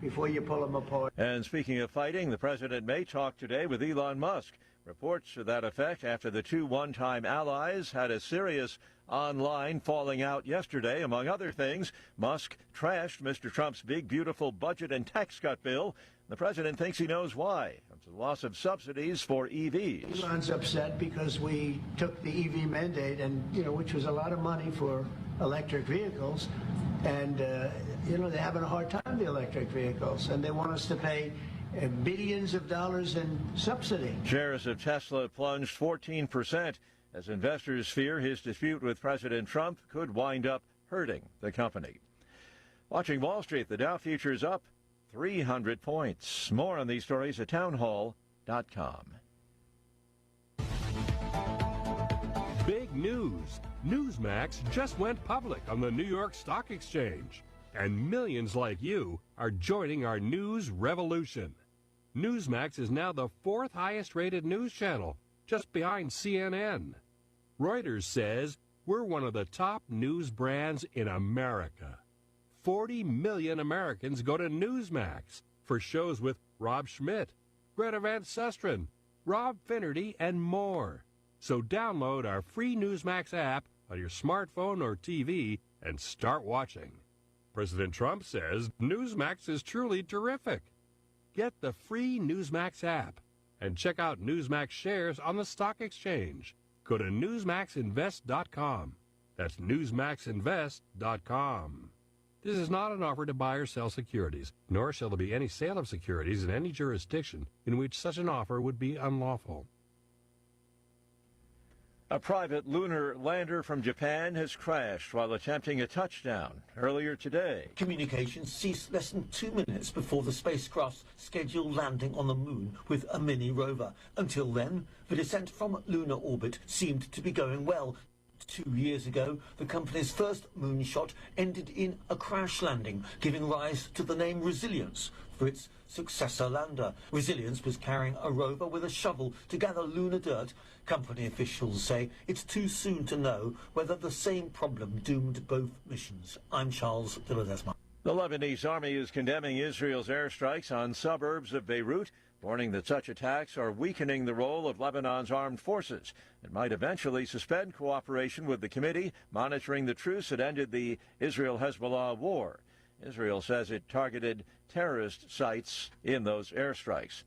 before you pull them apart. And speaking of fighting, the president may talk today with Elon Musk. Reports to that effect after the two one-time allies had a serious online falling out yesterday. Among other things, Musk trashed Mr. Trump's big, beautiful budget and tax cut bill. The president thinks he knows why. It's the loss of subsidies for EVs. Elon's upset because we took the EV mandate, and which was a lot of money for electric vehicles, and they're having a hard time, the electric vehicles, and they want us to pay billions of dollars in subsidy. Shares of Tesla plunged 14% as investors fear his dispute with President Trump could wind up hurting the company. Watching Wall Street, the Dow futures up 300 points. More on these stories at townhall.com. Big news. Newsmax just went public on the New York Stock Exchange. And millions like you are joining our news revolution. Newsmax is now the fourth highest rated news channel, just behind CNN. Reuters says we're one of the top news brands in America. 40 million Americans go to Newsmax for shows with Rob Schmidt, Greta Van Susteren, Rob Finnerty, and more. So download our free Newsmax app on your smartphone or TV and start watching. President Trump says Newsmax is truly terrific. Get the free Newsmax app and check out Newsmax shares on the stock exchange. Go to newsmaxinvest.com. That's newsmaxinvest.com. This is not an offer to buy or sell securities, nor shall there be any sale of securities in any jurisdiction in which such an offer would be unlawful. A private lunar lander from Japan has crashed while attempting a touchdown earlier today. Communications ceased less than 2 minutes before the spacecraft's scheduled landing on the moon with a mini rover. Until then, the descent from lunar orbit seemed to be going well. 2 years ago, the company's first moonshot ended in a crash landing, giving rise to the name Resilience for its successor lander. Resilience was carrying a rover with a shovel to gather lunar dirt. Company officials say it's too soon to know whether the same problem doomed both missions. I'm Charles de Ledesma. The Lebanese army is condemning Israel's airstrikes on suburbs of Beirut, warning that such attacks are weakening the role of Lebanon's armed forces and might eventually suspend cooperation with the committee monitoring the truce that ended the Israel-Hezbollah war. Israel says it targeted terrorist sites in those airstrikes.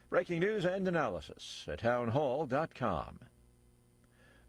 Breaking news and analysis at townhall.com.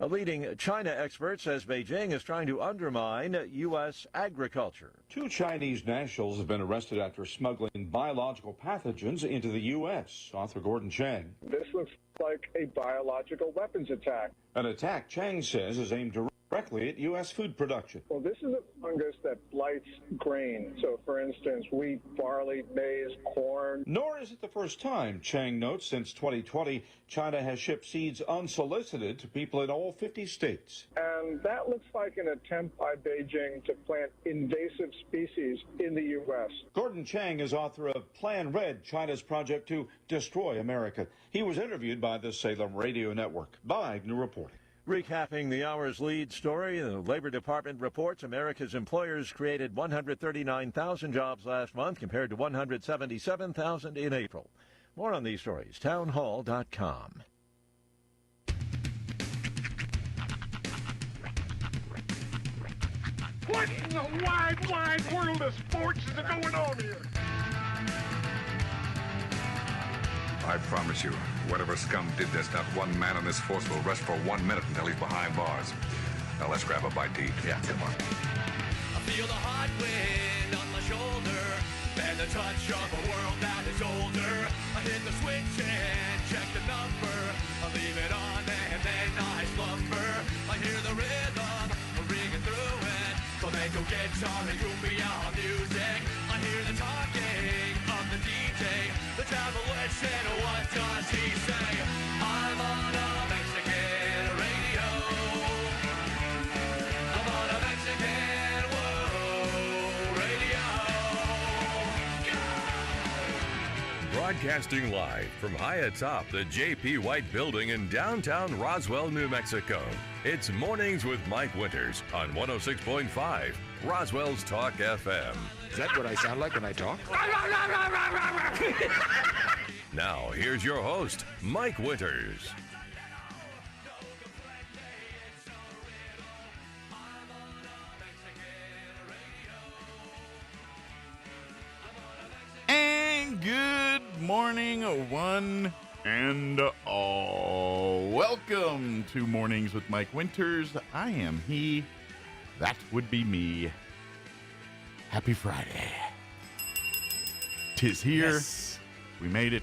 A leading China expert says Beijing is trying to undermine U.S. agriculture. 2 Chinese nationals have been arrested after smuggling biological pathogens into the U.S. Author Gordon Chang. This looks like a biological weapons attack. An attack, Chang says, is aimed directly at U.S. food production. Well, this is a fungus that blights grain. So, for instance, wheat, barley, maize, corn. Nor is it the first time, Chang notes, since 2020, China has shipped seeds unsolicited to people in all 50 states. And that looks like an attempt by Beijing to plant invasive species in the U.S. Gordon Chang is author of Plan Red, China's project to destroy America. He was interviewed by the Salem Radio Network. Bob Agnew reporting. Recapping the hour's lead story, the Labor Department reports America's employers created 139,000 jobs last month compared to 177,000 in April. More on these stories, townhall.com. What in the wide, wide world of sports is going on here? I promise you, whatever scum did this, not one man on this force will rest for 1 minute until he's behind bars. Now let's grab a bite to eat. Yeah, come on. I feel the hot wind on my shoulder and the touch of a world that is older. I hit the switch and check the number. I leave it on and then I slumber. I hear the rhythm ringing through it. Flamenco guitar and cumbia music. I hear the talking of the DJ. The travel said, what does he say? I'm on a Mexican radio. I'm on a Mexican radio. Broadcasting live from high atop the J.P. White Building in downtown Roswell, New Mexico. It's Mornings with Mike Winters on 106.5 Roswell's Talk FM. Is that what I sound like when I talk? Now, here's your host, Mike Winters. And good morning, one and all. Welcome to Mornings with Mike Winters. I am he. That would be me. Happy Friday. 'Tis here. Yes. We made it.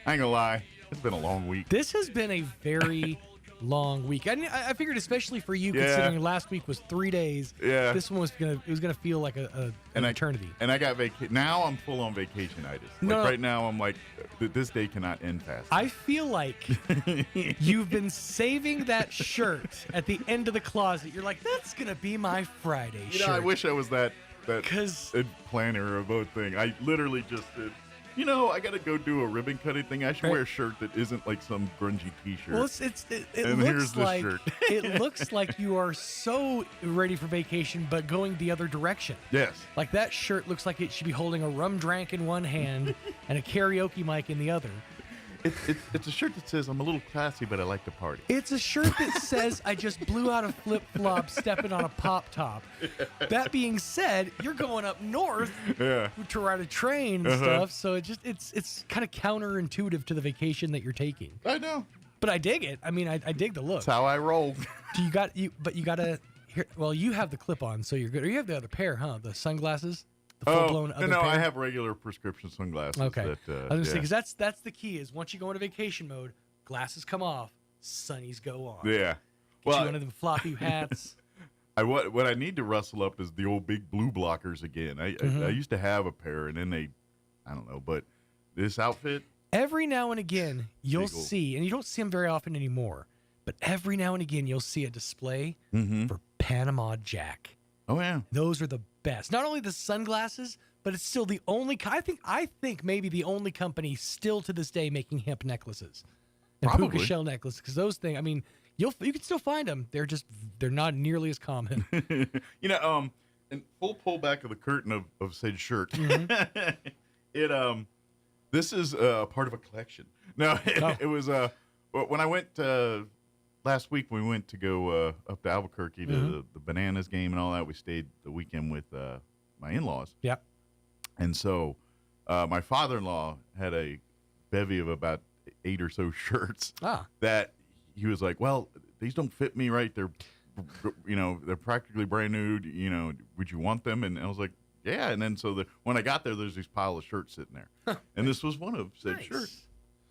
I ain't gonna lie. It's been a long week. This has been a very long week. I figured, especially for you, considering last week was 3 days. Yeah. This one was gonna feel like an eternity. And I got now I'm full on vacationitis. Right now I'm like, this day cannot end fast. I feel like you've been saving that shirt at the end of the closet. You're like, that's gonna be my Friday shirt. I wish I was that planner of both thing. I literally just did. I got to go do a ribbon cutting thing. I should wear a shirt that isn't like some grungy T-shirt. Well, it and looks here's this like shirt. it looks like you are so ready for vacation, but going the other direction. Yes. Like that shirt looks like it should be holding a rum drank in one hand and a karaoke mic in the other. It's a shirt that says, I'm a little classy, but I like to party. It's a shirt that says, I just blew out a flip-flop stepping on a pop-top. That being said, you're going up north to ride a train and stuff, so it's kind of counterintuitive to the vacation that you're taking. I know. But I dig it. I mean, I dig the look. That's how I roll. But you gotta, you have the clip-on, so you're good. Or you have the other pair, huh? The sunglasses? No, I have regular prescription sunglasses. Okay. I was gonna say, because that's the key is once you go into vacation mode, glasses come off, sunnies go on. Yeah. Get you one of them floppy hats. What I need to rustle up is the old big blue blockers again. I used to have a pair, and then I don't know, but this outfit. Every now and again, you'll see, and you don't see them very often anymore, but every now and again, you'll see a display for Panama Jack. Oh, yeah. Those are the best. Not only the sunglasses, but it's still the only. I think maybe the only company still to this day making hemp necklaces and puka shell necklaces. Because those things, I mean, you can still find them. They're not nearly as common. And full pull back of the curtain of said shirt. This is part of a collection. No, it was when I went. Last week, we went to go up to Albuquerque to the Bananas game and all that. We stayed the weekend with my in-laws. Yeah. And so my father-in-law had a bevy of about 8 or so shirts that he was like, well, these don't fit me right. They're practically brand new. Would you want them? And I was like, yeah. And then when I got there, there's this pile of shirts sitting there. And this was one of said shirts.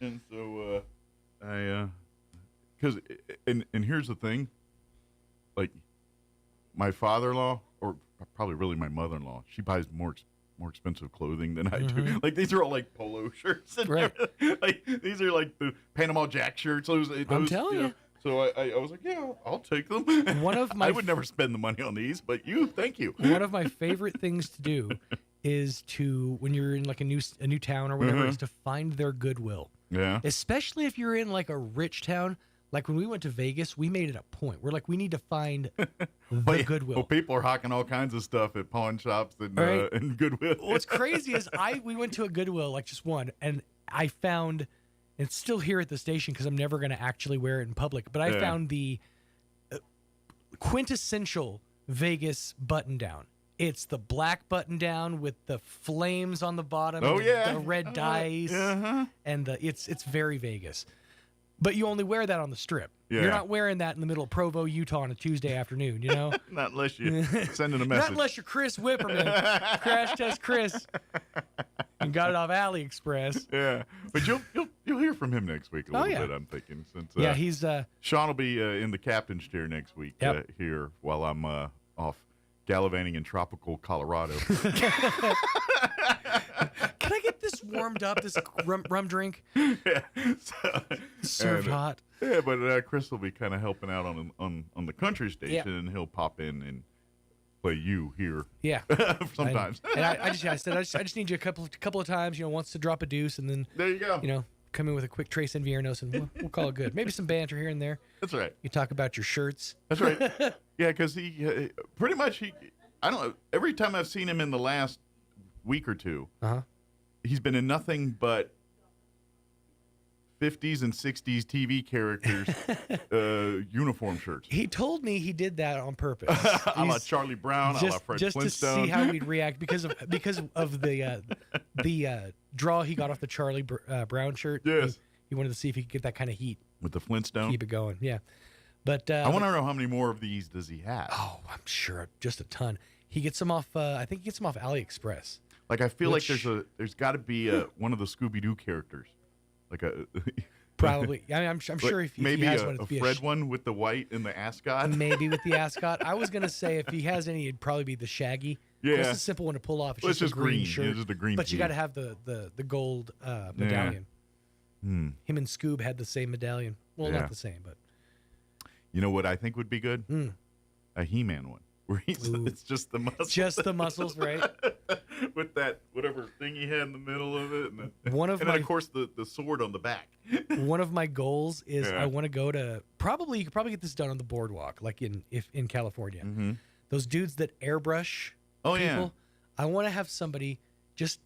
And so because here's the thing, like my father-in-law, or probably really my mother-in-law, she buys more expensive clothing than I do. Like these are all like polo shirts, and like these are like the Panama Jack shirts. I'm telling you. So I was like, yeah, I'll take them. I would never spend the money on these, but thank you. One of my favorite things to do is when you're in like a new town or whatever, is to find their Goodwill. Yeah. Especially if you're in like a rich town. Like when we went to Vegas, we made it a point. We're like, we need to find the Goodwill. Well, people are hawking all kinds of stuff at pawn shops and Goodwill. What's crazy is we went to a Goodwill, like just one, and I found, and it's still here at the station because I'm never going to actually wear it in public, but I found the quintessential Vegas button down. It's the black button down with the flames on the bottom, the red dice, and it's very Vegas. But you only wear that on the Strip. Yeah. You're not wearing that in the middle of Provo, Utah on a Tuesday afternoon, Not unless you're sending a message. Not unless you're Chris Whipperman. Crash Test Chris. And got it off AliExpress. Yeah. But you'll hear from him next week a little bit, I'm thinking. Since he's Sean will be in the captain's chair next week here while I'm off gallivanting in tropical Colorado. Can I get this warmed up, this rum drink? Yeah. Served hot. Yeah, but Chris will be kind of helping out on the country station, and he'll pop in and play you here. Yeah. Sometimes. I just need you a couple of times, once to drop a deuce, and then there you go. Come in with a quick Trace Inviernos, and we'll call it good. Maybe some banter here and there. That's right. You talk about your shirts. That's right. Yeah, because he pretty much I don't know. Every time I've seen him in the last week or two, he's been in nothing but 50s and 60s TV characters uniform shirts. He told me he did that on purpose. A la Charlie Brown, a la Fred just Flintstone. to see how we'd react because of the draw he got off the Charlie Brown shirt. Yes. He wanted to see if he could get that kind of heat with the Flintstone. Keep it going, yeah. But I want to know how many more of these does he have? Oh, I'm sure just a ton. He gets them off. I think he gets them off AliExpress. Like I feel like there's got to be one of the Scooby-Doo characters, like a. Probably. I mean, I'm sure if maybe he has a one, it'd be Fred one with the white and the ascot. Maybe with the ascot. I was gonna say if he has any, it'd probably be the Shaggy. Yeah, it's a simple one to pull off. It's just a green shirt. Yeah, just a green. But you got to have the gold medallion. Yeah. Him and Scoob had the same medallion. Well, not the same, but. You know what I think would be good? A He-Man one. Where it's just the muscles. Just the muscles, right? With that whatever thing he had in the middle of it. And then of course, the sword on the back. One of my goals is I want to go to you could probably get this done on the boardwalk, like in California. Mm-hmm. Those dudes that airbrush people. Yeah. I want to have somebody just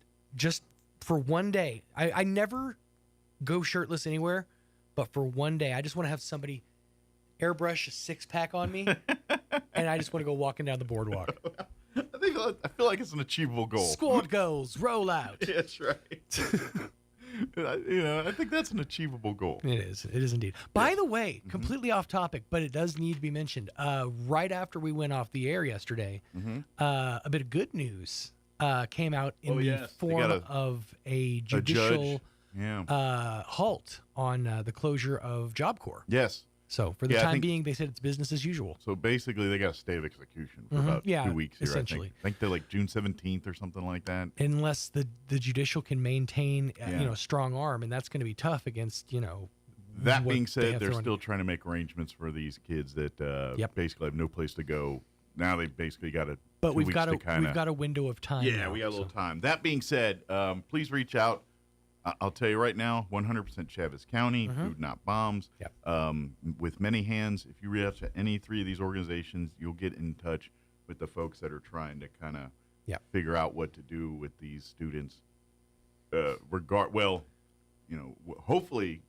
for one day. I never go shirtless anywhere, but for one day, I just want to have somebody airbrush a 6-pack on me, and I just want to go walking down the boardwalk. I feel like it's an achievable goal. Squad goals, roll out. Yeah, that's right. I think that's an achievable goal. It is indeed. By the way, completely off topic, but it does need to be mentioned. Right after we went off the air yesterday, a bit of good news came out in the form of a judicial halt on the closure of Job Corps. Yes. So for the time being, they said it's business as usual. So basically, they got a stay of execution for about 2 weeks here, essentially. I think they're like June 17th or something like that. Unless the judicial can maintain a strong arm, and that's going to be tough against That being said, they're still trying to make arrangements for these kids that basically have no place to go. Now they basically got to. But we've got a window of time. Yeah, we got a little time. That being said, please reach out. I'll tell you right now, 100% Chavez County, Food Not Bombs, with many hands. If you reach out to any three of these organizations, you'll get in touch with the folks that are trying to kind of figure out what to do with these students. Hopefully,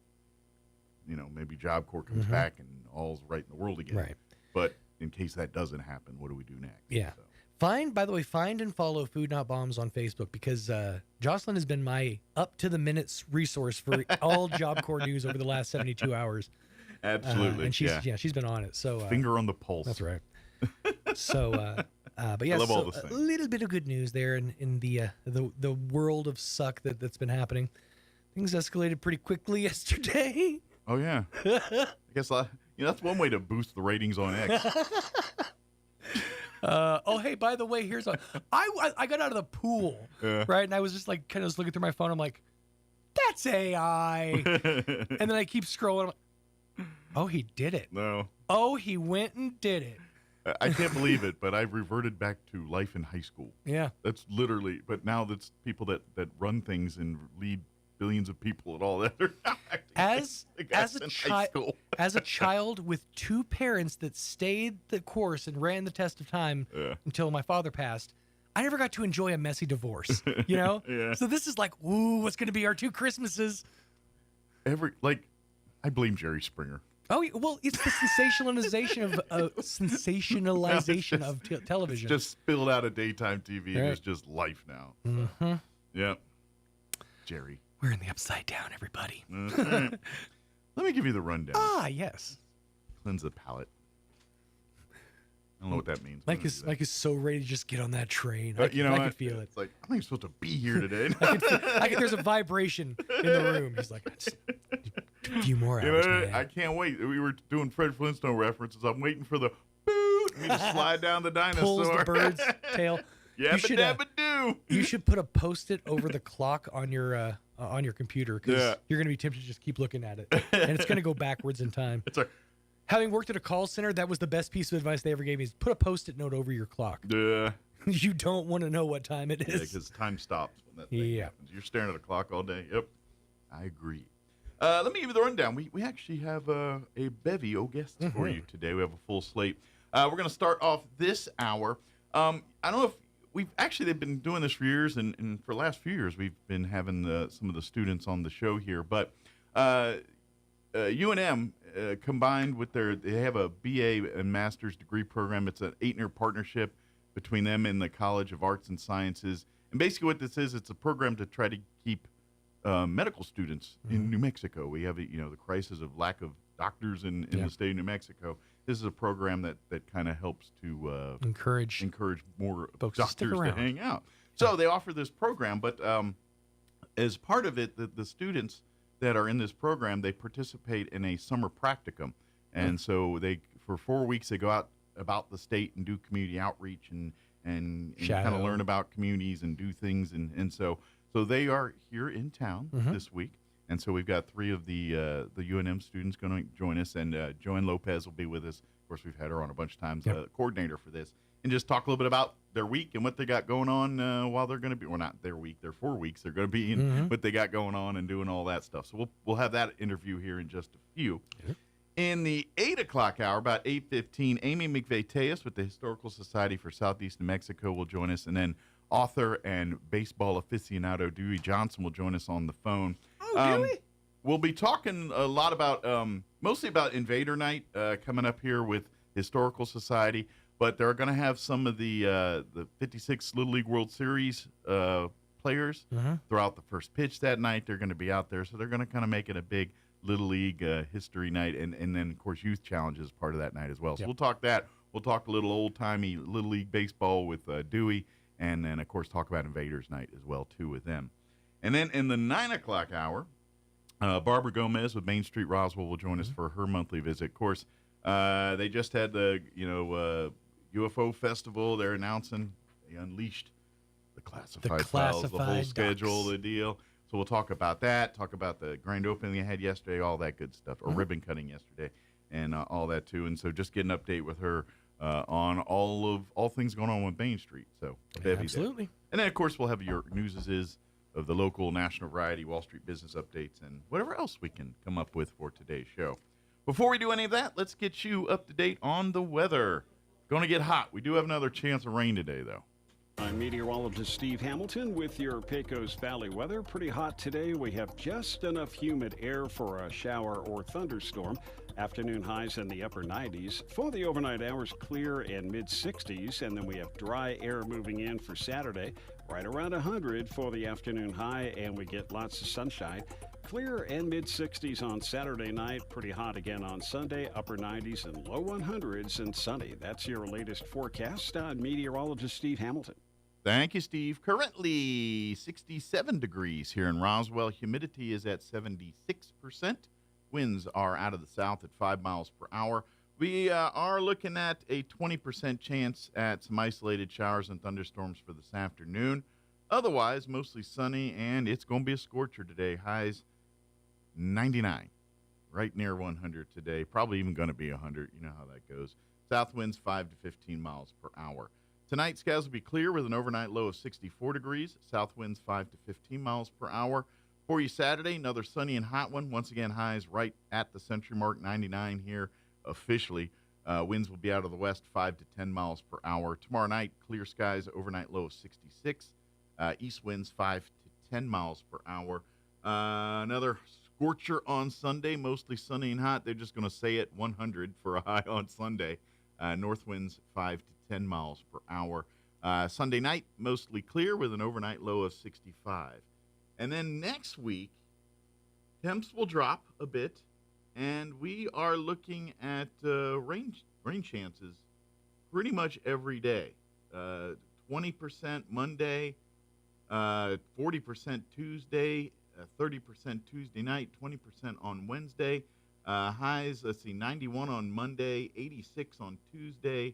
maybe Job Corps comes back and all's right in the world again. Right. But in case that doesn't happen, what do we do next? Yeah. So. By the way, find and follow Food Not Bombs on Facebook because Jocelyn has been my up-to-the-minutes resource for all Job Corps news over the last 72 hours. Absolutely. And she's been on it. So finger on the pulse. That's right. So, but yeah, I love all this a little bit of good news there in the world of suck that's been happening. Things escalated pretty quickly yesterday. Oh yeah. I guess that's one way to boost the ratings on X. Hey, by the way, I got out of the pool, right? And I was just like, kind of looking through my phone. I'm like, that's AI. And then I keep scrolling. I'm like, oh, he did it. No. Oh, he went and did it. I can't believe it, but I've reverted back to life in high school. Yeah. That's literally, but now that's people that run things and lead billions of people and all that. As a child with two parents that stayed the course and ran the test of time until my father passed, I never got to enjoy a messy divorce, Yeah. So this is like, ooh, what's going to be our two Christmases? I blame Jerry Springer. Oh, well, it's the sensationalization of television. It's just spilled out of daytime TV. Right. It's just life now. So. Mm-hmm. Yep. Jerry. We're in the upside down, everybody. Let me give you the rundown. Yes. Cleanse the palate. I don't know what that means. Mike is so ready to just get on that train. I can feel it. It's like, I'm not even supposed to be here today. There's a vibration in the room. He's like, a few more hours. I can't wait. We were doing Fred Flintstone references. I'm waiting for the boot. Me to slide down the dinosaur. Pulls the bird's tail. You should put a Post-it over the clock on your computer because you're going to be tempted to just keep looking at it, and it's going to go backwards in time. It's like, having worked at a call center, that was the best piece of advice they ever gave me: is put a Post-it note over your clock. Yeah. You don't want to know what time it is. Yeah, because time stops when that thing happens. You're staring at a clock all day. Yep, I agree. Let me give you the rundown. We actually have a bevy of guests for you today. We have a full slate. We're going to start off this hour I don't know if they've been doing this for years, and for the last few years, we've been having some of the students on the show here. But UNM, combined with they have a BA and master's degree program. It's an 8-year partnership between them and the College of Arts and Sciences. And basically what this is, it's a program to try to keep medical students in New Mexico. We have, the crisis of lack of doctors in the state of New Mexico. This is a program that kind of helps to encourage more doctors to hang out. So they offer this program, but as part of it, the students that are in this program, they participate in a summer practicum. And so for 4 weeks, they go out about the state and do community outreach and kind of learn about communities and do things. And so they are here in town this week. And so we've got 3 of the UNM students going to join us, and Joanne Lopez will be with us. Of course, we've had her on a bunch of times, coordinator for this, and just talk a little bit about their week and what they got going on while they're going to be, well, not their week, their 4 weeks. They're going to be in what they got going on and doing all that stuff. So we'll have that interview here in just a few. In the 8 o'clock hour, about 8:15, Amy McVeigh-Tejas with the Historical Society for Southeast New Mexico will join us, and then author and baseball aficionado Dewey Johnson will join us on the phone. Dewey? We'll be talking a lot about, mostly about Invader Night coming up here with Historical Society, but they're going to have some of the 56 Little League World Series players throughout the first pitch that night. They're going to be out there, so they're going to kind of make it a big Little League history night, and then, of course, Youth Challenge is part of that night as well. So we'll talk that. We'll talk a little old-timey Little League baseball with Dewey, and then, of course, talk about Invaders Night as well, too, with them. And then in the 9 o'clock hour, Barbara Gomez with Main Street Roswell will join us for her monthly visit. Of course, they just had the UFO festival. They're announcing they unleashed the classified files, the whole schedule, the deal. So we'll talk about that, talk about the grand opening they had yesterday, all that good stuff, or ribbon cutting yesterday, and all that too. And so just get an update with her on all things going on with Main Street. So absolutely. There. And then, of course, we'll have your newses of the local, national variety, Wall Street business updates, and whatever else we can come up with for today's show. Before we do any of that, let's get you up to date on the weather. Going to get hot. We do have another chance of rain today, though. I'm meteorologist Steve Hamilton with your Pecos Valley weather. Pretty hot today. We have just enough humid air for a shower or thunderstorm. Afternoon highs in the upper 90s. For the overnight hours, clear and mid-60s. And then we have dry air moving in for Saturday, right around 100 for the afternoon high, and we get lots of sunshine. Clear and mid-60s on Saturday night. Pretty hot again on Sunday, upper 90s and low 100s and sunny. That's your latest forecast. Meteorologist Steve Hamilton. Thank you, Steve. Currently 67 degrees here in Roswell. Humidity is at 76%. Winds are out of the south at 5 miles per hour. We are looking at a 20% chance at some isolated showers and thunderstorms for this afternoon. Otherwise, mostly sunny, and it's going to be a scorcher today. Highs 99, right near 100 today. Probably even going to be 100. You know how that goes. South winds 5 to 15 miles per hour. Tonight, skies will be clear with an overnight low of 64 degrees. South winds 5 to 15 miles per hour. For you Saturday, another sunny and hot one. Once again, highs right at the century mark, 99 here officially. Winds will be out of the west, 5 to 10 miles per hour. Tomorrow night, clear skies, overnight low of 66. East winds 5 to 10 miles per hour. Another scorcher on Sunday, mostly sunny and hot. They're just going to say it 100 for a high on Sunday. North winds 5 to 10 miles per hour. Sunday night, mostly clear with an overnight low of 65. And then next week, temps will drop a bit, and we are looking at rain chances pretty much every day. 20% Monday, 40% Tuesday, 30% Tuesday night, 20% on Wednesday. Highs, 91 on Monday, 86 on Tuesday,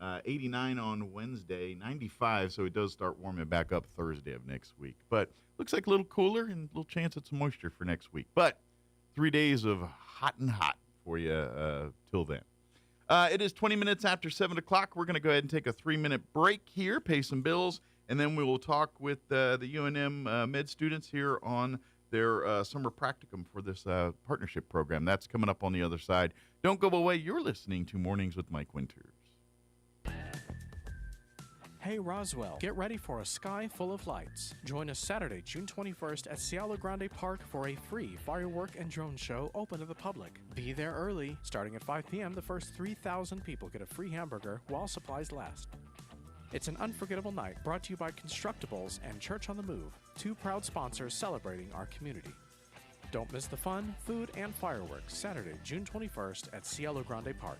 89 on Wednesday, 95, so it does start warming back up Thursday of next week. But looks like a little cooler and a little chance at some moisture for next week. But 3 days of hot and hot for you till then. It is 20 minutes after 7 o'clock. We're going to go ahead and take a 3-minute break here, pay some bills, and then we will talk with the UNM med students here on their summer practicum for this partnership program. That's coming up on the other side. Don't go away. You're listening to Mornings with Mike Winters. Hey Roswell, get ready for a sky full of lights. Join us Saturday, June 21st at Cielo Grande Park for a free firework and drone show open to the public. Be there early. Starting at 5 p.m., the first 3,000 people get a free hamburger while supplies last. It's an unforgettable night brought to you by Constructables and Church on the Move, two proud sponsors celebrating our community. Don't miss the fun, food, and fireworks Saturday, June 21st at Cielo Grande Park.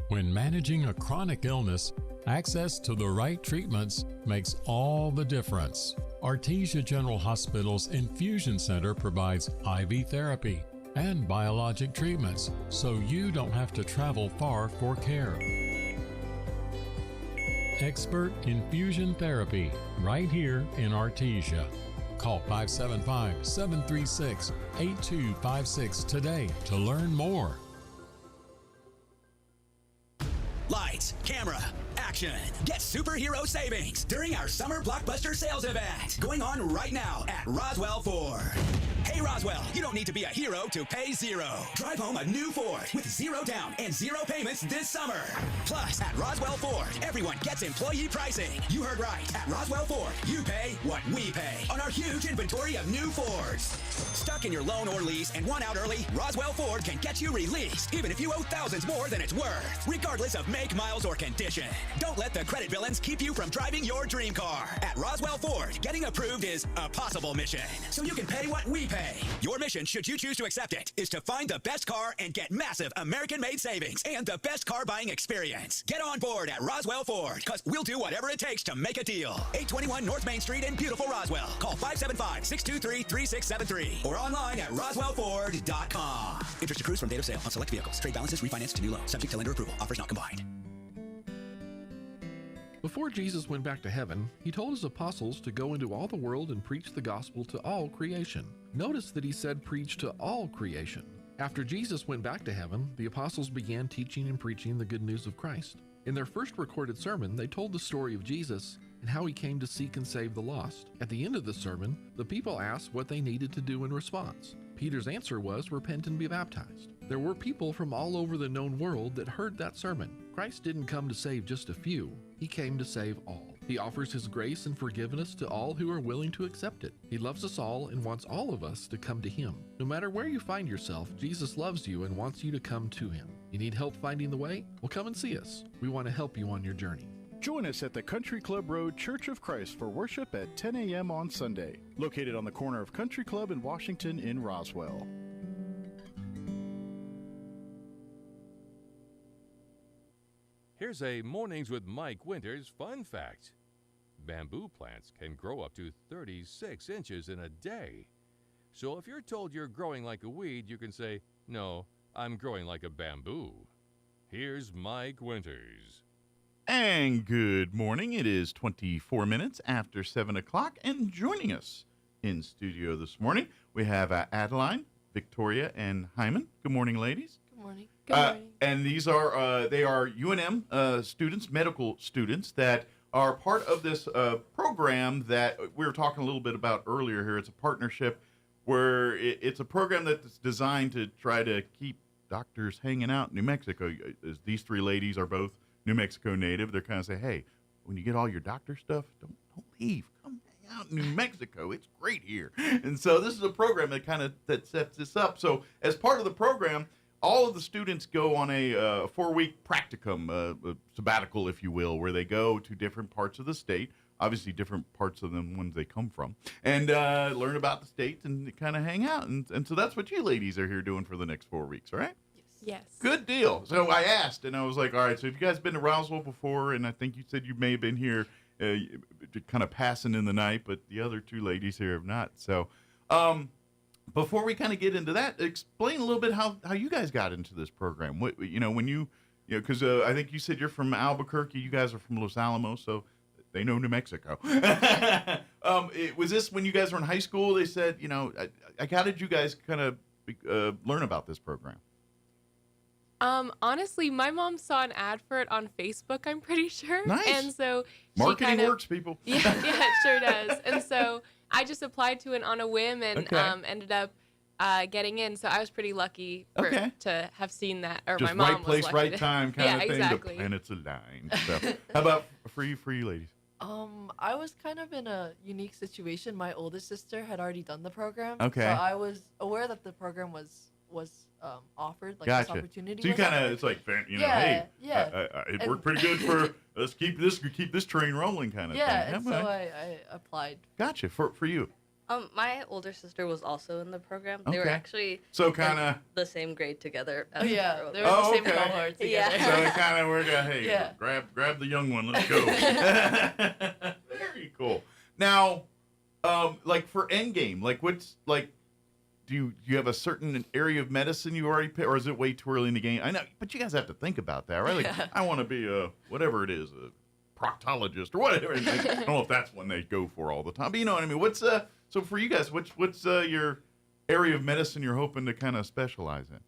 When managing a chronic illness, access to the right treatments makes all the difference. Artesia General Hospital's Infusion Center provides IV therapy and biologic treatments, so you don't have to travel far for care. Expert infusion therapy right here in Artesia. Call 575-736-8256 today to learn more. Lights, camera, action. Get superhero savings during our summer blockbuster sales event going on right now at Roswell Ford. Hey Roswell, you don't need to be a hero to pay zero. Drive home a new Ford with zero down and zero payments this summer. Plus, at Roswell Ford, everyone gets employee pricing. You heard right. At Roswell Ford, you pay what we pay on our huge inventory of new Fords. Stuck in your loan or lease and want out early? Roswell Ford can get you released, even if you owe thousands more than it's worth, regardless of make, miles, or condition. Don't let the credit villains keep you from driving your dream car. At Roswell Ford, getting approved is a possible mission, so you can pay what we pay. Your mission, should you choose to accept it, is to find the best car and get massive American-made savings and the best car buying experience. Get on board at Roswell Ford, because we'll do whatever it takes to make a deal. 821 North Main Street in beautiful Roswell. Call 575-623-3673 or online at roswellford.com. Interest accrues from date of sale on select vehicles. Trade balances refinanced to new loan. Subject to lender approval. Offers not combined. Before Jesus went back to heaven, he told his apostles to go into all the world and preach the gospel to all creation. Notice that he said preach to all creation. After Jesus went back to heaven, the apostles began teaching and preaching the good news of Christ. In their first recorded sermon, they told the story of Jesus and how he came to seek and save the lost. At the end of the sermon, the people asked what they needed to do in response. Peter's answer was, repent and be baptized. There were people from all over the known world that heard that sermon. Christ didn't come to save just a few. He came to save all. He offers his grace and forgiveness to all who are willing to accept it. He loves us all and wants all of us to come to him. No matter where you find yourself, Jesus loves you and wants you to come to him. You need help finding the way? Well, come and see us. We want to help you on your journey. Join us at the Country Club Road Church of Christ for worship at 10 a.m. on Sunday, located on the corner of Country Club and Washington in Roswell. Here's a Mornings with Mike Winters fun fact. Bamboo plants can grow up to 36 inches in a day. So if you're told you're growing like a weed, you can say, no, I'm growing like a bamboo. Here's Mike Winters. And good morning. It is 24 minutes after 7 o'clock, and joining us in studio this morning, we have Adeline, Victoria, and Hyman. Good morning, ladies. Good morning. Good morning. And these are they are UNM students, medical students that are part of this program that we were talking a little bit about earlier here. It's a partnership where it's a program that's designed to try to keep doctors hanging out in New Mexico. These three ladies are both New Mexico native. They're kind of say, hey, when you get all your doctor stuff, don't leave. Come hang out in New Mexico. It's great here. And so this is a program that sets this up. So as part of the program, all of the students go on a 4-week practicum, a sabbatical, if you will, where they go to different parts of the state, obviously different parts of the ones they come from, and learn about the state and kind of hang out. And so that's what you ladies are here doing for the next 4 weeks, right? Yes. Good deal. So I asked, and I was like, all right, so have you guys been to Roswell before? And I think you said you may have been here kind of passing in the night, but the other two ladies here have not. So before we kind of get into that, explain a little bit how you guys got into this program. What, when because I think you said you're from Albuquerque. You guys are from Los Alamos, so they know New Mexico. Was this when you guys were in high school? They said, how did you guys kind of learn about this program? Honestly, my mom saw an ad for it on Facebook, I'm pretty sure. Nice. And so marketing works, people. Yeah, it sure does. And so I just applied to it on a whim and ended up getting in, so I was pretty lucky to have seen that. Or just my mom right place, was lucky right time kind of thing. Exactly. The planets aligned. So, how about for you ladies? I was kind of in a unique situation. My oldest sister had already done the program. Okay. So I was aware that the program was offered, like this opportunity. So you kind of, it's like, hey, it worked pretty good for let's keep this train rolling kind of thing. Yeah, and so I applied. Gotcha. For you. My older sister was also in the program. They were actually in the same grade together. They were in the same cohort together. Yeah. So it kind of worked out. Hey, grab the young one. Let's go. Very cool. Now, like for Endgame, like what's like? Do you have a certain area of medicine you already picked, or is it way too early in the game? I know, but you guys have to think about that, right? Like, I want to be whatever it is, a proctologist or whatever. I don't know if that's one they go for all the time, but you know what I mean. What's so for you guys? What's your area of medicine you're hoping to kind of specialize in?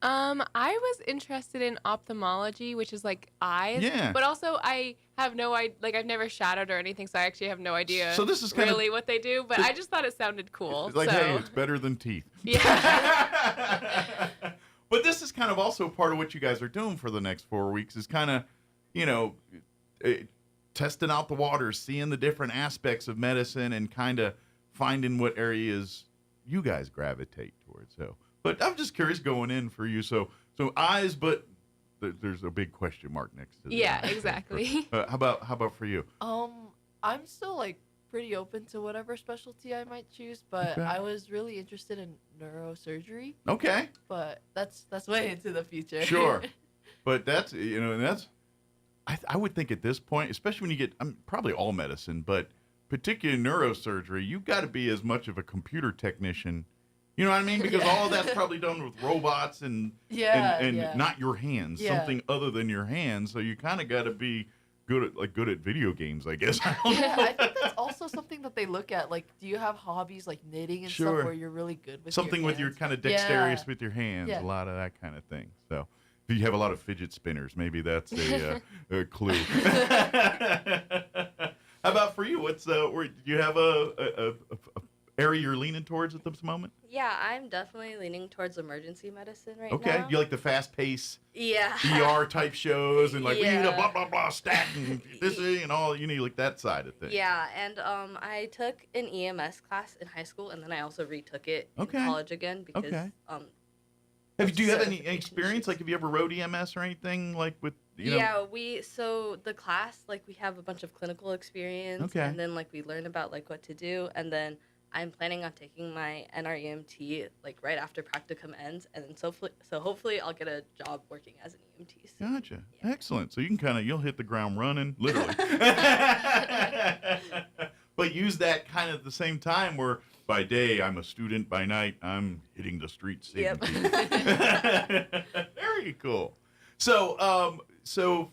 I was interested in ophthalmology, which is like eyes. Yeah. But also I have no idea, like I've never shadowed or anything, so I actually have no idea So this is really what they do, but I just thought it sounded cool. It's like, so. hey, it's better than teeth. Yeah. But this is kind of also part of what you guys are doing for the next 4 weeks is kind of, testing out the waters, seeing the different aspects of medicine and kind of finding what areas you guys gravitate towards. So, but I'm just curious going in for you. So eyes, but there's a big question mark next to that. Yeah, exactly. How about for you? I'm still like pretty open to whatever specialty I might choose, but I was really interested in neurosurgery. Okay. But that's way into the future. Sure. But that's I would think at this point, especially when you get probably all medicine, but particularly neurosurgery, you've got to be as much of a computer technician. You know what I mean? Because all of that's probably done with robots and not your hands, something other than your hands. So you kind of got to be good at video games, I guess. I think that's also something that they look at. Like, do you have hobbies like knitting and stuff where you're really good with something your with your kind of dexterous with your hands, a lot of that kind of thing. So if you have a lot of fidget spinners, maybe that's a clue. How about for you? What's do you have a area you're leaning towards at this moment? Yeah, I'm definitely leaning towards emergency medicine right now. Okay, you like the fast pace, ER type shows, and like we need a blah blah blah stat and this and all. You need like that side of things. Yeah, and I took an EMS class in high school, and then I also retook it in college again because. Do you have any experience? Like, have you ever rode EMS or anything like with? So the class, like, we have a bunch of clinical experience, and then like we learn about like what to do, and then I'm planning on taking my NREMT like right after practicum ends, and then so hopefully I'll get a job working as an EMT. So. Gotcha. Yeah. Excellent. So you can you'll hit the ground running, literally. But use that kind of at the same time where by day I'm a student, by night I'm hitting the streets. Yep. Very cool. So so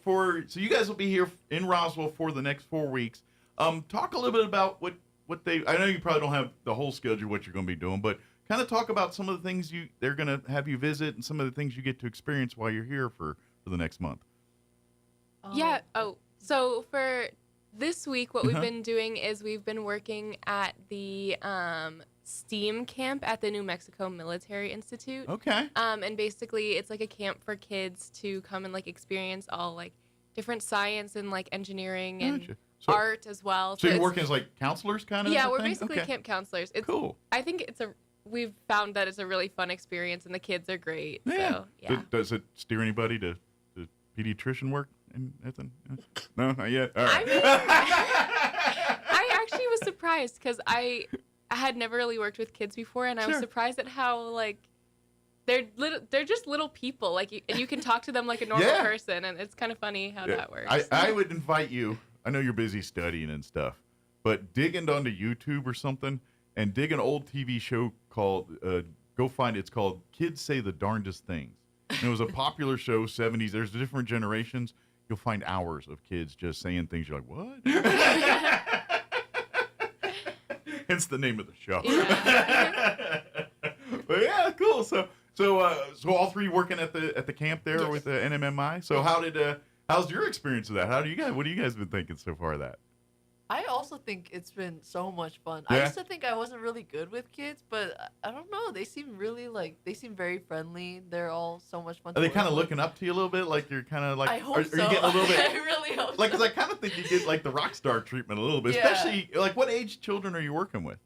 you guys will be here in Roswell for the next 4 weeks. Talk a little bit about what I know you probably don't have the whole schedule what you're going to be doing, but kind of talk about some of the things they're going to have you visit and some of the things you get to experience while you're here for the next month. Yeah. So for this week, what we've been doing is we've been working at the STEAM camp at the New Mexico Military Institute. Okay. And basically it's like a camp for kids to come and like experience all like different science and like engineering and art as well. So you're working as like counselors kind of? Yeah, we're basically camp counselors. It's cool. I think we've found that it's a really fun experience and the kids are great. Yeah. So, yeah. Does it steer anybody to pediatrician work and anything? No, not yet. All right. I actually was surprised because I had never really worked with kids before, and I was surprised at how like they're just little people, like and you can talk to them like a normal person, and it's kind of funny how that works. I would invite you. I know you're busy studying and stuff, but dig onto YouTube or something and dig an old TV show called go find it. It's called Kids Say the Darndest Things. And it was a popular show, 70s. There's different generations. You'll find hours of kids just saying things. You're like, what? Hence the name of the show. Yeah. But yeah, cool. So all three working at the camp there with the NMMI. So how's your experience of that? What do you guys been thinking so far of that? I also think it's been so much fun. Yeah. I used to think I wasn't really good with kids, but I don't know. They seem really they seem very friendly. They're all so much fun. Are they kind of looking up to you a little bit? Like you're kind of like, I hope are so. you getting a little bit? I really hope like, so. because I kind of think you get like the rock star treatment a little bit, Yeah. especially like what age children are you working with?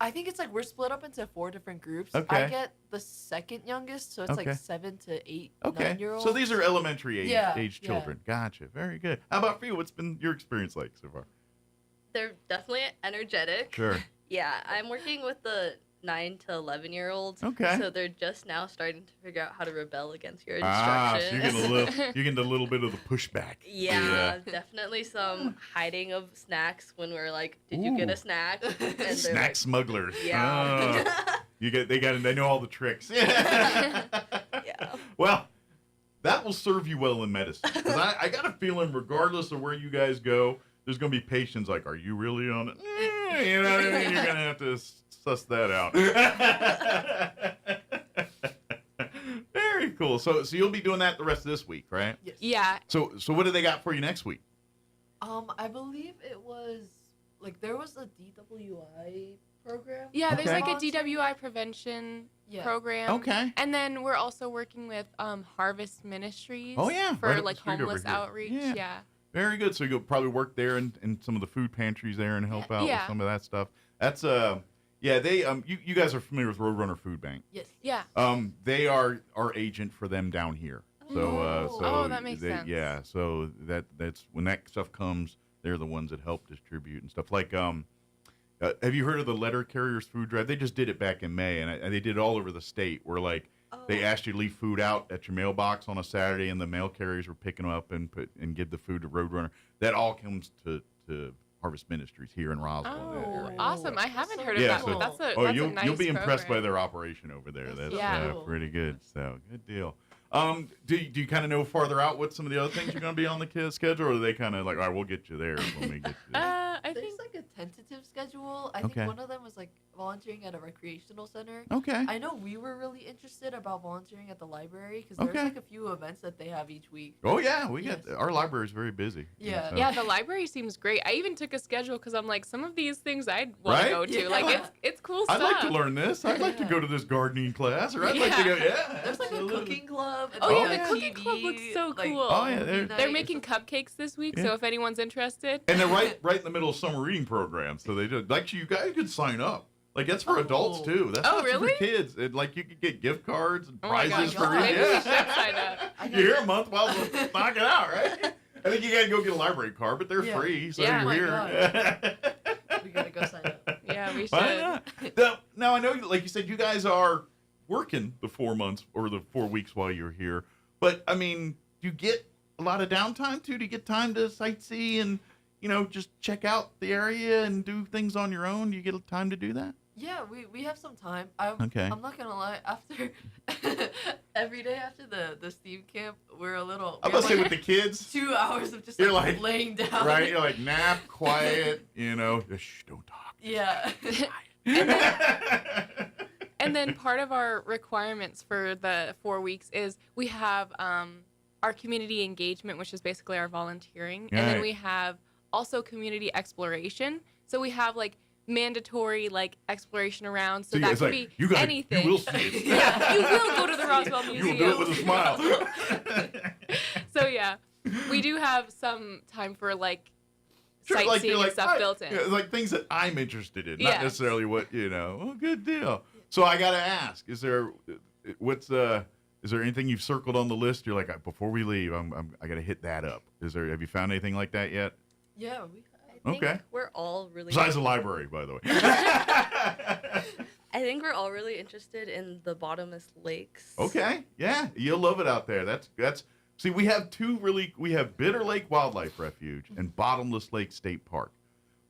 I think it's like we're split up into 4 different groups. Okay. I get the second youngest, so it's Okay. like 7 to 8, Okay, 9-year-olds. so these are elementary age, Yeah, age yeah. children. Gotcha. Very good. How about for you? What's been your experience like so far? They're definitely energetic. Sure. Yeah, I'm working with the 9 to 11-year-olds. Okay. So they're just now starting to figure out how to rebel against your Ah, instructions. so you're getting a little bit of the pushback. Yeah, definitely some hiding of snacks when we're like, "Did you get Ooh. a snack?" And they're Snack like, smugglers. Yeah. Ah. They know all the tricks. Yeah. Well, that will serve you well in medicine. 'Cause I got a feeling, regardless of where you guys go, there's going to be patients like, are you really on it? You know what I mean? You're going to have to suss that out. Very cool. So you'll be doing that the rest of this week, right? Yes. Yeah. So what do they got for you next week? I believe it was like there was a DWI program. Yeah, there's Okay. like a DWI prevention Yeah. program. Okay. And then we're also working with Harvest Ministries. Oh, yeah, For right up the like street over homeless here. outreach. Yeah. Yeah. Very good. So you'll probably work there in some of the food pantries there and help out with Yeah. some of that stuff. That's they you guys are familiar with Roadrunner Food Bank. Yes. Yeah. They are our agent for them down here. So that makes sense. Yeah, so that's when that stuff comes, they're the ones that help distribute and stuff. Like have you heard of the Letter Carriers Food Drive? They just did it back in May, and they did it all over the state. Where like they asked you to leave food out at your mailbox on a Saturday, and the mail carriers were picking them up and give the food to Roadrunner. That all comes to Harvest Ministries here in Roswell. that Oh, area. awesome. I haven't heard of Yeah, that, so- but that's a you'll nice be impressed by program. their operation over there. That's Yeah. pretty good. So good deal. Do you kind of know farther out what some of the other things are going to be on the kids' schedule, or are they kind of like, all right, we'll get you there when we get you there? I There's think like a tentative schedule. I Okay. think one of them was like volunteering at a recreational center. Okay. I know we were really interested about volunteering at the library because there's Okay. like a few events that they have each week. Oh yeah, we got our library is very busy. Yeah. So- Yeah, the library seems great. I even took a schedule because I'm like, some of these things I'd want Right? to go to. Yeah. Like, it's cool I'd stuff. like to learn this. I'd like to go to this gardening class, or I'd like to go. Yeah. There's like a cooking club. And Oh, like yeah, a the cooking TV, club looks so like, cool. Oh, yeah, movie they're night or making something. cupcakes this week, Yeah. so if anyone's interested. And they're right in the middle of summer reading program, so they do. Like you guys could sign up. Like that's for adults too. That's Oh, not just really? for kids. Like you could get gift cards and Oh my prizes gosh, for reading. maybe we Yeah. should sign up. You're here a month, well, knock it out, right? I think you gotta go get a library card, but they're Yeah. free, so Yeah. you're Oh my here. We gotta go sign up. Yeah, we should. Why not? Now I know, like you said, you guys are working the 4 months or the 4 weeks while you're here, but I mean, do you get a lot of downtime too? Do you get time to sightsee and just check out the area and do things on your own? Do you get time to do that? Yeah, we have some time. I'm not gonna lie. After every day after the STEAM camp, we're a little. I'm gonna say with the kids, 2 hours of just you're like like laying down. right? You're like nap, quiet. Shh, don't talk. Yeah. And then part of our requirements for the 4 weeks is we have our community engagement, which is basically our volunteering. And then Right. we have also community exploration. So we have like mandatory like exploration around. So that it's can like, be you anything. You will see it. Yeah, you will go to the Roswell You Museum. will do it with a smile. So yeah, we do have some time for like Sure, sightseeing you're and stuff built in. Yeah, like things that I'm interested in, not Yes. necessarily what Oh, good deal. So I gotta ask: is there anything you've circled on the list? You're like, before we leave, I gotta hit that up. Have you found anything like that yet? Yeah, I think Okay. we're all really. Besides the library, by the way. I think we're all really interested in the bottomless lakes. Okay, yeah, you'll love it out there. That's. See, we have Bitter Lake Wildlife Refuge and Bottomless Lake State Park.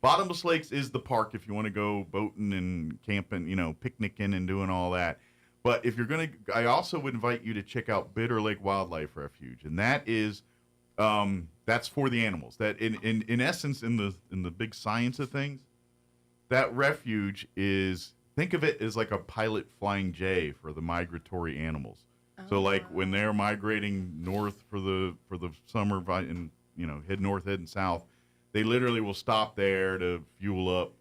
Bottomless Lakes is the park if you want to go boating and camping, picnicking and doing all that. But if you're going to, I also would invite you to check out Bitter Lake Wildlife Refuge. And that is, that's for the animals. That in essence, in the big science of things, that refuge is, think of it as like a pilot flying J for the migratory animals. So like when they're migrating north for the summer and head north, heading south, they literally will stop there to fuel up,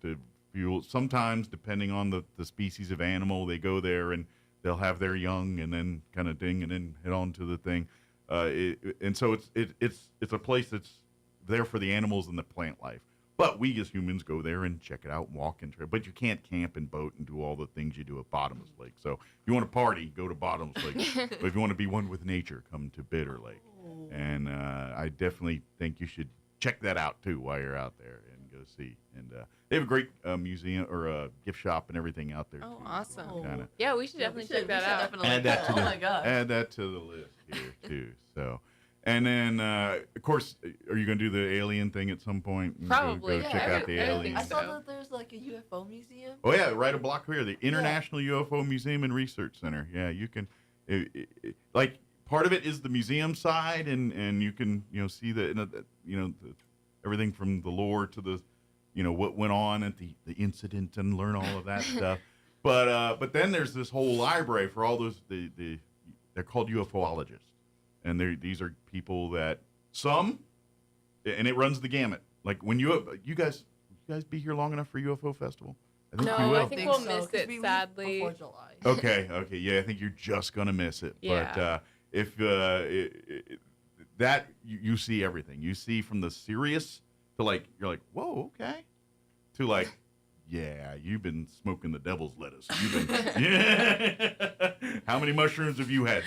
sometimes depending on the species of animal, they go there and they'll have their young and then kind of ding and then head on to the thing. And so it's a place that's there for the animals and the plant life. But we as humans go there and check it out and walk and trip. But you can't camp and boat and do all the things you do at Bottomless Lake. So if you want to party, go to Bottomless Lake. But if you want to be one with nature, come to Bitter Lake. And I definitely think you should check that out too while you're out there and go see. And they have a great museum or a gift shop and everything out there. Oh, awesome! Kinda. Yeah, we should definitely check that out. Add that to the list here too. So, and then of course, are you going to do the alien thing at some point? And Probably. Go check out the alien. I saw that there's like a UFO museum. Oh yeah, right a block here, the International UFO Museum and Research Center. Yeah, you can, like part of it is the museum side, and you can see everything from the lore to the what went on at the incident and learn all of that stuff. But then there's this whole library for all those they're called UFOologists, and these are people that and it runs the gamut. Like when you guys be here long enough for UFO Festival? I think you will. I think we'll miss it sadly. Before July. Okay, yeah, I think you're just gonna miss it. Yeah. But if that you see everything, you see from the serious to you're like, whoa, okay, to like, yeah, you've been smoking the devil's lettuce. You've been, yeah. How many mushrooms have you had?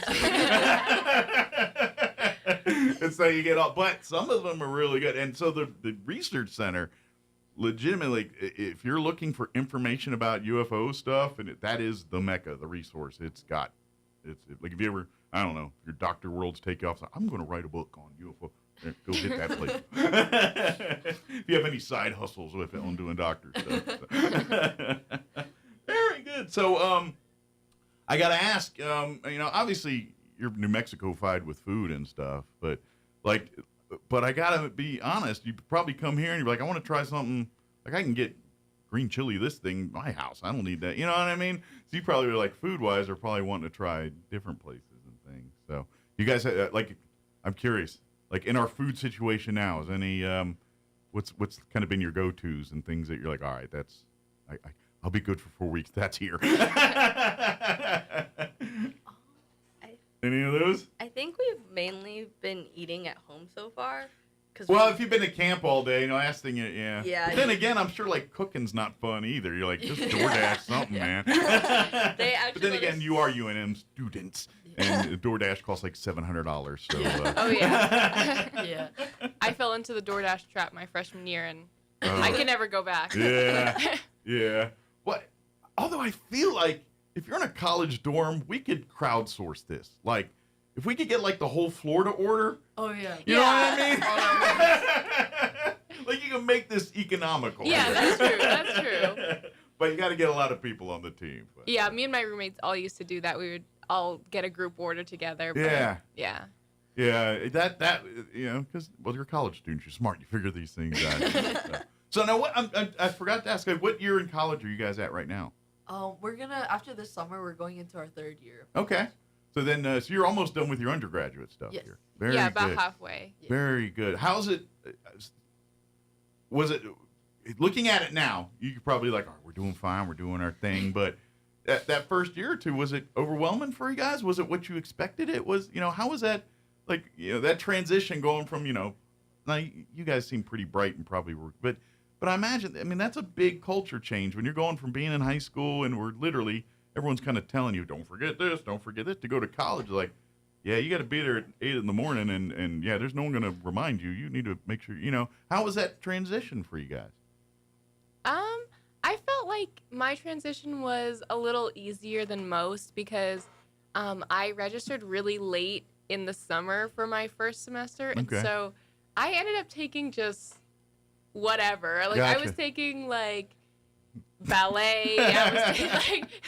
And so you get all, but some of them are really good. And so the research center, legitimately, if you're looking for information about UFO stuff, and that is the mecca, the resource. It's like if you ever, I don't know, your Dr. World's takeoff. I'm going to write a book on UFO. Go hit that place. If you have any side hustles with it on doing doctor stuff. Very good. So, I got to ask, obviously you're New Mexico-fied with food and stuff, but I got to be honest, you probably come here and you're like, I want to try something, like I can get green chili, this thing, my house. I don't need that. You know what I mean? So you probably are probably wanting to try different places and things. So you guys, I'm curious. Like in our food situation now, is any what's kind of been your go-tos and things that you're like, all right, that's I'll be good for 4 weeks. That's here. Any of those? I think we've mainly been eating at home so far. Well, if you've been to camp all day, last thing, yeah. Yeah. But then again, I'm sure cooking's not fun either. You're like, just DoorDash something, man. But then again, you are UNM students, and DoorDash costs like $700. So. Oh yeah. Yeah. I fell into the DoorDash trap my freshman year, and I can never go back. Yeah. What? Although I feel like if you're in a college dorm, we could crowdsource this. Like, if we could get the whole floor to order. Oh yeah. You know what I mean? Like you can make this economical. Yeah, that's true. That's true. But you got to get a lot of people on the team. But. Yeah, me and my roommates all used to do that. We would all get a group order together. But yeah. Yeah. Yeah, that because you're college students, you're smart, you figure these things out. So now, I forgot to ask, what year in college are you guys at right now? We're gonna after this summer, we're going into our third year. Okay. So then, so you're almost done with your undergraduate stuff here. Very yeah, about good. Halfway. Very good. How's it? Was it? Looking at it now, you could probably all right, we're doing fine, we're doing our thing. But that first year or two, was it overwhelming for you guys? Was it what you expected? It was. How was that? That transition going from now you guys seem pretty bright and probably were, but I imagine that's a big culture change when you're going from being in high school and we're literally. Everyone's kind of telling you, don't forget this, to go to college. Like, yeah, you got to be there at 8 in the morning, and yeah, there's no one going to remind you. You need to make sure, How was that transition for you guys? I felt like my transition was a little easier than most because I registered really late in the summer for my first semester, and so I ended up taking just whatever. Gotcha. I was taking ballet.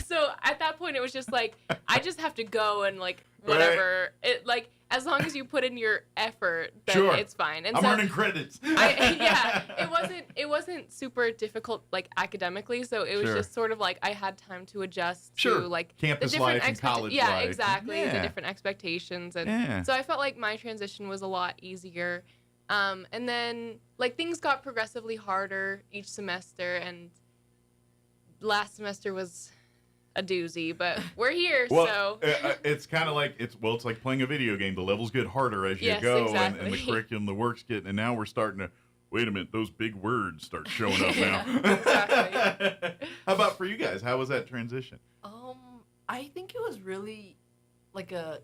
So at that point it was just I just have to go and whatever. Right. It as long as you put in your effort, then it's fine. And I'm earning credits. It wasn't super difficult academically, so it was just sort of I had time to adjust to campus the different life and college life. Yeah, exactly. The different expectations, and so I felt like my transition was a lot easier. And then like things got progressively harder each semester, and last semester was a doozy, but we're here. Well, so it's kind of like it's like playing a video game. The levels get harder as you go, exactly. and the curriculum, the work's getting, and now we're starting to. Wait a minute, those big words start showing up now. Exactly. How about for you guys? How was that transition? I think it was really like a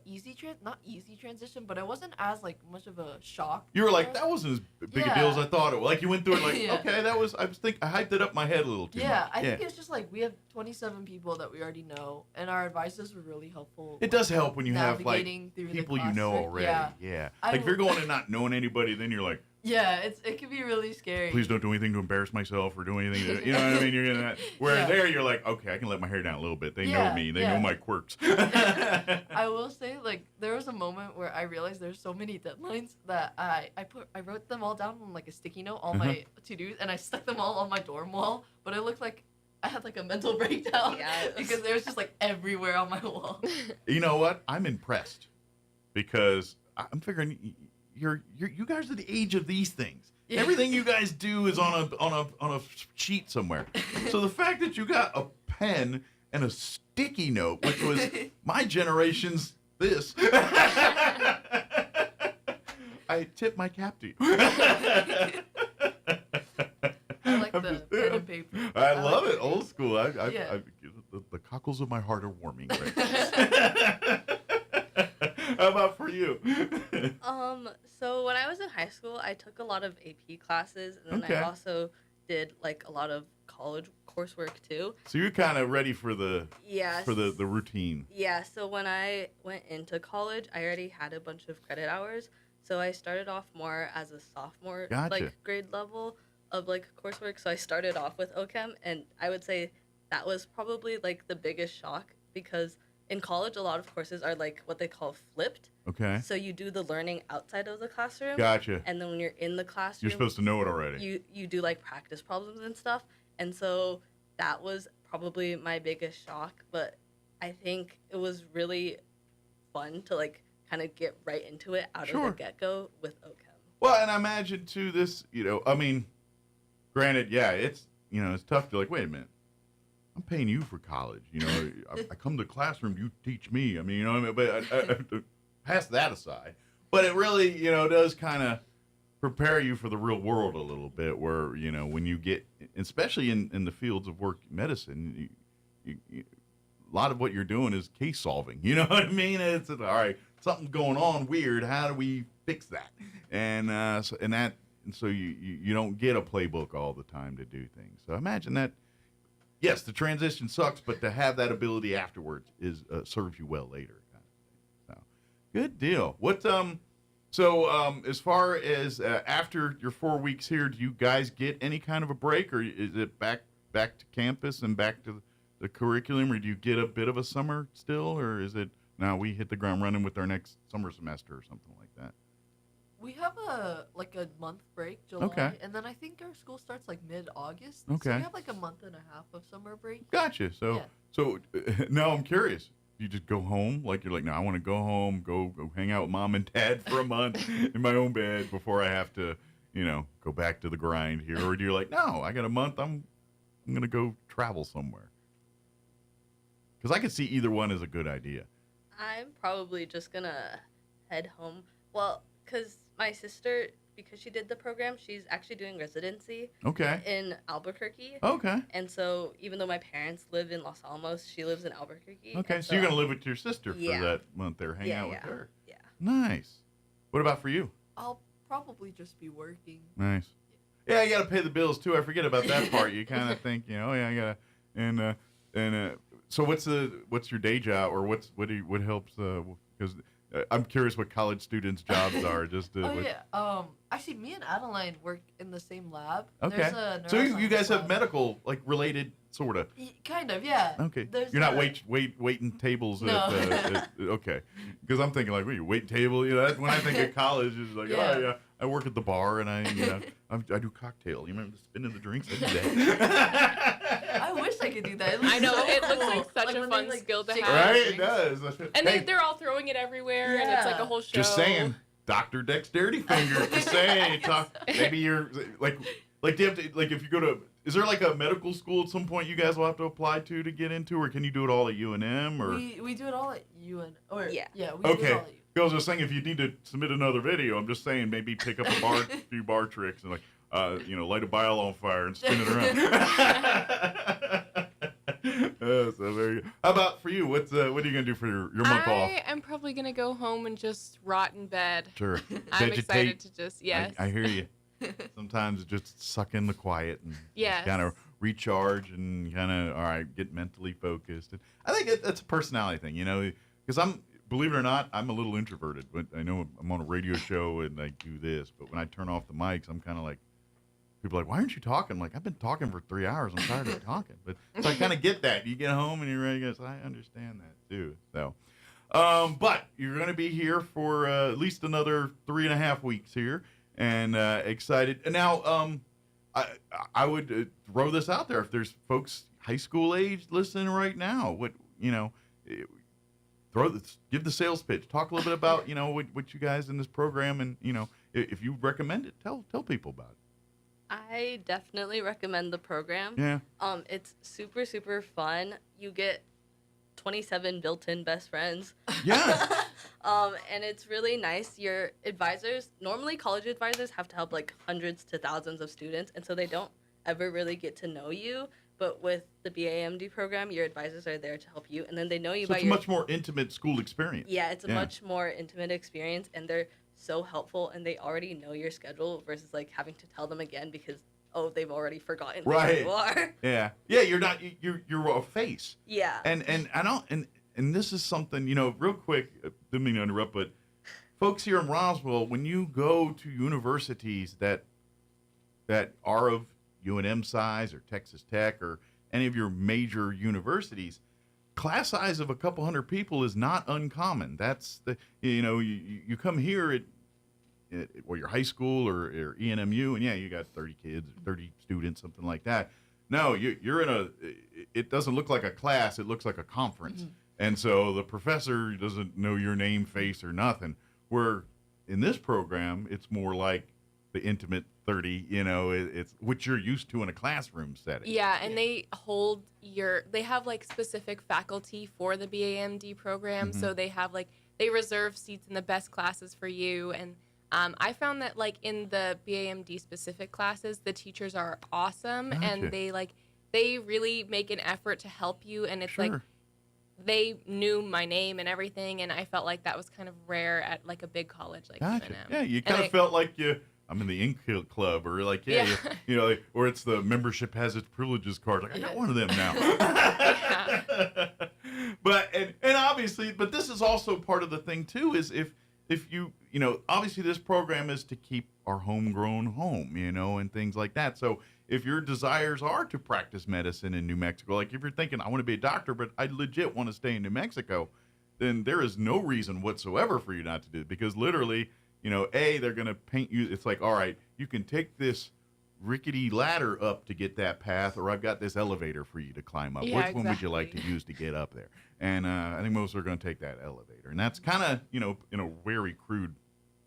not easy transition, but it wasn't as like much of a shock. You were like, that wasn't as big a deal as I thought it was. Like you went through it like, okay, that was. I hyped it up my head a little too much. I think it's just like we have 27 people that we already know, and our advisors were really helpful. It does help when you have like through people the you know class, already. Yeah. Like if you're going and not knowing anybody, then you're like. Yeah, it can be really scary. Please don't do anything to embarrass myself or do anything. You know what I mean? You're getting that. Where there, you're like, okay, I can let my hair down a little bit. They know me. They know my quirks. I will say, like, there was a moment where I realized there's so many deadlines that I wrote them all down on like a sticky note, all my to-dos, and I stuck them all on my dorm wall. But it looked like I had like a mental breakdown because there was just like everywhere on my wall. You know what? I'm impressed because I'm figuring. You guys are the age of these things. Yeah. Everything you guys do is on a sheet somewhere. So the fact that you got a pen and a sticky note, which was my generation's this, I tip my cap to you. I like the pen and paper. I love it. Old school. The cockles of my heart are warming right now. How about for you? So when I was in high school, I took a lot of AP classes, and then I also did like a lot of college coursework too. So you're kind of ready for the the routine. Yeah. So when I went into college, I already had a bunch of credit hours. So I started off more as a sophomore like grade level of like coursework. So I started off with OChem, and I would say that was probably like the biggest shock because in college, a lot of courses are like what they call flipped. Okay. So you do the learning outside of the classroom. Gotcha. And then when you're in the classroom, you're supposed to know it already. You do like practice problems and stuff. And so that was probably my biggest shock. But I think it was really fun to like kind of get right into it out of the get-go with OChem. Well, and I imagine too this, I mean, granted, it's, it's tough to like, wait a minute. I'm paying you for college. I come to the classroom, you teach me. I mean, but I pass that aside. But it really, does kind of prepare you for the real world a little bit where, when you get, especially in the fields of work medicine, a lot of what you're doing is case solving. You know what I mean? It's, all right, something's going on weird. How do we fix that? And so you don't get a playbook all the time to do things. So imagine that. Yes, the transition sucks, but to have that ability afterwards is serves you well later. Kind of thing. So, good deal. What as far as after your 4 weeks here, do you guys get any kind of a break, or is it back to campus and back to the curriculum, or do you get a bit of a summer still, or is it now we hit the ground running with our next summer semester or something like that? We have a month break, July, and then I think our school starts like mid-August. Okay. So we have like a month and a half of summer break. Gotcha. So now I'm curious. You just go home, like you're like, no, I want to go home, go hang out with mom and dad for a month in my own bed before I have to, go back to the grind here, or do you like, no, I got a month, I'm gonna go travel somewhere? Because I could see either one as a good idea. I'm probably just gonna head home. Well, because my sister, because she did the program, she's actually doing residency in Albuquerque. Okay. And so even though my parents live in Los Alamos, she lives in Albuquerque. Okay, so you're going to live with your sister for that month there, hang out with her. Yeah. Nice. What about for you? I'll probably just be working. Nice. Yeah, you got to pay the bills too. I forget about that part. You kind of think, I got to, and so what's your day job, or what helps, because I'm curious what college students' jobs are. Actually, me and Adeline work in the same lab. Okay. So you guys have medical, like, related, sort of. Kind of, yeah. Okay. You're not waiting tables. No. Okay. Because I'm thinking like, wait, you wait table. That's when I think of college is like, oh yeah, I work at the bar and I do cocktail. You remember spinning the drinks? I do that. I wish I could do that. I know it looks like such a fun skill to have. Right, it does. And they're all throwing it everywhere, and it's like a whole show. Just saying. Dr. Dexterity Fingers to say. Maybe you're like do you have to, like, if you go to, is there like a medical school at some point you guys will have to apply to get into, or can you do it all at UNM? Or we do it all at UNM. Or yeah, we do it all at UNM. I was just saying, if you need to submit another video, I'm just saying maybe pick up a few bar tricks and light a bile on fire and spin it around. So there you go. How about for you? What are you gonna do for your month off? I am probably gonna go home and just rot in bed. Sure. I'm excited to just I hear you. Sometimes just suck in the quiet and kind of recharge and kind of get mentally focused. And I think that's a personality thing, because believe it or not, I'm a little introverted. But I know I'm on a radio show and I do this, but when I turn off the mics, I'm kind of like, people are like, why aren't you talking? I'm like, I've been talking for 3 hours. I'm tired of talking. But so I kind of get that. You get home and you're ready to go. So I understand that too. So, but you're going to be here for at least another 3.5 weeks here, and excited. And now, I would throw this out there. If there's folks high school age listening right now, give the sales pitch. Talk a little bit about what you guys in this program, and if you recommend it, tell people about it. I definitely recommend the program. Yeah. It's super, super fun. You get 27 built-in best friends. Yeah. And it's really nice. Your advisors, normally college advisors have to help like hundreds to thousands of students, and so they don't ever really get to know you. But with the BAMD program, your advisors are there to help you, and then they know you so by it's a much more intimate school experience. Yeah, it's a much more intimate experience, and they're so helpful, and they already know your schedule versus like having to tell them again because they've already forgotten who you are. Yeah, you're a face. Yeah. And I don't and this is something, real quick, didn't mean to interrupt, but folks here in Roswell, when you go to universities that are of UNM size or Texas Tech or any of your major universities, class size of a couple hundred people is not uncommon. That's you come here at your high school or ENMU, and you got 30 kids, 30 students, something like that. No, you're in it doesn't look like a class, it looks like a conference. Mm-hmm. And so the professor doesn't know your name, face, or nothing. Where in this program, it's more like the intimate 30, it's what you're used to in a classroom setting. Yeah, and they have like specific faculty for the BAMD program, so they have they reserve seats in the best classes for you. And I found that like in the BAMD specific classes, the teachers are awesome, and they really make an effort to help you, and it's like they knew my name and everything, and I felt like that was kind of rare at like a big college like UNM. Yeah, you kind of felt like I'm in the Ink Club, or like, or it's the membership has its privileges card. Like, I got one of them now. But and obviously, but this is also part of the thing too. Is if you obviously this program is to keep our homegrown home, and things like that. So if your desires are to practice medicine in New Mexico, like if you're thinking I want to be a doctor, but I legit want to stay in New Mexico, then there is no reason whatsoever for you not to do it, because literally. They're going to paint you. It's like, all right, you can take this rickety ladder up to get that path, or I've got this elevator for you to climb up. Yeah, Which one would you like to use to get up there? And I think most are going to take that elevator. And that's kind of, in a very crude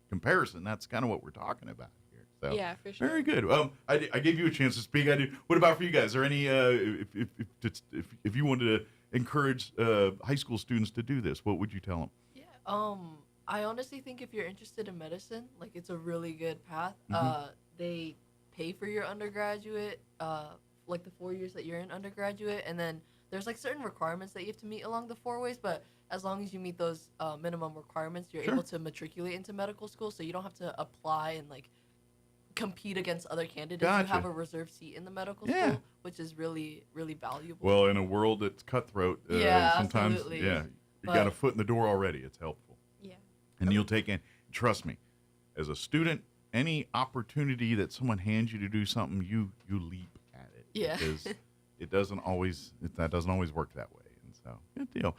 comparison, that's kind of what we're talking about here. So, yeah, for sure. Very good. I gave you a chance to speak. What about for you guys? Is there any, if you wanted to encourage high school students to do this, what would you tell them? Yeah. I honestly think if you're interested in medicine, like it's a really good path. They pay for your undergraduate, like the 4 years that you're in undergraduate, and then there's like certain requirements that you have to meet along the 4 ways, but as long as you meet those minimum requirements, you're able to matriculate into medical school, so you don't have to apply and like compete against other candidates. Gotcha. You have a reserved seat in the medical school, which is really, really valuable. Well, in a world that's cutthroat, sometimes, absolutely. you got a foot in the door already. It's helpful. And you'll take in, trust me, as a student, any opportunity that someone hands you to do something, you leap at it. Yeah. Because that doesn't always work that way. And so, good deal.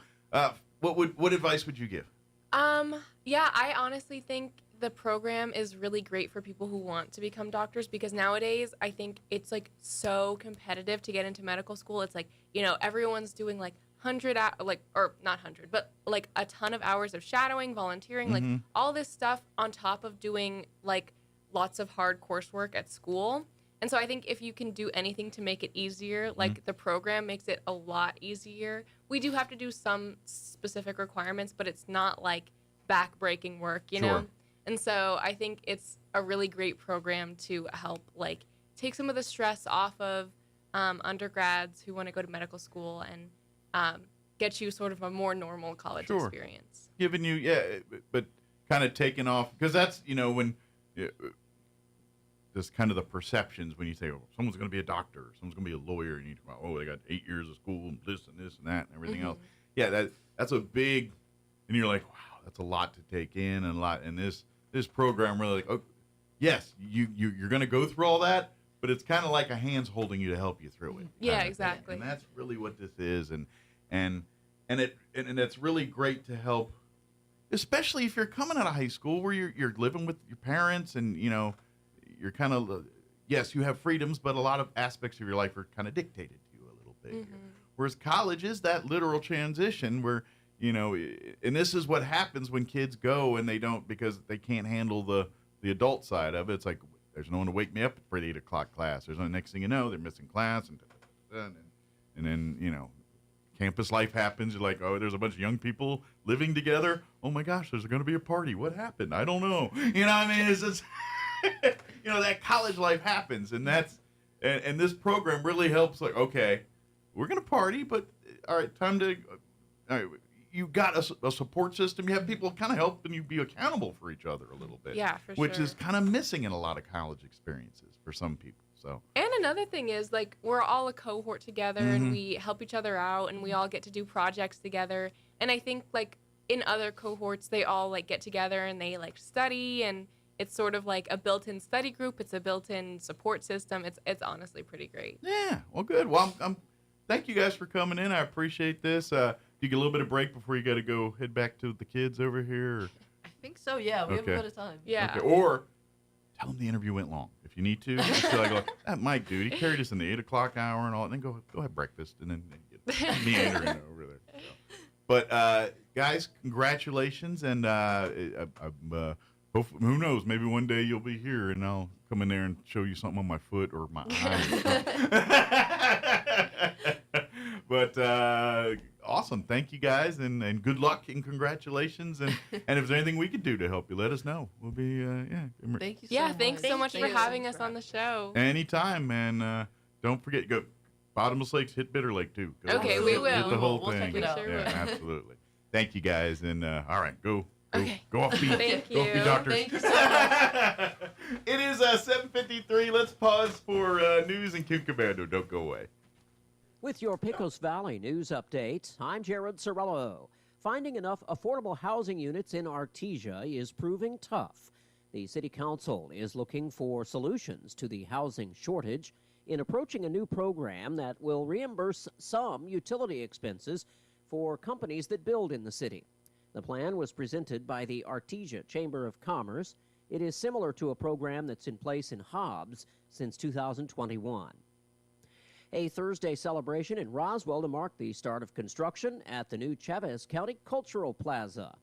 What advice would you give? I honestly think the program is really great for people who want to become doctors, because nowadays I think it's like so competitive to get into medical school. It's like, everyone's doing like or not 100, but like a ton of hours of shadowing, volunteering, like all this stuff on top of doing like lots of hard coursework at school. And so I think if you can do anything to make it easier, like the program makes it a lot easier. We do have to do some specific requirements, but it's not like back-breaking work, you know? And so I think it's a really great program to help like take some of the stress off of undergrads who want to go to medical school and get you sort of a more normal college experience. Giving you, but kind of taking off, because that's, when there's kind of the perceptions when you say, someone's going to be a doctor, someone's going to be a lawyer, and you talk about, they got 8 years of school and this and that and everything else. Yeah, that's a big, and you're like, wow, that's a lot to take in and this program really yes, you're going to go through all that, but it's kind of like a hand's holding you to help you through it. Yeah, exactly. And that's really what this is, and it's really great to help, especially if you're coming out of high school where you're living with your parents and you're kind of yes, you have freedoms, but a lot of aspects of your life are kind of dictated to you a little bit. Whereas college is that literal transition where and this is what happens when kids go and they don't, because they can't handle the adult side of it. It's like, there's no one to wake me up for the 8 o'clock class. There's no, next thing you know, they're missing class, and then campus life happens. You're like, there's a bunch of young people living together. Oh my gosh, there's going to be a party. What happened? I don't know. It's just, that college life happens, and and this program really helps. Like, okay, we're going to party, but all right, all right, you got a support system. You have people kind of helping you be accountable for each other a little bit. Yeah, for which sure. is kind of missing in a lot of college experiences for some people. So. And another thing is, like, we're all a cohort together, and we help each other out, and we all get to do projects together. And I think, like, in other cohorts, they all, like, get together and they, like, study, and it's sort of like a built-in study group. It's a built-in support system. It's honestly pretty great. Yeah, well, good. Well, thank you guys for coming in. I appreciate this. Do you get a little bit of break before you got to go head back to the kids over here? Or? I think so, yeah. We have a bit of time. Yeah. Okay. Or tell them the interview went long. If you need to, just be like, that Mike dude, he carried us in the 8 o'clock hour and all, and then go have breakfast and then get meandering over there. So. But, guys, congratulations. And hopefully, who knows, maybe one day you'll be here and I'll come in there and show you something on my foot or my eye. But awesome. Thank you guys, and good luck and congratulations. And if there's anything we could do to help you, let us know. We'll be, Thank you so much. Thanks so much for having us on the show. Anytime, man. Don't forget, go Bottomless Lakes, hit Bitter Lake, too. Go, okay, we will. Hit the whole we'll thing. Check it out. Yeah, absolutely. Thank you, guys. And, all right, go off beat. Thank you. Go off beat, doctors. Thank you so much. It is 7:53. Let's pause for news and Kim Commando. Don't go away. With your Pecos Valley news update, I'm Jared Sorello. Finding enough affordable housing units in Artesia is proving tough. The City Council is looking for solutions to the housing shortage in approaching a new program that will reimburse some utility expenses for companies that build in the city. The plan was presented by the Artesia Chamber of Commerce. It is similar to a program that's in place in Hobbs since 2021. A Thursday celebration in Roswell to mark the start of construction at the new Chavez County Cultural Plaza.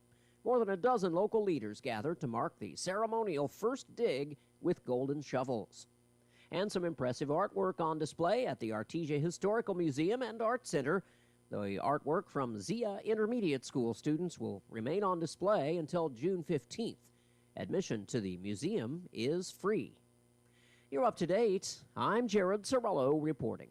More than a dozen local leaders gathered to mark the ceremonial first dig with golden shovels. And some impressive artwork on display at the Artesia Historical Museum and Art Center. The artwork from Zia Intermediate School students will remain on display until June 15th. Admission to the museum is free. You're up to date. I'm Jared Sorello reporting.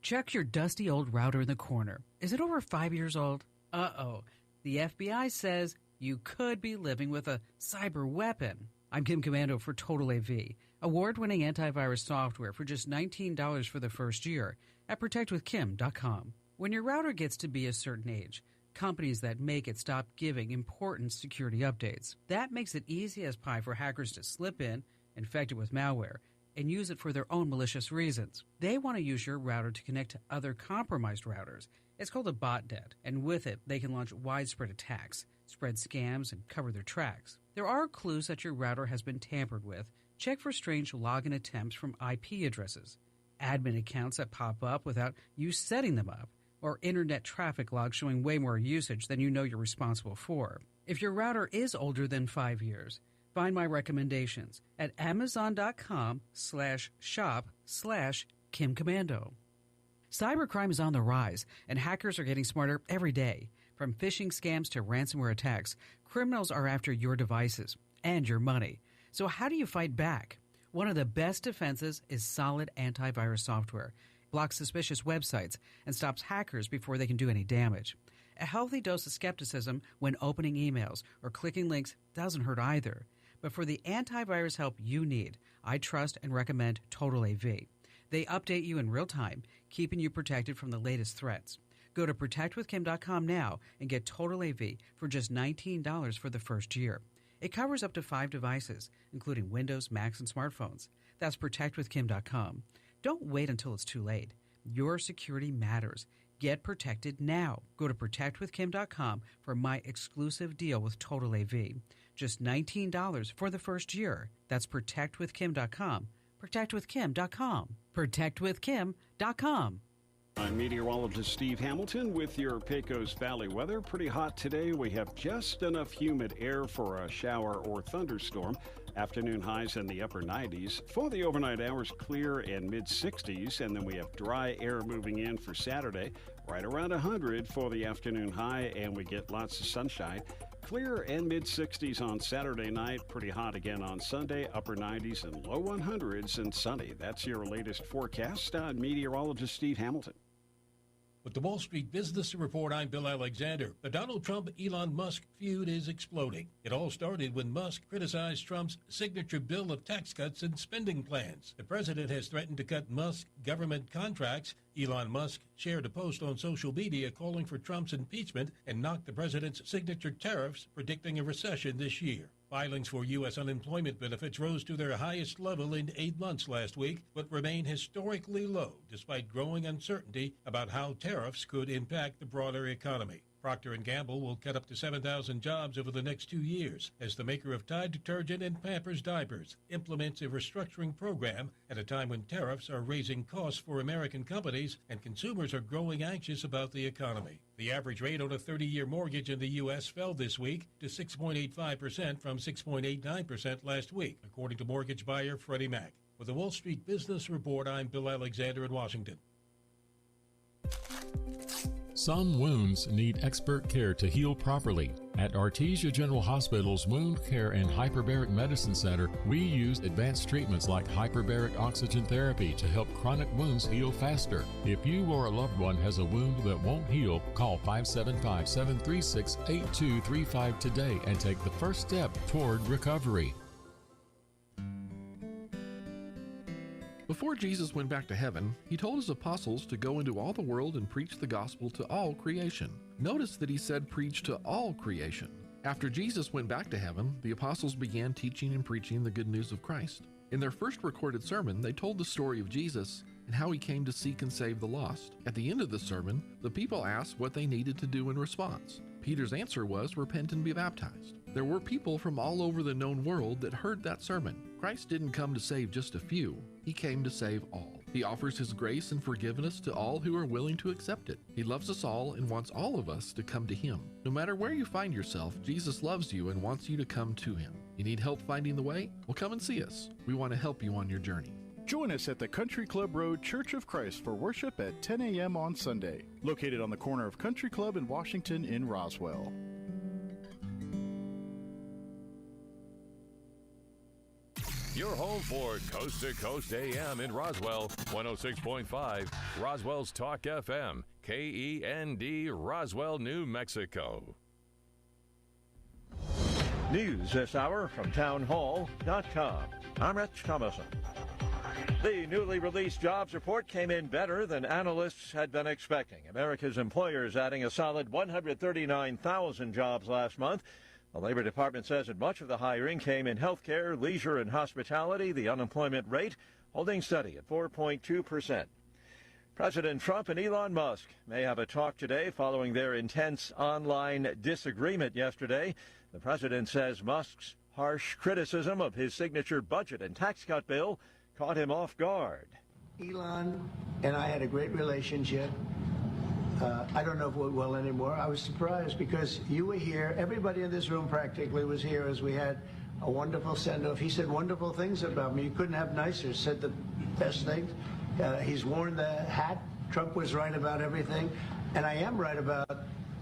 Check your dusty old router in the corner. Is it over 5 years old? Uh-oh. The FBI says you could be living with a cyber weapon. I'm Kim Commando for Total AV, award-winning antivirus software for just $19 for the first year at protectwithkim.com. When your router gets to be a certain age, companies that make it stop giving important security updates. That makes it easy as pie for hackers to slip in, infect it with malware, and use it for their own malicious reasons. They want to use your router to connect to other compromised routers. It's called a botnet, and with it, they can launch widespread attacks, spread scams, and cover their tracks. There are clues that your router has been tampered with. Check for strange login attempts from IP addresses, admin accounts that pop up without you setting them up, or internet traffic logs showing way more usage than you know you're responsible for. If your router is older than 5 years, find my recommendations at amazon.com/shop/KimCommando. Cybercrime is on the rise, and hackers are getting smarter every day. From phishing scams to ransomware attacks, criminals are after your devices and your money. So how do you fight back? One of the best defenses is solid antivirus software. It blocks suspicious websites and stops hackers before they can do any damage. A healthy dose of skepticism when opening emails or clicking links doesn't hurt either. But for the antivirus help you need, I trust and recommend Total AV. They update you in real time, keeping you protected from the latest threats. Go to protectwithkim.com now and get Total AV for just $19 for the first year. It covers up to 5 devices, including Windows, Macs, and smartphones. That's protectwithkim.com. Don't wait until it's too late. Your security matters. Get protected now. Go to protectwithkim.com for my exclusive deal with Total AV. Just $19 for the first year. That's protectwithkim.com. Protectwithkim.com. Protectwithkim.com. I'm meteorologist Steve Hamilton with your Pecos Valley weather. Pretty hot today. We have just enough humid air for a shower or thunderstorm. Afternoon highs in the upper 90s. For the overnight hours, clear and mid-60s. And then we have dry air moving in for Saturday, right around 100 for the afternoon high, and we get lots of sunshine. Clear and mid-60s on Saturday night. Pretty hot again on Sunday, upper 90s and low 100s and sunny. That's your latest forecast. Meteorologist Steve Hamilton. With the Wall Street Business Report, I'm Bill Alexander. The Donald Trump-Elon Musk feud is exploding. It all started when Musk criticized Trump's signature bill of tax cuts and spending plans. The president has threatened to cut Musk government contracts. Elon Musk shared a post on social media calling for Trump's impeachment and knocked the president's signature tariffs, predicting a recession this year. Filings for U.S. unemployment benefits rose to their highest level in 8 months last week, but remain historically low despite growing uncertainty about how tariffs could impact the broader economy. Procter & Gamble will cut up to 7,000 jobs over the next 2 years as the maker of Tide detergent and Pampers diapers implements a restructuring program at a time when tariffs are raising costs for American companies and consumers are growing anxious about the economy. The average rate on a 30-year mortgage in the U.S. fell this week to 6.85% from 6.89% last week, according to mortgage buyer Freddie Mac. With the Wall Street Business Report, I'm Bill Alexander in Washington. Some wounds need expert care to heal properly. At Artesia General Hospital's Wound Care and Hyperbaric Medicine Center, we use advanced treatments like hyperbaric oxygen therapy to help chronic wounds heal faster. If you or a loved one has a wound that won't heal, call 575-736-8235 today and take the first step toward recovery. Before Jesus went back to heaven, he told his apostles to go into all the world and preach the gospel to all creation. Notice that he said preach to all creation. After Jesus went back to heaven, the apostles began teaching and preaching the good news of Christ. In their first recorded sermon, they told the story of Jesus and how he came to seek and save the lost. At the end of the sermon, the people asked what they needed to do in response. Peter's answer was, repent and be baptized. There were people from all over the known world that heard that sermon. Christ didn't come to save just a few. He came to save all. He offers his grace and forgiveness to all who are willing to accept it. He loves us all and wants all of us to come to him. No matter where you find yourself, Jesus loves you and wants you to come to him. You need help finding the way? Well, come and see us. We want to help you on your journey. Join us at the Country Club Road Church of Christ for worship at 10 a.m. on Sunday, located on the corner of Country Club and Washington in Roswell. Your home for Coast to Coast AM in Roswell, 106.5, Roswell's Talk FM, KEND, Roswell, New Mexico. News this hour from townhall.com. I'm Rich Thomason. The newly released jobs report came in better than analysts had been expecting. America's employers adding a solid 139,000 jobs last month. The Labor Department says that much of the hiring came in healthcare, leisure, and hospitality. The unemployment rate holding steady at 4.2%. President Trump and Elon Musk may have a talk today following their intense online disagreement yesterday. The president says Musk's harsh criticism of his signature budget and tax cut bill caught him off guard. Elon and I had a great relationship. I don't know if it will anymore. I was surprised because you were here. Everybody in this room practically was here as we had a wonderful send-off. He said wonderful things about me. You couldn't have nicer. Said the best things. He's worn the hat. Trump was right about everything. And I am right about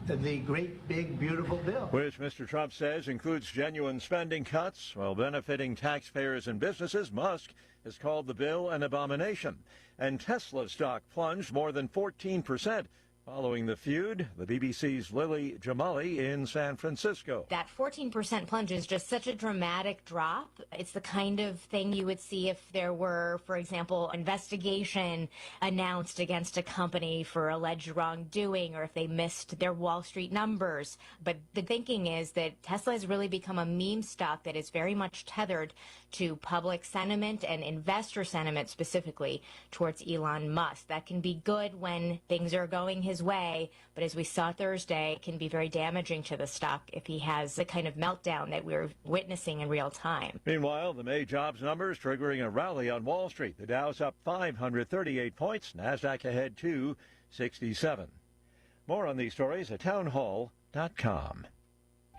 the great, big, beautiful bill. Which Mr. Trump says includes genuine spending cuts while benefiting taxpayers and businesses. Musk has called the bill an abomination. And Tesla stock plunged more than 14%. Following the feud, the BBC's Lily Jamali in San Francisco. That 14% plunge is just such a dramatic drop. It's the kind of thing you would see if there were, for example, investigation announced against a company for alleged wrongdoing or if they missed their Wall Street numbers. But the thinking is that Tesla has really become a meme stock that is very much tethered to public sentiment and investor sentiment specifically towards Elon Musk. That can be good when things are going his way, but as we saw Thursday, it can be very damaging to the stock if he has the kind of meltdown that we're witnessing in real time. Meanwhile, the May jobs numbers triggering a rally on Wall Street. The Dow's up 538 points, NASDAQ ahead 267. More on these stories at townhall.com.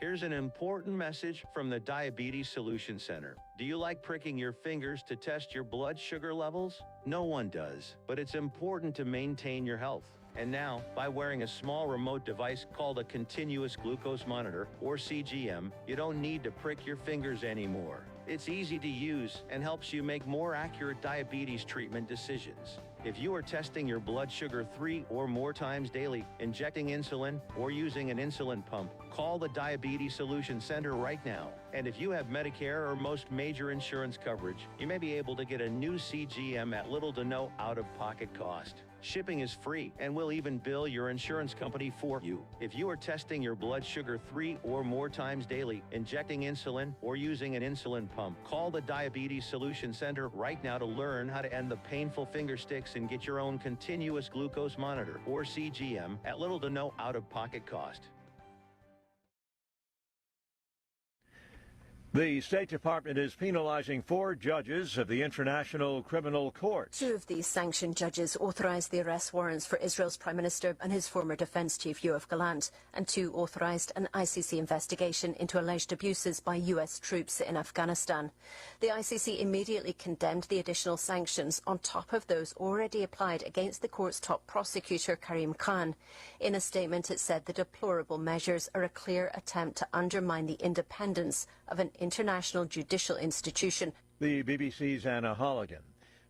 Here's an important message from the Diabetes Solution Center. Do you like pricking your fingers to test your blood sugar levels? No one does, but it's important to maintain your health. And now, by wearing a small remote device called a continuous glucose monitor, or CGM, you don't need to prick your fingers anymore. It's easy to use and helps you make more accurate diabetes treatment decisions. If you are testing your blood sugar 3 or more times daily, injecting insulin, or using an insulin pump, call the Diabetes Solution Center right now. And if you have Medicare or most major insurance coverage, you may be able to get a new CGM at little to no out-of-pocket cost. Shipping is free, and we'll even bill your insurance company for you. If you are testing your blood sugar 3 or more times daily, injecting insulin, or using an insulin pump, call the Diabetes Solution Center right now to learn how to end the painful finger sticks and get your own continuous glucose monitor, or CGM, at little to no out-of-pocket cost. The State Department is penalizing 4 judges of the International Criminal Court. 2 of these sanctioned judges authorized the arrest warrants for Israel's Prime Minister and his former defense chief, Yoav Gallant, and 2 authorized an ICC investigation into alleged abuses by U.S. troops in Afghanistan. The ICC immediately condemned the additional sanctions on top of those already applied against the court's top prosecutor, Karim Khan. In a statement, it said the deplorable measures are a clear attempt to undermine the independence of an international judicial institution. The BBC's Anna Holligan.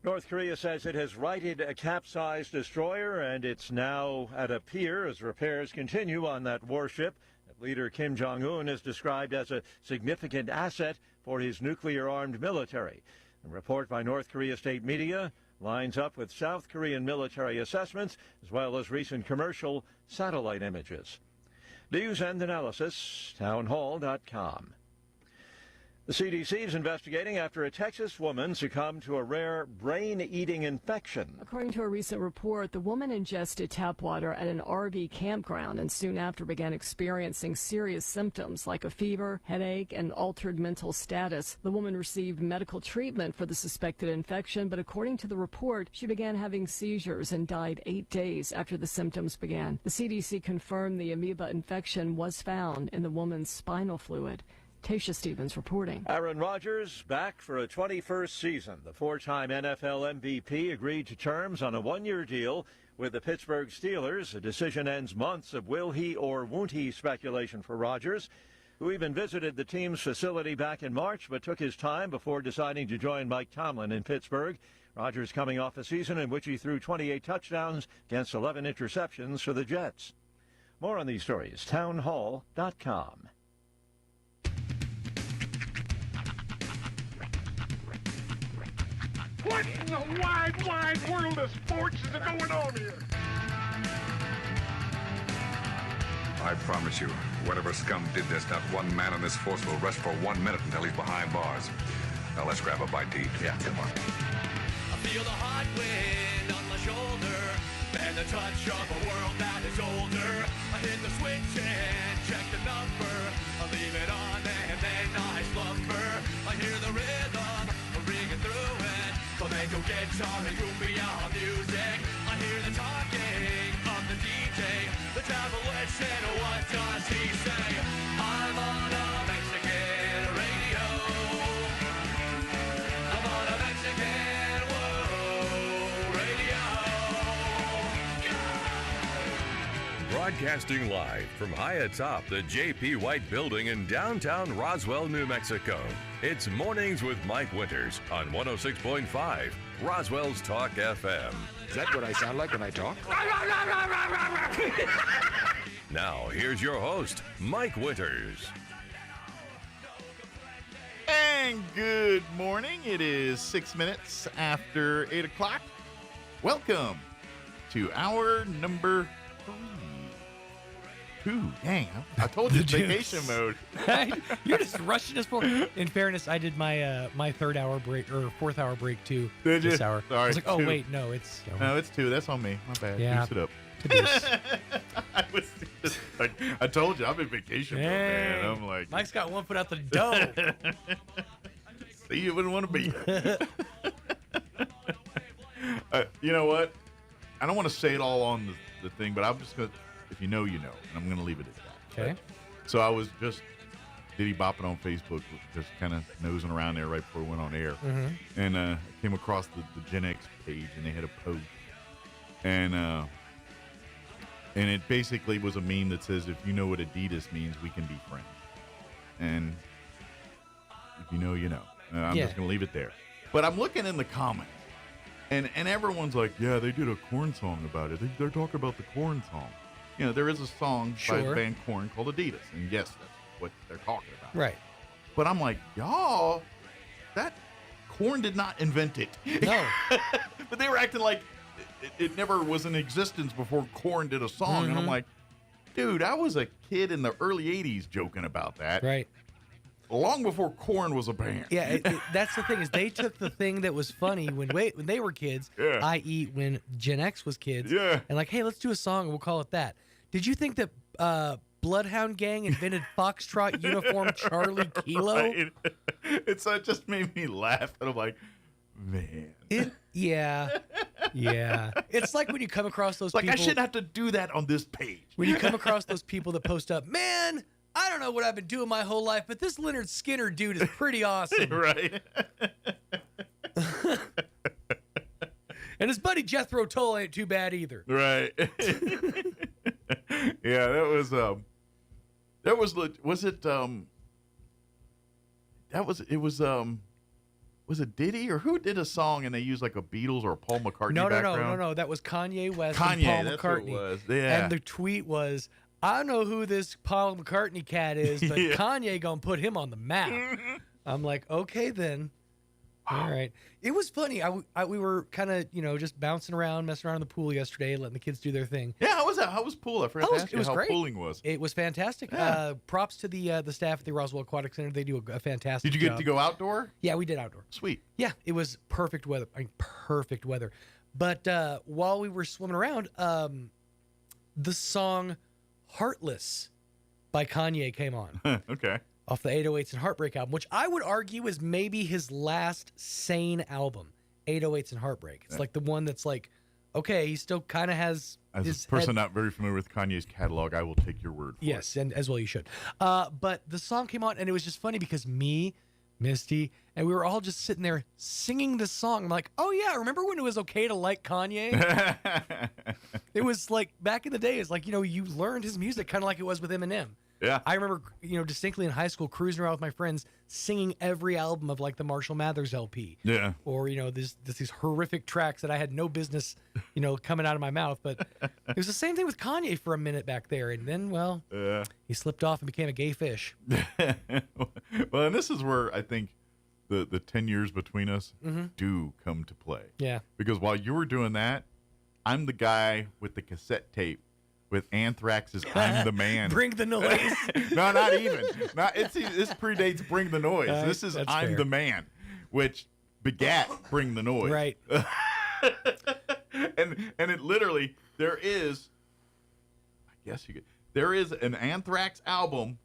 North Korea says it has righted a capsized destroyer and it's now at a pier as repairs continue on that warship that leader Kim Jong-un has described as a significant asset for his nuclear-armed military. A report by North Korea state media lines up with South Korean military assessments as well as recent commercial satellite images. News and analysis, townhall.com. The CDC is investigating after a Texas woman succumbed to a rare brain-eating infection. According to a recent report, the woman ingested tap water at an RV campground and soon after began experiencing serious symptoms like a fever, headache, and altered mental status. The woman received medical treatment for the suspected infection, but according to the report, she began having seizures and died 8 days after the symptoms began. The CDC confirmed the amoeba infection was found in the woman's spinal fluid. Tasha Stevens reporting. Aaron Rodgers back for a 21st season. The 4-time NFL MVP agreed to terms on a 1-year deal with the Pittsburgh Steelers. The decision ends months of will he or won't he speculation for Rodgers, who even visited the team's facility back in March but took his time before deciding to join Mike Tomlin in Pittsburgh. Rodgers coming off a season in which he threw 28 touchdowns against 11 interceptions for the Jets. More on these stories, townhall.com. What in the wide, wide world of sports is going on here? I promise you, whatever scum did this, not one man on this force will rest for 1 minute until he's behind bars. Now let's grab a bite to eat. Yeah, come on. I feel the hot wind on my shoulder and the touch of a world that is older. I hit the switch and check the number. I leave it on and then I slumber. I hear the rhythm ringing through it. Flamenco guitar and cumbia music. I hear the talking of the DJ. Broadcasting live from high atop the J.P. White Building in downtown Roswell, New Mexico. It's Mornings with Mike Winters on 106.5 Roswell's Talk FM. Is that what I sound like when I talk? Now, here's your host, Mike Winters. And good morning. It is 6 minutes after 8 o'clock. Welcome to hour number 2. Dang, I told you it's vacation mode. You're just rushing us forward. In fairness, I did my my 3rd hour break or 4th hour break too. Did you? This hour. Sorry, I was like, oh 2. wait, no, it's No, it's 2. That's on me. My bad. Yeah. Boost it up. I told you I'm in vacation mode, man. I'm like, Mike's got one foot out the door. See, you wouldn't want to be. You know what? I don't want to say it all on the thing, but I'm just going to, if you know, you know. And I'm going to leave it at that. Okay. Right? So I was just diddy-bopping on Facebook, just kind of nosing around there right before we went on air. Mm-hmm. And I came across the Gen X page, and they had a post. And it basically was a meme that says, if you know what Adidas means, we can be friends. And if you know, you know. I'm just going to leave it there. But I'm looking in the comments. And everyone's like, yeah, they did a Korn song about it. They're talking about the Korn song. You know, there is a song by the band Korn called Adidas. And yes, that's what they're talking about. Right. But I'm like, y'all, that Korn did not invent it. No. But they were acting like it never was in existence before Korn did a song. Mm-hmm. And I'm like, dude, I was a kid in the early 80s joking about that. Right. Long before Korn was a band. Yeah, that's the thing is they took the thing that was funny when they were kids, i.e. when Gen X was kids, and like, hey, let's do a song and we'll call it that. Did you think that Bloodhound Gang invented Foxtrot Uniform Charlie Kilo? Right. It just made me laugh, and I'm like, man. Yeah. It's like when you come across those people. I shouldn't have to do that on this page. When you come across those people that post up, man, I don't know what I've been doing my whole life, but this Leonard Skinner dude is pretty awesome. Right. And his buddy Jethro Tull ain't too bad either. Right. Yeah, was it Diddy or who did a song and they used like a Beatles or a Paul McCartney background? No. That was Kanye West and Paul that's McCartney. What it was. Yeah. And the tweet was, I don't know who this Paul McCartney cat is, but Kanye gonna put him on the map. I'm like, okay then. All right. It was funny. We were kind of, just bouncing around, messing around in the pool yesterday, letting the kids do their thing. Yeah, how was that? How was pool? I forgot to ask you how pooling was. It was fantastic. Yeah. Props to the staff at the Roswell Aquatic Center. They do a fantastic job. Did you get to go outdoor? Yeah, we did outdoor. Sweet. Yeah, it was perfect weather. Perfect weather. But while we were swimming around, the song Heartless by Kanye came on. Okay. Off the 808s and Heartbreak album, which I would argue is maybe his last sane album, 808s and Heartbreak. It's like the one that's like, okay, he still kind of has As a person not very familiar with Kanye's catalog, I will take your word for it. Yes, and as well you should. But the song came on, and it was just funny because me, Misty, and we were all just sitting there singing this song. I'm like, oh yeah, remember when it was okay to like Kanye? It was like back in the day. It's like, you learned his music kind of like it was with Eminem. Yeah. I remember, distinctly in high school cruising around with my friends singing every album of like the Marshall Mathers LP. Yeah. Or, these horrific tracks that I had no business, coming out of my mouth. But it was the same thing with Kanye for a minute back there. And then, well, he slipped off and became a gay fish. Well, and this is where I think the 10 years between us do come to play. Yeah. Because while you were doing that, I'm the guy with the cassette tape with Anthrax's I'm the Man. Bring the Noise. No, not even. This predates Bring the Noise. This is I'm fair. the Man, which begat Bring the Noise. Right. and it literally, there is an Anthrax album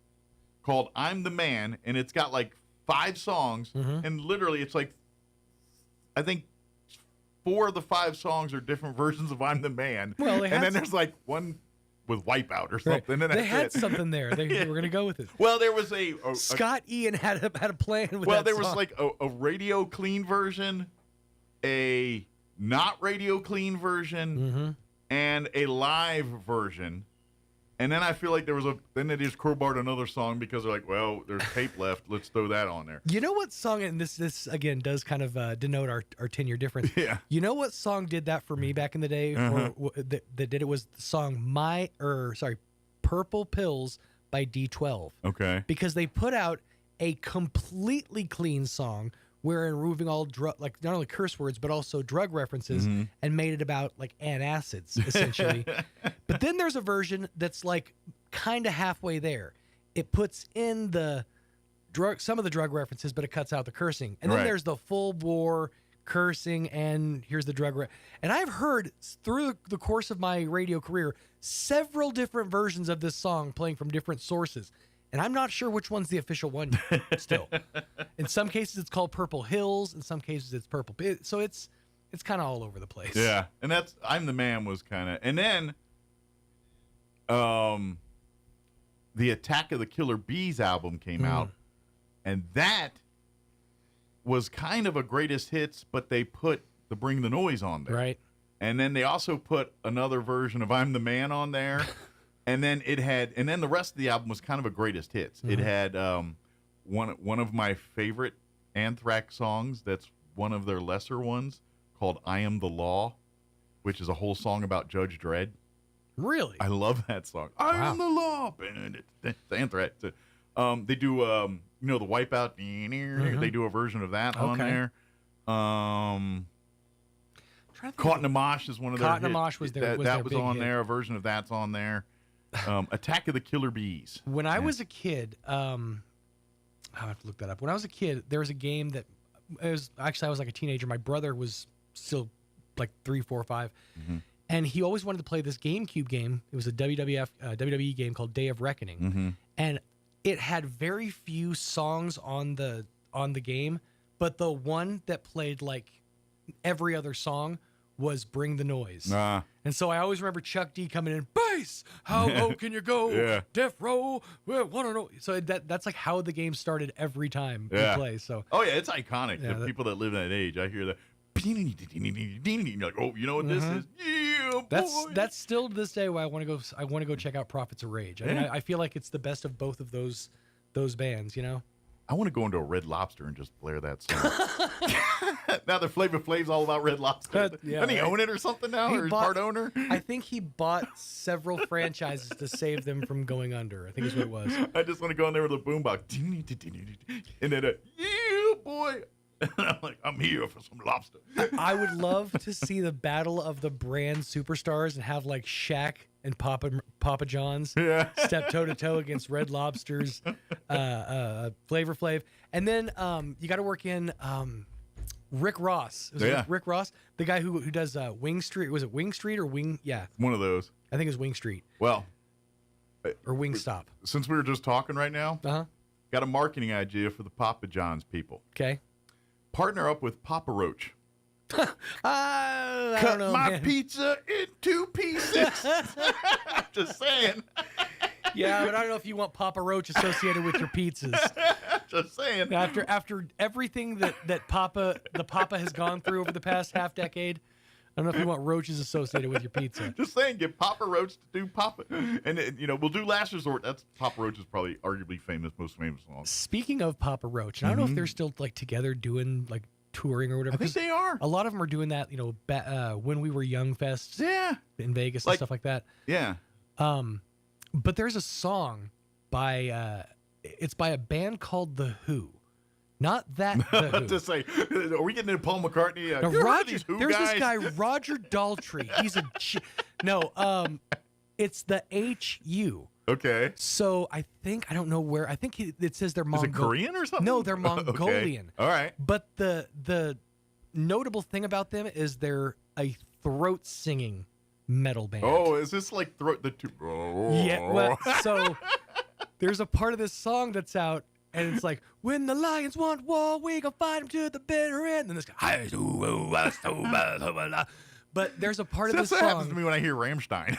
called I'm the Man, and it's got like 5 songs, and literally it's like, I think 4 of the 5 songs are different versions of I'm the Man. Well, and then there's like one with Wipeout or something. Right. And they had something there. They were going to go with it. Well, there was Scott Ian had a plan with well, that there was song. like a radio clean version, a not radio clean version, and a live version. And then I feel like then they just crowbarred another song because they're like, well, there's tape left. Let's throw that on there. You know what song, and this again does kind of denote our 10-year difference. Yeah. You know what song did that for me back in the day? That did it was the song Purple Pills by D12. Okay. Because they put out a completely clean song wherein removing all not only curse words but also drug references and made it about like antacids essentially. But then there's a version that's like kind of halfway there. It puts in some of the drug references, but it cuts out the cursing. And then there's the full bore cursing and here's the drug and I've heard through the course of my radio career several different versions of this song playing from different sources. And I'm not sure which one's the official one still. In some cases, it's called Purple Hills. In some cases, it's Purple. So it's kind of all over the place. Yeah, and that's I'm the Man was kind of, and then, the Attack of the Killer Bees album came out, and that was kind of a greatest hits, but they put the Bring the Noise on there, right? And then they also put another version of I'm the Man on there. And then the rest of the album was kind of a greatest hits. It had one of my favorite Anthrax songs. That's one of their lesser ones called "I Am the Law," which is a whole song about Judge Dredd. Really, I love that song. I am the law. It's Anthrax. They do the Wipeout. They do a version of that on there. Caught in a Mosh is one of their. Caught in a Mosh was their. That was on there. A version of that's on there. Attack of the Killer Bees. When I was a kid, I have to look that up. When I was a kid, there was a game that I was like a teenager. My brother was still like 3, 4, 5, and he always wanted to play this GameCube game. It was a WWE game called Day of Reckoning, and it had very few songs on the game, but the one that played like every other song was Bring the Noise. And so I always remember Chuck D coming in, bass, how low can you go? Yeah. Death row, wanna know. So that's like how the game started every time we play. So it's iconic. Yeah, the people that live in that age, I hear that. You're like, oh, you know what this is? Yeah, boy. That's still to this day why I want to go check out Prophets of Rage. I mean, I feel like it's the best of both of those bands, you know? I want to go into a Red Lobster and just blare that song. Now the Flavor Flav's all about Red Lobster. Doesn't he own it or something now? Or part owner? I think he bought several franchises to save them from going under. I think is what it was. I just want to go in there with a boombox. And then yeah, boy. And I'm like, I'm here for some lobster. I would love to see the battle of the brand superstars and have like Shaq and Papa John's step toe to toe against Red Lobster's Flavor Flav, and then you got to work in Rick Ross. Rick Ross, the guy who does Wing Street. Was it Wing Street or Wing? Yeah, one of those. I think it's Wing Street. Well, or Wing Stop. Since we were just talking right now, got a marketing idea for the Papa John's people. Okay, partner up with Papa Roach. I Cut don't know, my man. pizza in 2 pieces. Just saying. Yeah, but I don't know if you want Papa Roach associated with your pizzas. Just saying. After everything that Papa has gone through over the past half decade, I don't know if you want roaches associated with your pizza. Just saying, get Papa Roach to do Papa, and we'll do Last Resort. That's Papa Roach's probably arguably most famous song. Speaking of Papa Roach, and I don't know if they're still like together doing like touring or whatever. I think they are. A lot of them are doing that, when we were young fests. Yeah. In Vegas and stuff like that. Yeah. But there's a song by it's by a band called The Who. Not that The Who. Just say, are we getting into Paul McCartney? No, Roger, there's this guy, Roger Daltrey. He's it's the HU. Okay. So I don't know where. I think it says they're Mongolian. Is it Korean or something? No, they're Mongolian. Okay. All right. But the notable thing about them is they're a throat singing metal band. Oh, is this like throat the two? Yeah. Well, so there's a part of this song that's out, and it's like, when the lions want war, we gonna fight them to the bitter end. And this guy. But there's a part of this song. That happens to me when I hear Rammstein.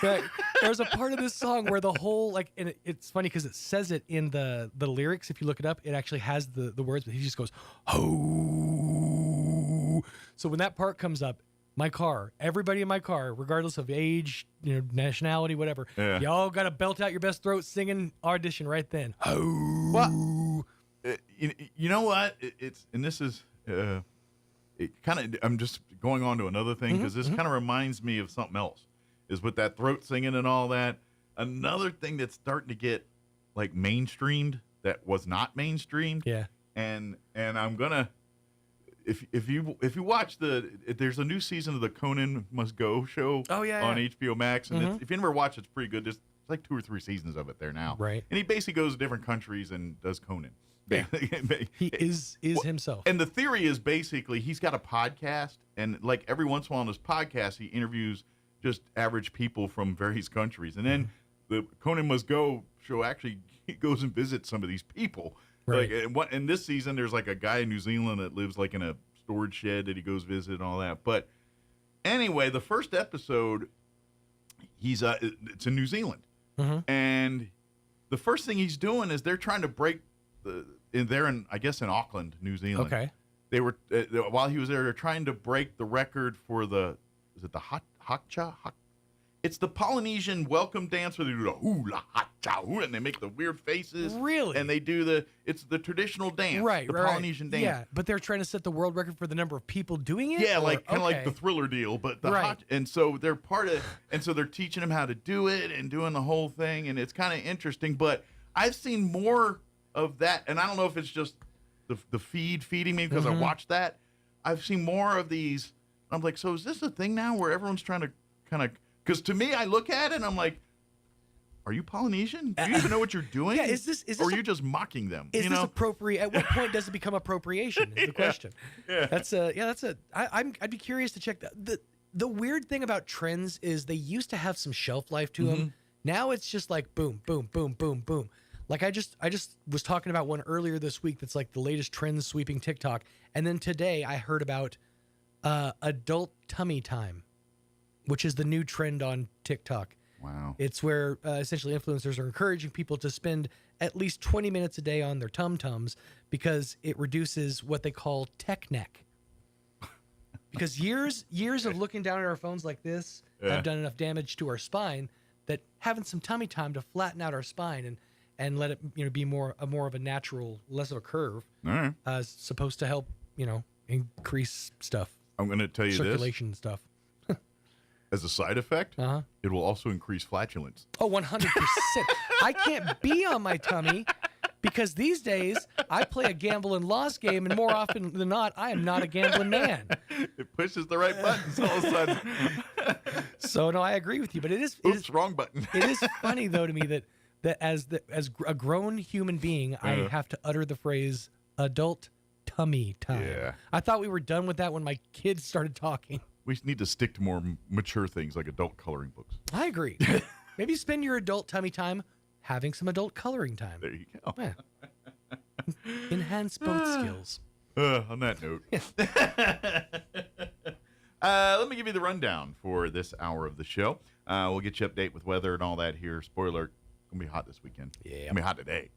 There's a part of this song where the whole and it's funny because it says it in the lyrics. If you look it up, it actually has the words, but he just goes ho. So when that part comes up, my car, everybody in my car, regardless of age, nationality, whatever, y'all got to belt out your best throat singing audition right then. Well, you know what? This is it kind of. I'm just going on to another thing because this kind of reminds me of something else. Is with that throat singing and all that. Another thing that's starting to get like mainstreamed that was not mainstreamed. Yeah. And I'm gonna. If you watch there's a new season of the Conan Must Go show on HBO Max, and if you never watch it, it's pretty good. There's like 2 or 3 seasons of it there now. Right. And he basically goes to different countries and does Conan. Yeah. He is himself. And the theory is basically he's got a podcast, and like every once in a while on his podcast, he interviews just average people from various countries. And then the Conan Must Go show actually he goes and visits some of these people. Right. Like in this season, there's like a guy in New Zealand that lives like in a storage shed that he goes visit and all that. But anyway, the first episode, it's in New Zealand, and the first thing he's doing is they're trying to break I guess in Auckland, New Zealand. Okay. They were while he was there, they're trying to break the record for the Hakcha? It's the Polynesian welcome dance where they do the hula hacha and they make the weird faces. Really? And they do it's the traditional dance. Right, the Polynesian dance. Yeah, but they're trying to set the world record for the number of people doing it? Yeah, like kind of like the Thriller deal, but and so they're so they're teaching him how to do it and doing the whole thing, and it's kind of interesting, but I've seen more of that, and I don't know if it's just the feeding me because I watched that. I've seen more of these. I'm like, so is this a thing now where everyone's trying to kind of, because to me, I look at it and I'm like, are you Polynesian? Do you even know what you're doing? Yeah, is this or are you just mocking them? Is this appropriate? At what point does it become appropriation? Is the question. Yeah. I'd be curious to check that. The weird thing about trends is they used to have some shelf life to them. Now it's just like boom, boom, boom, boom, boom. Like I just was talking about one earlier this week that's like the latest trends sweeping TikTok, and then today I heard about adult tummy time, which is the new trend on TikTok. Wow. It's where essentially influencers are encouraging people to spend at least 20 minutes a day on their tum-tums because it reduces what they call tech neck. Because years of looking down at our phones like this have done enough damage to our spine that having some tummy time to flatten out our spine and let it be more of a natural, less of a curve, is supposed to help increase stuff. I'm going to tell you circulation stuff. As a side effect, it will also increase flatulence. Oh, 100%. I can't be on my tummy because these days I play a gamble and loss game, and more often than not, I am not a gambling man. It pushes the right buttons all of a sudden. So no, I agree with you, but it is wrong button. It is funny though to me that as a grown human being, I have to utter the phrase adult tummy time. Yeah. I thought we were done with that when my kids started talking. We need to stick to more mature things like adult coloring books. I agree. Maybe spend your adult tummy time having some adult coloring time. There you go. Yeah. Enhance both skills. On that note, let me give you the rundown for this hour of the show. We'll get you update with weather and all that here. Spoiler alert, it's going to be hot this weekend. Yeah. It's going to be hot today.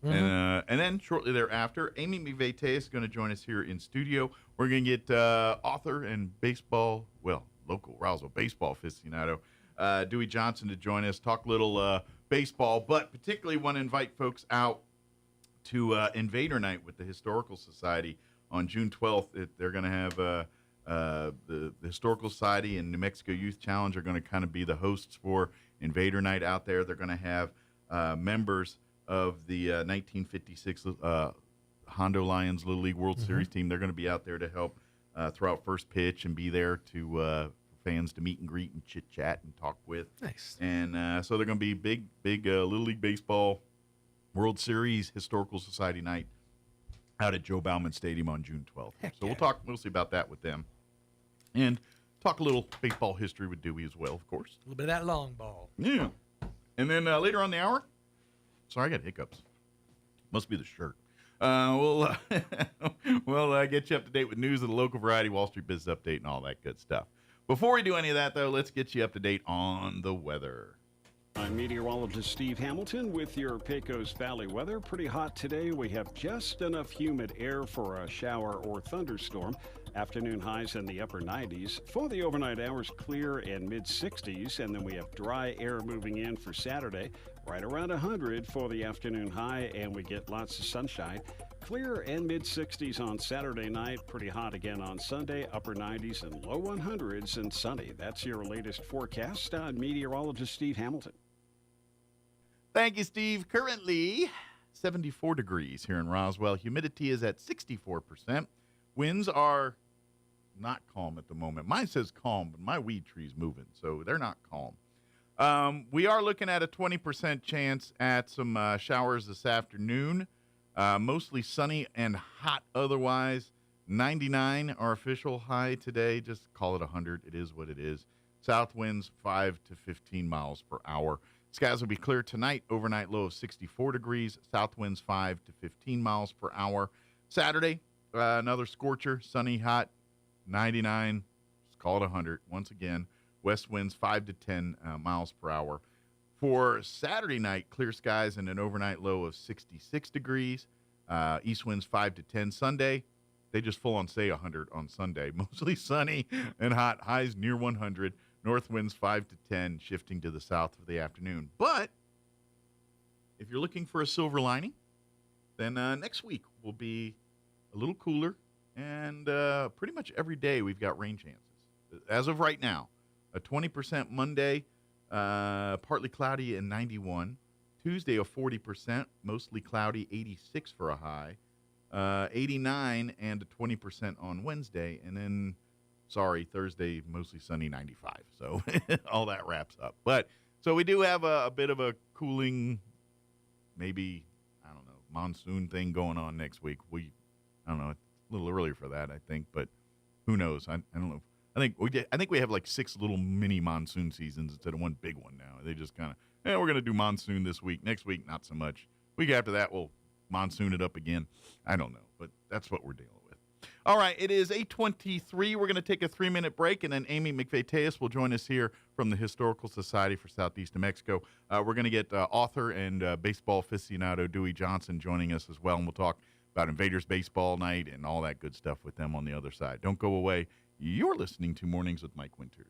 And then shortly thereafter, Amy McVeigh is going to join us here in studio. We're going to get author and local Roswell baseball aficionado, Dewey Johnson to join us, talk a little baseball, but particularly want to invite folks out to Invader Night with the Historical Society on June 12th. They're going to have the Historical Society and New Mexico Youth Challenge are going to kind of be the hosts for Invader Night out there. They're going to have members of the 1956 Hondo Lions Little League World Series team. They're going to be out there to help throw out first pitch and be there to fans to meet and greet and chit chat and talk with. Nice. And so they're going to be big Little League Baseball World Series Historical Society night out at Joe Bauman Stadium on June 12th. We'll talk mostly about that with them and talk a little baseball history with Dewey as well, of course. A little bit of that long ball. Yeah. And then later on in the hour, sorry, I got hiccups. Must be the shirt. We'll get you up to date with news of the local variety, Wall Street Business Update, and all that good stuff. Before we do any of that, though, let's get you up to date on the weather. I'm meteorologist Steve Hamilton with your Pecos Valley weather. Pretty hot today. We have just enough humid air for a shower or thunderstorm. Afternoon highs in the upper 90s. For the overnight hours, clear and mid-60s. And then we have dry air moving in for Saturday, right around 100 for the afternoon high, and we get lots of sunshine. Clear and mid-60s on Saturday night. Pretty hot again on Sunday, upper 90s and low 100s and sunny. That's your latest forecast. Meteorologist Steve Hamilton. Thank you, Steve. Currently 74 degrees here in Roswell. Humidity is at 64%. Winds are not calm at the moment. Mine says calm, but my weed tree's moving, so they're not calm. We are looking at a 20% chance at some showers this afternoon. Mostly sunny and hot otherwise. 99 our official high today. Just call it 100. It is what it is. South winds 5 to 15 miles per hour. Skies will be clear tonight. Overnight low of 64 degrees. South winds 5 to 15 miles per hour. Saturday, another scorcher. Sunny, hot. 99. Just call it 100. Once again, west winds 5 to 10 miles per hour. For Saturday night, clear skies and an overnight low of 66 degrees. East winds 5 to 10. Sunday, they just full on say 100 on Sunday. Mostly sunny and hot. Highs near 100. North winds 5 to 10, shifting to the south for the afternoon. But if you're looking for a silver lining, then next week will be a little cooler. And pretty much every day we've got rain chances. As of right now, a 20% Monday, partly cloudy and 91. Tuesday, a 40%, mostly cloudy, 86 for a high. 89 and a 20% on Wednesday. And then, Thursday, mostly sunny, 95. So all that wraps up. But so we do have a bit of a cooling, maybe, monsoon thing going on next week. I don't know, it's a little early for that, I think, but who knows? I don't know. I think we have like 6 little mini monsoon seasons instead of one big one now. They just kind of, we're going to do monsoon this week. Next week, not so much. Week after that, we'll monsoon it up again. I don't know, but that's what we're dealing with. All right, it is 8:23. We're going to take a 3-minute break, and then Amy McVeigh-Tejas will join us here from the Historical Society for Southeast New Mexico. We're going to get author and baseball aficionado Dewey Johnson joining us as well, and we'll talk about Invaders Baseball Night and all that good stuff with them on the other side. Don't go away. You're listening to Mornings with Mike Winters.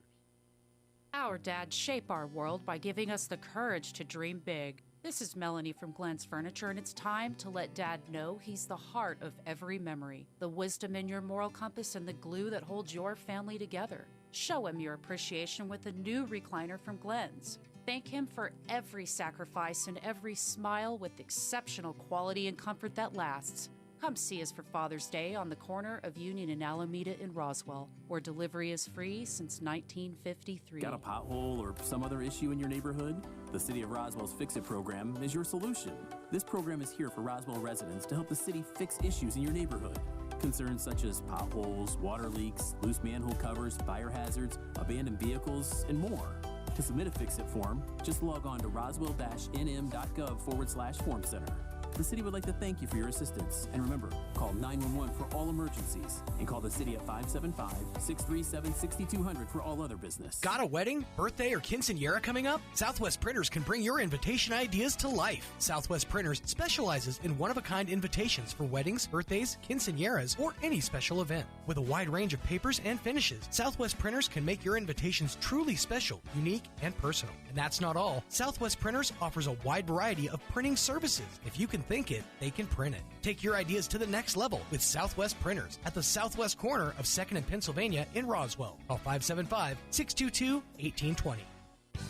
Our dads shape our world by giving us the courage to dream big. This is Melanie from Glenn's Furniture, and it's time to let Dad know he's the heart of every memory, the wisdom in your moral compass, and the glue that holds your family together. Show him your appreciation with a new recliner from Glenn's. Thank him for every sacrifice and every smile with exceptional quality and comfort that lasts. Come see us for Father's Day on the corner of Union and Alameda in Roswell, where delivery is free since 1953. Got a pothole or some other issue in your neighborhood? The City of Roswell's Fix It program is your solution. This program is here for Roswell residents to help the city fix issues in your neighborhood. Concerns such as potholes, water leaks, loose manhole covers, fire hazards, abandoned vehicles, and more. To submit a Fix It form, just log on to roswell-nm.gov/form center. The city would like to thank you for your assistance. And remember, call 911 for all emergencies and call the city at 575-637-6200 for all other business. Got a wedding, birthday, or quinceañera coming up? Southwest Printers can bring your invitation ideas to life. Southwest Printers specializes in one-of-a-kind invitations for weddings, birthdays, quinceañeras, or any special event. With a wide range of papers and finishes, Southwest Printers can make your invitations truly special, unique, and personal. And that's not all. Southwest Printers offers a wide variety of printing services. If you can think it, they can print it. Take your ideas to the next level with Southwest Printers at the southwest corner of 2nd and Pennsylvania in Roswell. Call 575-622-1820.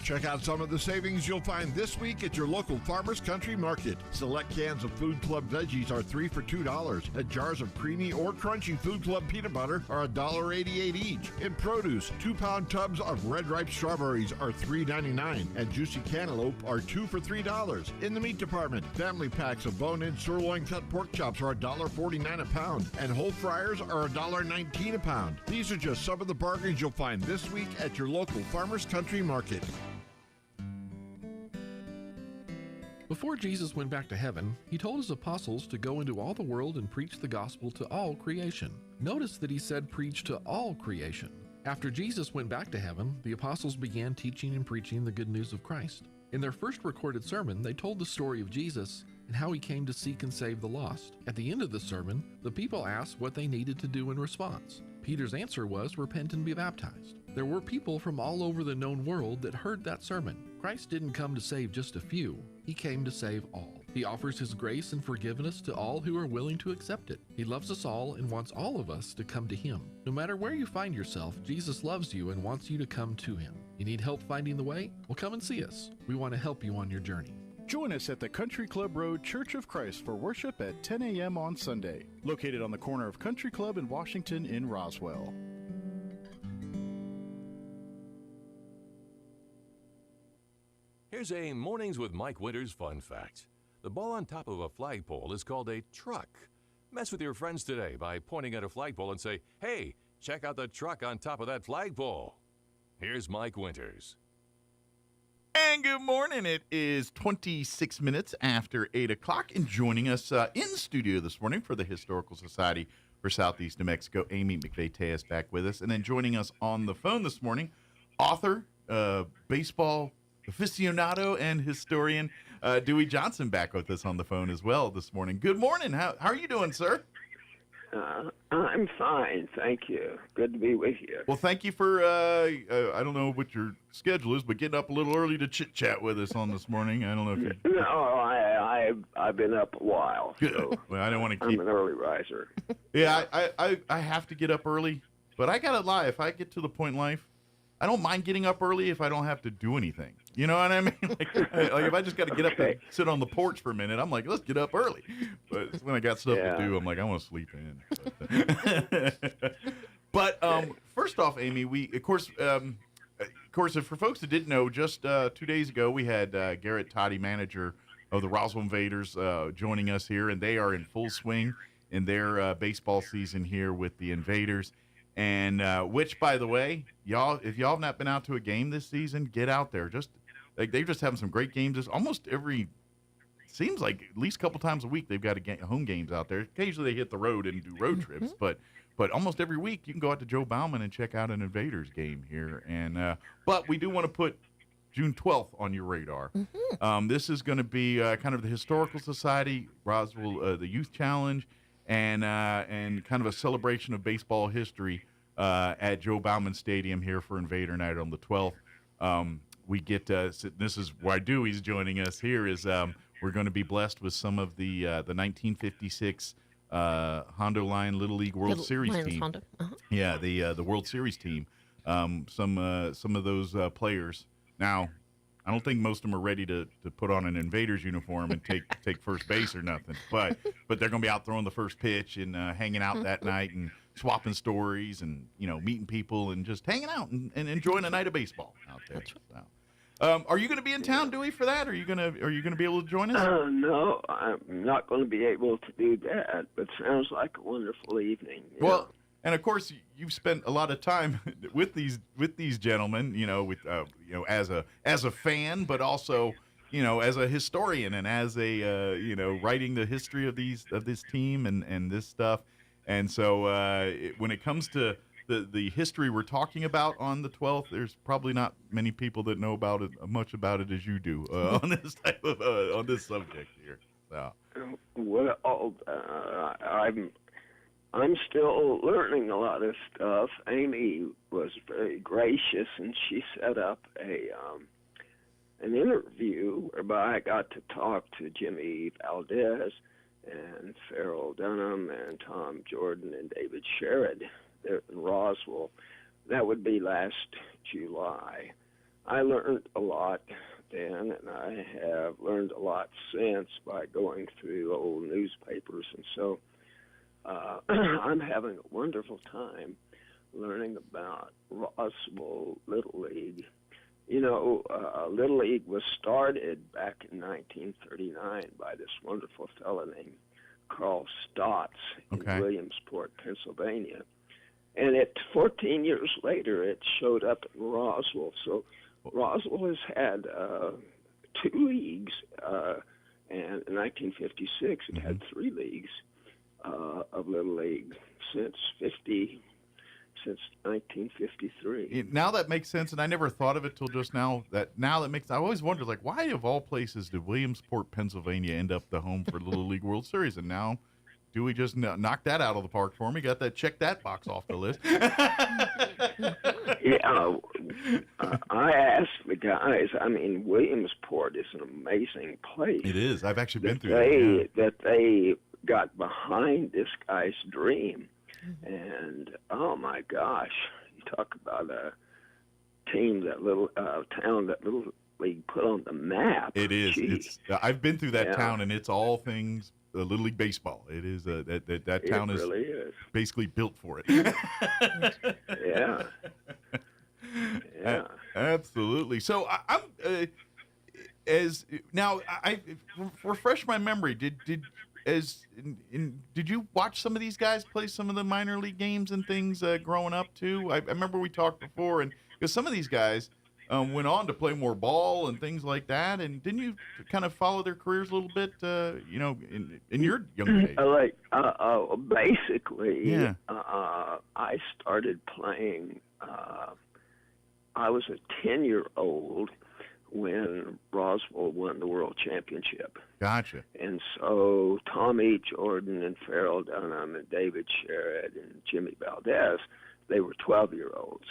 Check out some of the savings you'll find this week at your local Farmers Country Market. Select cans of Food Club veggies are 3 for $2. And jars of creamy or crunchy Food Club peanut butter are $1.88 each. In produce, 2-pound tubs of red ripe strawberries are $3.99. And juicy cantaloupe are 2 for $3. In the meat department, family packs of bone-in sirloin cut pork chops are $1.49 a pound. And whole fryers are $1.19 a pound. These are just some of the bargains you'll find this week at your local Farmers Country Market. Before Jesus went back to heaven, he told his apostles to go into all the world and preach the gospel to all creation. Notice that he said preach to all creation. After Jesus went back to heaven, the apostles began teaching and preaching the good news of Christ. In their first recorded sermon, they told the story of Jesus and how he came to seek and save the lost. At the end of the sermon, the people asked what they needed to do in response. Peter's answer was, repent and be baptized. There were people from all over the known world that heard that sermon. Christ didn't come to save just a few. He came to save all. He offers his grace and forgiveness to all who are willing to accept it. He loves us all and wants all of us to come to him. No matter where you find yourself, Jesus loves you and wants you to come to him. You need help finding the way? Well, come and see us. We want to help you on your journey. Join us at the Country Club Road Church of Christ for worship at 10 a.m. on Sunday, located on the corner of Country Club and Washington in Roswell. Here's a Mornings with Mike Winters fun fact. The ball on top of a flagpole is called a truck. Mess with your friends today by pointing at a flagpole and say, hey, check out the truck on top of that flagpole. Here's Mike Winters. And good morning. It is 26 minutes after 8 o'clock, and joining us in studio this morning for the Historical Society for Southeast New Mexico, Amy McVeigh-Tejas back with us. And then joining us on the phone this morning, author, baseball aficionado, and historian Dewey Johnson back with us on the phone as well this morning. Good morning. How are you doing, sir? I'm fine, thank you. Good to be with you. Well, thank you for, I don't know what your schedule is, but getting up a little early to chit-chat with us on this morning. I don't know if you... No, I've been up a while. So well, I don't want to keep... I'm an early riser. Yeah, I have to get up early, but I got to lie. If I get to the point in life, I don't mind getting up early if I don't have to do anything. You know what I mean? Like if I just got to get up and sit on the porch for a minute, I'm like, let's get up early. But when I got stuff to do, I'm like, I want to sleep in. But first off, Amy, we of course, if for folks that didn't know, just 2 days ago we had Garrett Toddy, manager of the Roswell Invaders, joining us here, and they are in full swing in their baseball season here with the Invaders. And which, by the way, y'all, if y'all have not been out to a game this season, get out there. Just like they're just having some great games. It's almost seems like at least a couple times a week they've got home games out there. Occasionally they hit the road and do road trips, but almost every week you can go out to Joe Bauman and check out an Invaders game here. And but we do want to put June 12th on your radar. This is going to be kind of the Historical Society, Roswell, the Youth Challenge, and kind of a celebration of baseball history at Joe Bauman Stadium here for Invader Night on the 12th. We get this is why Dewey's joining us here is we're going to be blessed with some of the 1956 Hondo Line Little League World Series team. Yeah, the World Series team. Some of those players. Now, I don't think most of them are ready to put on an Invaders uniform and take first base or nothing. But they're going to be out throwing the first pitch and hanging out that night and swapping stories and meeting people and just hanging out and enjoying a night of baseball out there. So, are you going to be in town, Dewey, for that? Are you going to be able to join us? No, I'm not going to be able to do that. But sounds like a wonderful evening. Well. And of course, you've spent a lot of time with these gentlemen, as a fan, but also, as a historian and as a writing the history of this team and this stuff. And so when it comes to the history we're talking about on the 12th, there's probably not many people that know about it much about it as you do on this type of on this subject here. So. Well, I'm still learning a lot of stuff. Amy was very gracious, and she set up an interview whereby I got to talk to Jimmy Valdez and Farrell Dunham and Tom Jordan and David Sherrod there in Roswell. That would be last July. I learned a lot then, and I have learned a lot since by going through old newspapers, and so I'm having a wonderful time learning about Roswell Little League. Little League was started back in 1939 by this wonderful fellow named Carl Stotts in Williamsport, Pennsylvania. And 14 years later, it showed up in Roswell. So Roswell has had 2 leagues, and in 1956 it had 3 leagues of Little League since since 1953. Now that makes sense, and I never thought of it till just now. Now that makes. I always wondered, like, why of all places did Williamsport, Pennsylvania, end up the home for the Little League World Series? And now, Dewey just knocked that out of the park for me. Got that, check that box off the list. Yeah, I asked the guys. I mean, Williamsport is an amazing place. It is. I've actually been through that. They got behind this guy's dream, and oh my gosh, you talk about a team, that little town that Little League put on the map. It is. Jeez. It's. I've been through that town, and it's all things Little League baseball. It is. That town is really is basically built for it. Yeah. Yeah. Absolutely. So I'm as now I refresh my memory. Did you watch some of these guys play some of the minor league games and things growing up too? I remember we talked before, and because some of these guys went on to play more ball and things like that. And didn't you kind of follow their careers a little bit? In your young days. Basically, yeah. I started playing. I was a 10-year-old when Roswell won the World Championship. Gotcha. And so Tommy Jordan and Farrell Dunham and David Sherrod and Jimmy Valdez, they were 12-year-olds.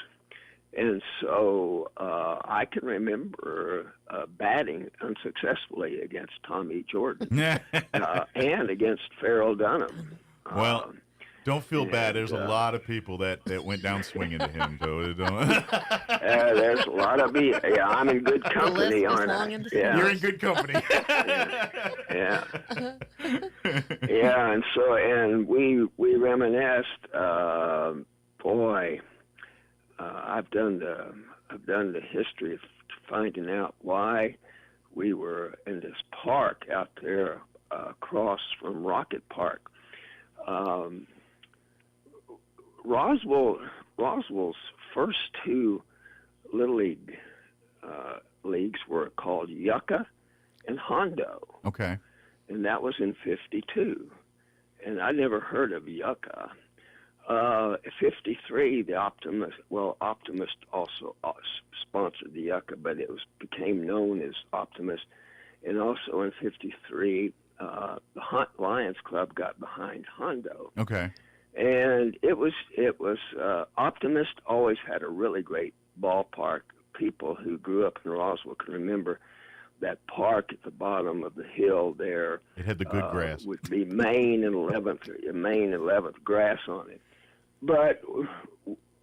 And so I can remember batting unsuccessfully against Tommy Jordan and against Farrell Dunham. Well, don't feel bad. There's a lot of people that went down swinging to him. So there's a lot of me. Yeah, I'm in good company, aren't I? Yeah. You're in good company. Yeah. Yeah, and we reminisced. I've done the history of finding out why we were in this park out there across from Rocket Park. Roswell's first two Little League leagues were called Yucca and Hondo. Okay. And that was in 52. And I never heard of Yucca. 53, the Optimist also sponsored the Yucca, but it became known as Optimist. And also in 53, the Lions Club got behind Hondo. Okay. And it was Optimist always had a really great ballpark. People who grew up in Roswell can remember that park at the bottom of the hill there. It had the good grass. Would be Main and 11th grass on it. But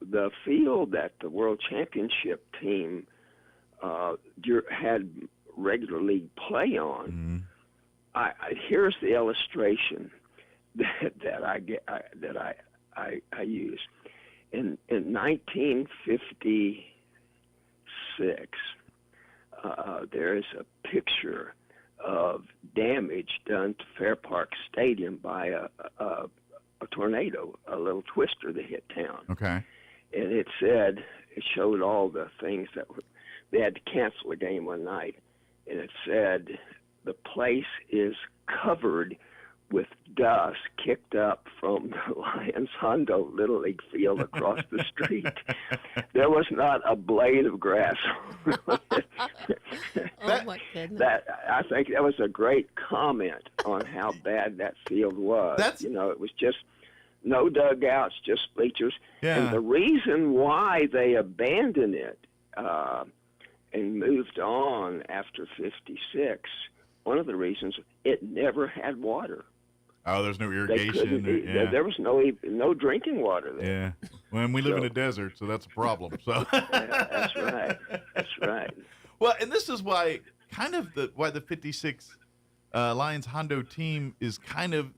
the field that the World Championship team had regular league play on, here's the illustration that I use. In 1956, there is a picture of damage done to Fair Park Stadium by a tornado, a little twister that hit town. Okay. And it showed all the things they had to cancel a game one night. And it said, the place is covered with dust kicked up from the Lions Hondo Little League field across the street. There was not a blade of grass. Oh my goodness! I think that was a great comment on how bad that field was. It was just no dugouts, just bleachers. Yeah. And the reason why they abandoned it and moved on after 56, one of the reasons, it never had water. Oh, there's no irrigation. There was no drinking water there. Yeah. Well, and we live in a desert, so that's a problem. So that's right. That's right. Well, and this is why the 56 Lions Hondo team is kind of,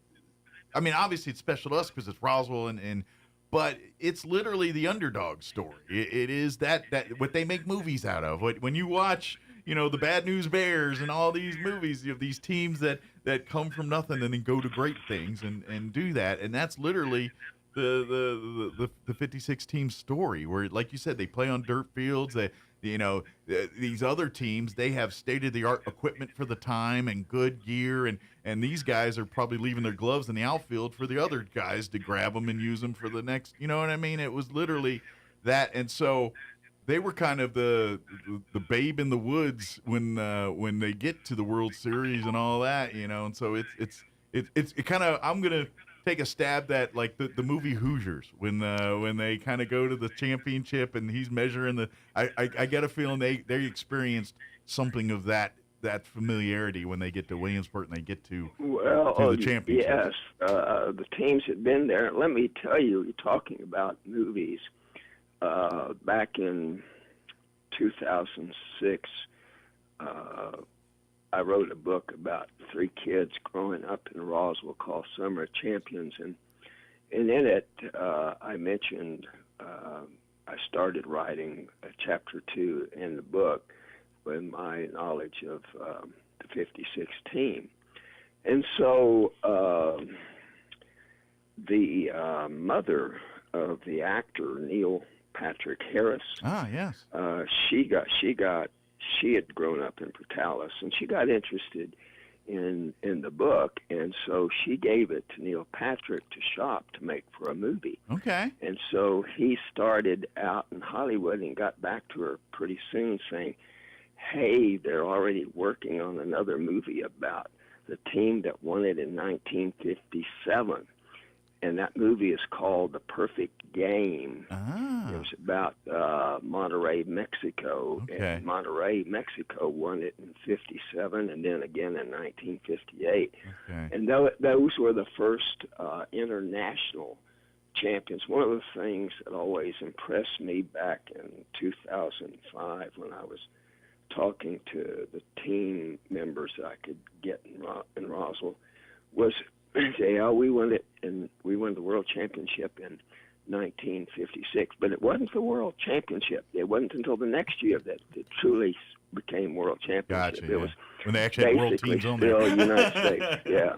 I mean, obviously it's special to us because it's Roswell, but it's literally the underdog story. It is that what they make movies out of. When you watch, the Bad News Bears and all these movies, you have these teams that come from nothing and then go to great things and do that. And that's literally the 56 team story where, like you said, they play on dirt fields. these other teams, they have state-of-the-art equipment for the time and good gear, and these guys are probably leaving their gloves in the outfield for the other guys to grab them and use them for the next, you know what I mean? It was literally that, and so they were kind of the babe in the woods when they get to the World Series and all that, and so it's kind of, I'm gonna take a stab at like the movie Hoosiers when they kind of go to the championship and he's measuring I get a feeling they experienced something of that familiarity when they get to Williamsport and they get to the championship. Yes, the teams had been there. Let me tell you, you're talking about movies. Back in 2006, I wrote a book about 3 kids growing up in Roswell called Summer Champions, and in it I mentioned I started writing chapter 2 in the book with my knowledge of the 56 team. And so the mother of the actor, Neil Patrick Harris. Yes. She had grown up in Portales, and she got interested in the book, and so she gave it to Neil Patrick to shop to make for a movie. Okay. And so he started out in Hollywood and got back to her pretty soon saying, hey, they're already working on another movie about the team that won it in 1957. And that movie is called The Perfect Game. It was about Monterrey, Mexico. Okay. And Monterrey, Mexico won it in 57 and then again in 1958. Okay. And those were the first international champions. One of the things that always impressed me back in 2005 when I was talking to the team members that I could get in Roswell was say, we won the world championship in 1956, but it wasn't the world championship. It wasn't until the next year that it truly became world championship. Gotcha, it was when they actually had world teams on there. Still United States. Yeah,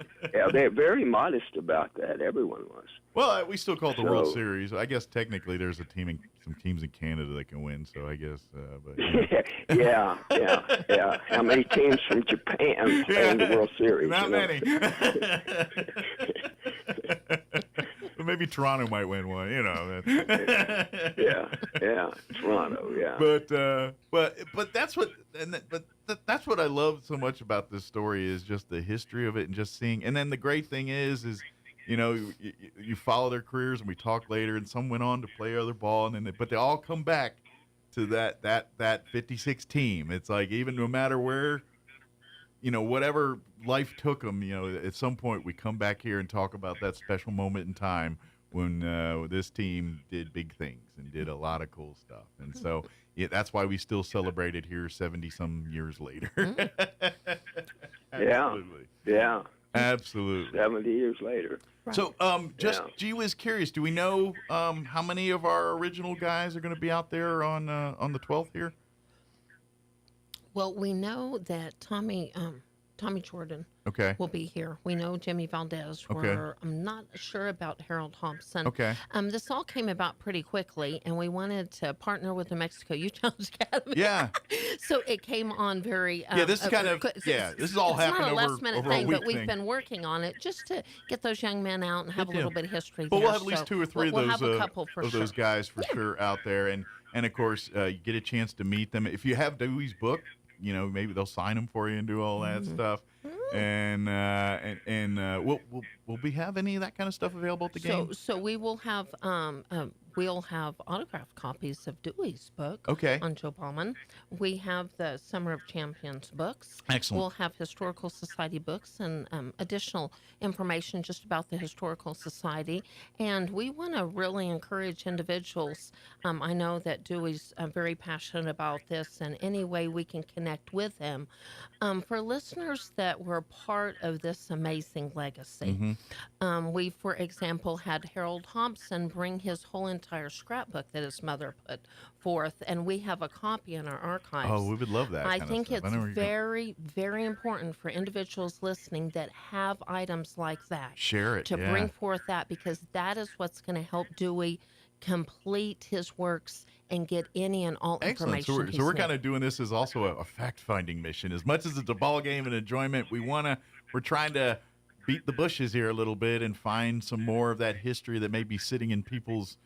they're very modest about that. Everyone was. Well, we still call it the World Series. I guess technically there's some teams in Canada that can win. So I guess, but yeah. How many teams from Japan play in the World Series? Not many. Maybe Toronto might win one. Yeah, Toronto. Yeah. But that's what that's what I love so much about this story is just the history of it and just seeing. And then the great thing is you follow their careers, and we talk later, and some went on to play other ball, but they all come back to that 56 team. It's like even no matter where, whatever life took them, at some point we come back here and talk about that special moment in time when this team did big things and did a lot of cool stuff. And so that's why we still celebrate it here 70-some years later. Absolutely. Yeah. Absolutely. 70 years later. Right. So, Gee was curious. Do we know how many of our original guys are going to be out there on the 12th here? Well, we know that Tommy Jordan will be here. We know Jimmy Valdez. I'm not sure about Harold Thompson. This all came about pretty quickly, and we wanted to partner with the Mexico Youth Challenge Academy. Yeah. So it came on very. This is kind of. This is all happening over a week. It's not a last-minute thing, but we've been working on it just to get those young men out and have a little bit of history. But we'll have at least 2 or 3 we'll of have a couple for those guys for sure out there, and of course you get a chance to meet them. If you have Dewey's book, maybe they'll sign them for you and do all that stuff. And will we have any of that kind of stuff available at the game? So we will have autographed copies of Dewey's book on Joe Bauman. We have the Summer of Champions books. Excellent. We'll have Historical Society books and additional information just about the Historical Society. And we want to really encourage individuals. I know that Dewey's very passionate about this, and any way we can connect with him. For listeners that were part of this amazing legacy, we, for example, had Harold Thompson bring his whole entire scrapbook that his mother put forth, and we have a copy in our archives. Oh, we would love that. I think it's very, very important for individuals listening that have items like that. Share it. To bring forth that, because that is what's going to help Dewey complete his works and get any and all Excellent. information. So we're kind of doing this as also a fact-finding mission. As much as it's a ball game and enjoyment, we're trying to beat the bushes here a little bit and find some more of that history that may be sitting in people's,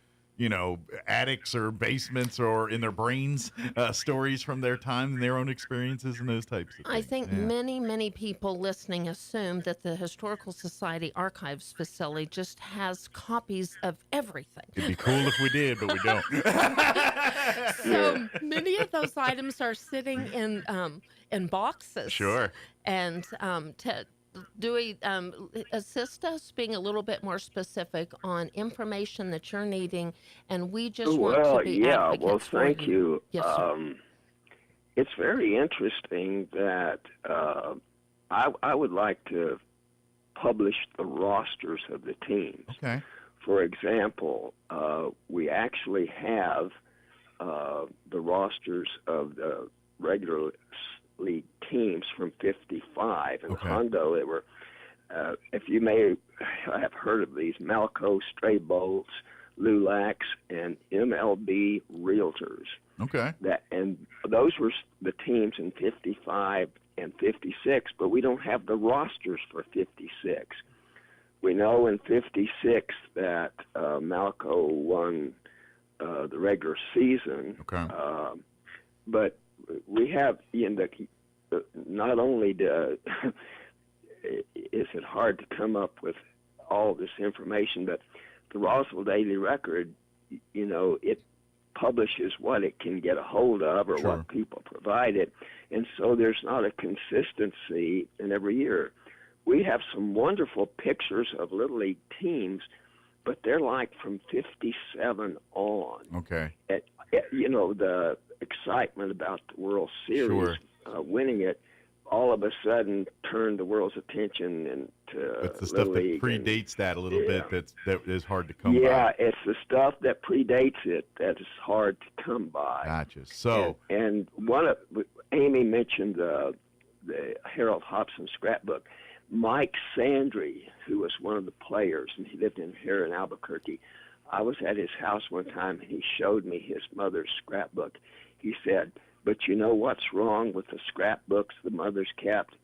attics or basements or in their brains, stories from their time and their own experiences and those types of things. I think many, many people listening assume that the Historical Society Archives facility just has copies of everything. It'd be cool if we did, but we don't. So many of those items are sitting in boxes. Sure. And Dewey, assist us being a little bit more specific on information that you're needing, and we just want to be advocates well, for thank you. Yes, sir. It's very interesting that I would like to publish the rosters of the teams. Okay. For example, we actually have the rosters of the regular league teams from 55. In Hondo, they were, if you may have heard of these, Malco, Stray Bolts, Lulax, and MLB Realtors. Okay. And those were the teams in 55 and 56, but we don't have the rosters for 56. We know in 56 that Malco won the regular season. Okay. But we have not only is it hard to come up with all this information, but the Roswell Daily Record, it publishes what it can get a hold of or what people provide it, and so there's not a consistency in every year. We have some wonderful pictures of Little League teams, but they're like from 57 on. Okay. The excitement about the World Series, winning it, all of a sudden turned the world's attention into It's the stuff that predates that a little bit that is hard to come by. Yeah, it's the stuff that predates it that is hard to come by. Gotcha. So and Amy mentioned the Harold Hobson scrapbook. Mike Sandry, who was one of the players, and he lived here in Albuquerque. I was at his house one time, and he showed me his mother's scrapbook. He said, "But you know what's wrong with the scrapbooks the mothers kept?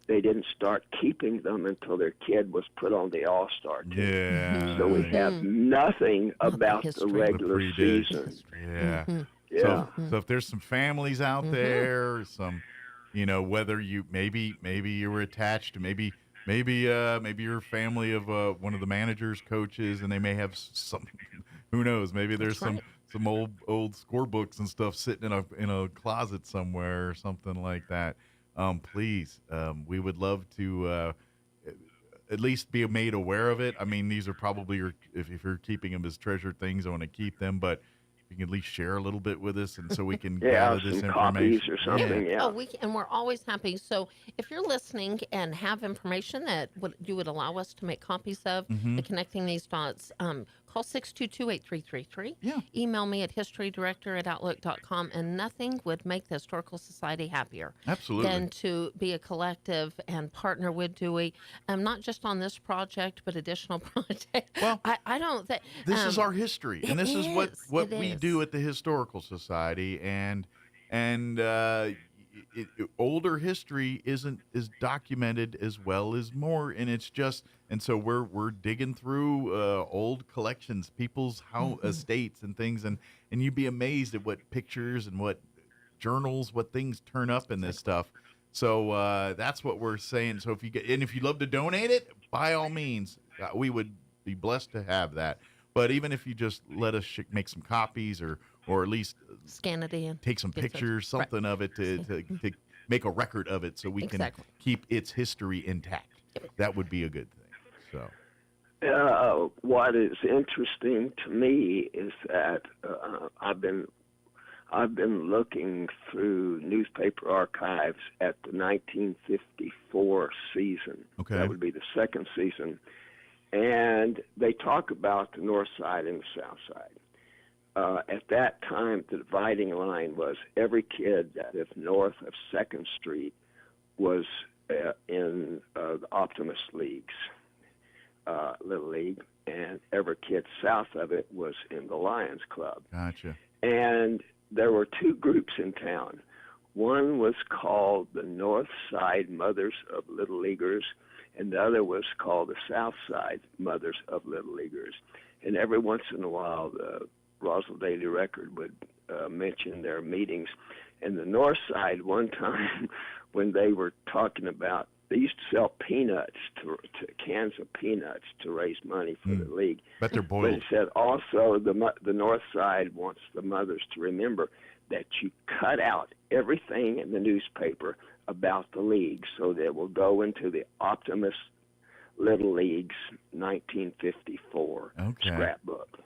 They didn't start keeping them until their kid was put on the All-Star team." Yeah. So we have nothing about the regular season. Yeah. Yeah. So if there's some families out there, some, whether you maybe you were attached to maybe you're a family of one of the managers, coaches, and they may have some. Who knows? Maybe there's some old scorebooks and stuff sitting in a closet somewhere or something like that. Please, we would love to at least be made aware of it. I mean, these are probably if you're keeping them as treasured things, I want to keep them, but you can at least share a little bit with us, and so we can gather this information. Copies or something. Yeah. Oh, and we're always happy. So if you're listening and have information that you would allow us to make copies of, connecting these dots, call 622-8333. Yeah. Email me at historydirector@outlook.com, and nothing would make the Historical Society happier than to be a collective and partner with Dewey, not just on this project, but additional projects. Well, I don't think this is our history, and this is what we do at the Historical Society, and older history is documented as well as more, and it's just. And so we're digging through old collections, people's estates and things, and you'd be amazed at what pictures and what journals, what things turn up in this stuff. So that's what we're saying. So if you'd love to donate it, by all means, we would be blessed to have that. But even if you just let us make some copies or at least scan it in, take some pictures, something of it to make a record of it, so we can keep its history intact. That would be a good thing. So, what is interesting to me is that I've been looking through newspaper archives at the 1954 season. Okay. That would be the second season, and they talk about the north side and the south side. At that time, the dividing line was every kid that lived north of 2nd Street was in the Optimist Leagues. Little League, and every kid south of it was in the Lions Club. Gotcha. And there were two groups in town. One was called the North Side Mothers of Little Leaguers, and the other was called the South Side Mothers of Little Leaguers. And every once in a while, the Roswell Daily Record would mention their meetings. And the North Side, one time, when they were talking about, they used to sell peanuts, to cans of peanuts to raise money for the league. Bet they're boiled. But it said also the North Side wants the mothers to remember that you cut out everything in the newspaper about the league so that it will go into the Optimus Little League's 1954 scrapbook.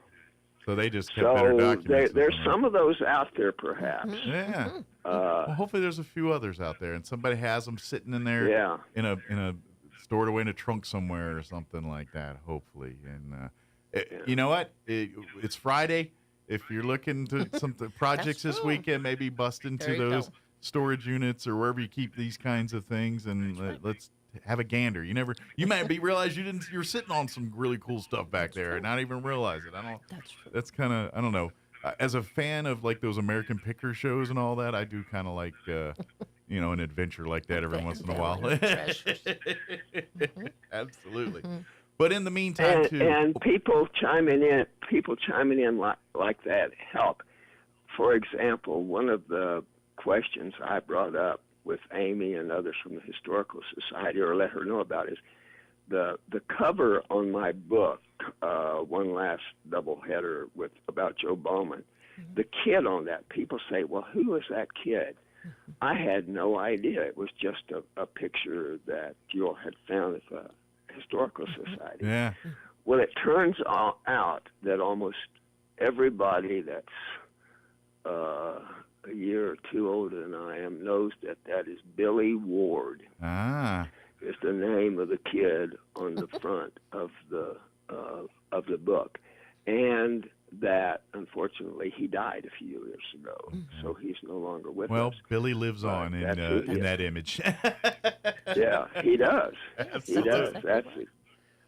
So they just kept better documents. There's some of those out there, perhaps. Yeah. Well, hopefully there's a few others out there, and somebody has them sitting in there in a stored away in a trunk somewhere or something like that, hopefully. And you know what? It's Friday. If you're looking to some projects this weekend, maybe bust into those storage units or wherever you keep these kinds of things, and let's have a gander. You might realize you're sitting on some really cool stuff back there and not even realize it. That's true. That's kind of, I don't know. As a fan of like those American Picker shows and all that, I do kind of like, an adventure like that every once in a while. Absolutely. But in the meantime, and people chiming in like that help. For example, one of the questions I brought up with Amy and others from the Historical Society, or let her know about, is the cover on my book, One Last Doubleheader about Joe Bowman. The kid on that, people say, well, who is that kid? I had no idea. It was just a picture that you had found at the Historical Society. Yeah. Well, it turns out that almost everybody that's a year or two older than I am knows that is Billy Ward. Is the name of the kid on the front of the book, and that unfortunately he died a few years ago, so he's no longer with us. Well, Billy lives on in that image. Yeah, he does. Absolutely. He does.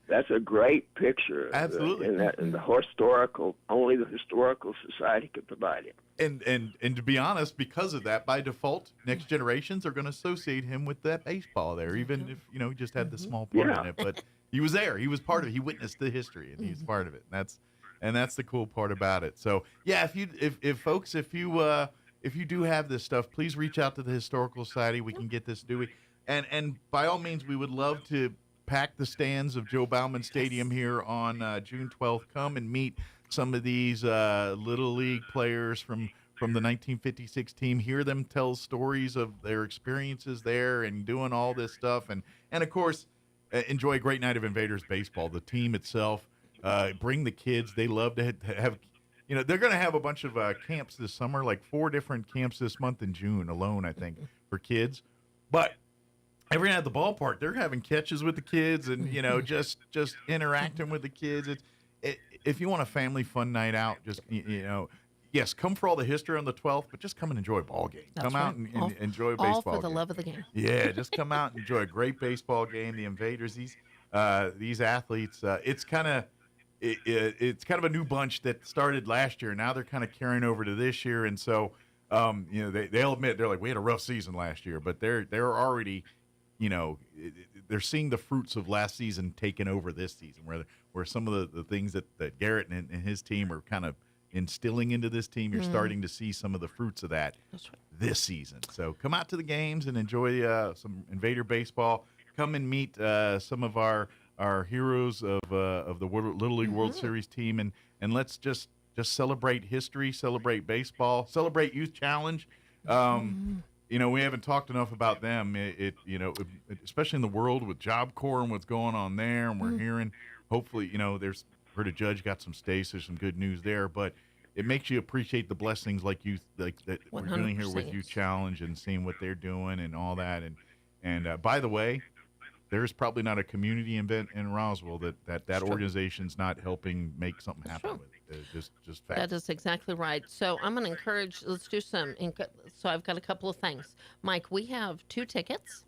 That's a great picture. Absolutely. And only the Historical Society could provide it. And to be honest, because of that, by default, next generations are going to associate him with that baseball there, even if he just had the small part in it. But he was there. He was part of it. He witnessed the history, and he's part of it. And that's the cool part about it. So yeah, if you do have this stuff, please reach out to the Historical Society. We can get this and by all means, we would love to pack the stands of Joe Bauman Stadium here on June 12th. Come and meet some of these Little League players from the 1956 team. Hear them tell stories of their experiences there and doing all this stuff. And of course, enjoy a great night of Invaders baseball. The team itself, bring the kids. They love to have, they're going to have a bunch of camps this summer, like 4 different camps this month in June alone, I think, for kids. But every night at the ballpark, they're having catches with the kids and, just interacting with the kids. If you want a family fun night out, just, yes, come for all the history on the 12th, but just come and enjoy a ball game. Come out and enjoy a baseball game. All for the love of the game. Yeah, just come out and enjoy a great baseball game. The Invaders, these athletes, it's kind of a new bunch that started last year. Now they're kind of carrying over to this year, and so they'll admit they're like, we had a rough season last year, but they're already, they're seeing the fruits of last season taking over this season, where some of the things that Garrett and his team are kind of instilling into this team, you're starting to see some of the fruits of that this season. So come out to the games and enjoy some Invader baseball. Come and meet some of our heroes of the Little League World Series team, and let's just celebrate history, celebrate baseball, celebrate Youth Challenge. We haven't talked enough about them. Especially in the world with Job Corps and what's going on there, and we're hearing. Hopefully, there's heard a judge got some stays. There's some good news there, but it makes you appreciate the blessings like that we're doing here with Youth Challenge and seeing what they're doing and all that. And by the way, there's probably not a community event in Roswell that organization's not helping make something happen with it. Just fact. That is exactly right. So I'm going to encourage, let's do some. So I've got a couple of things. Mike, we have 2 tickets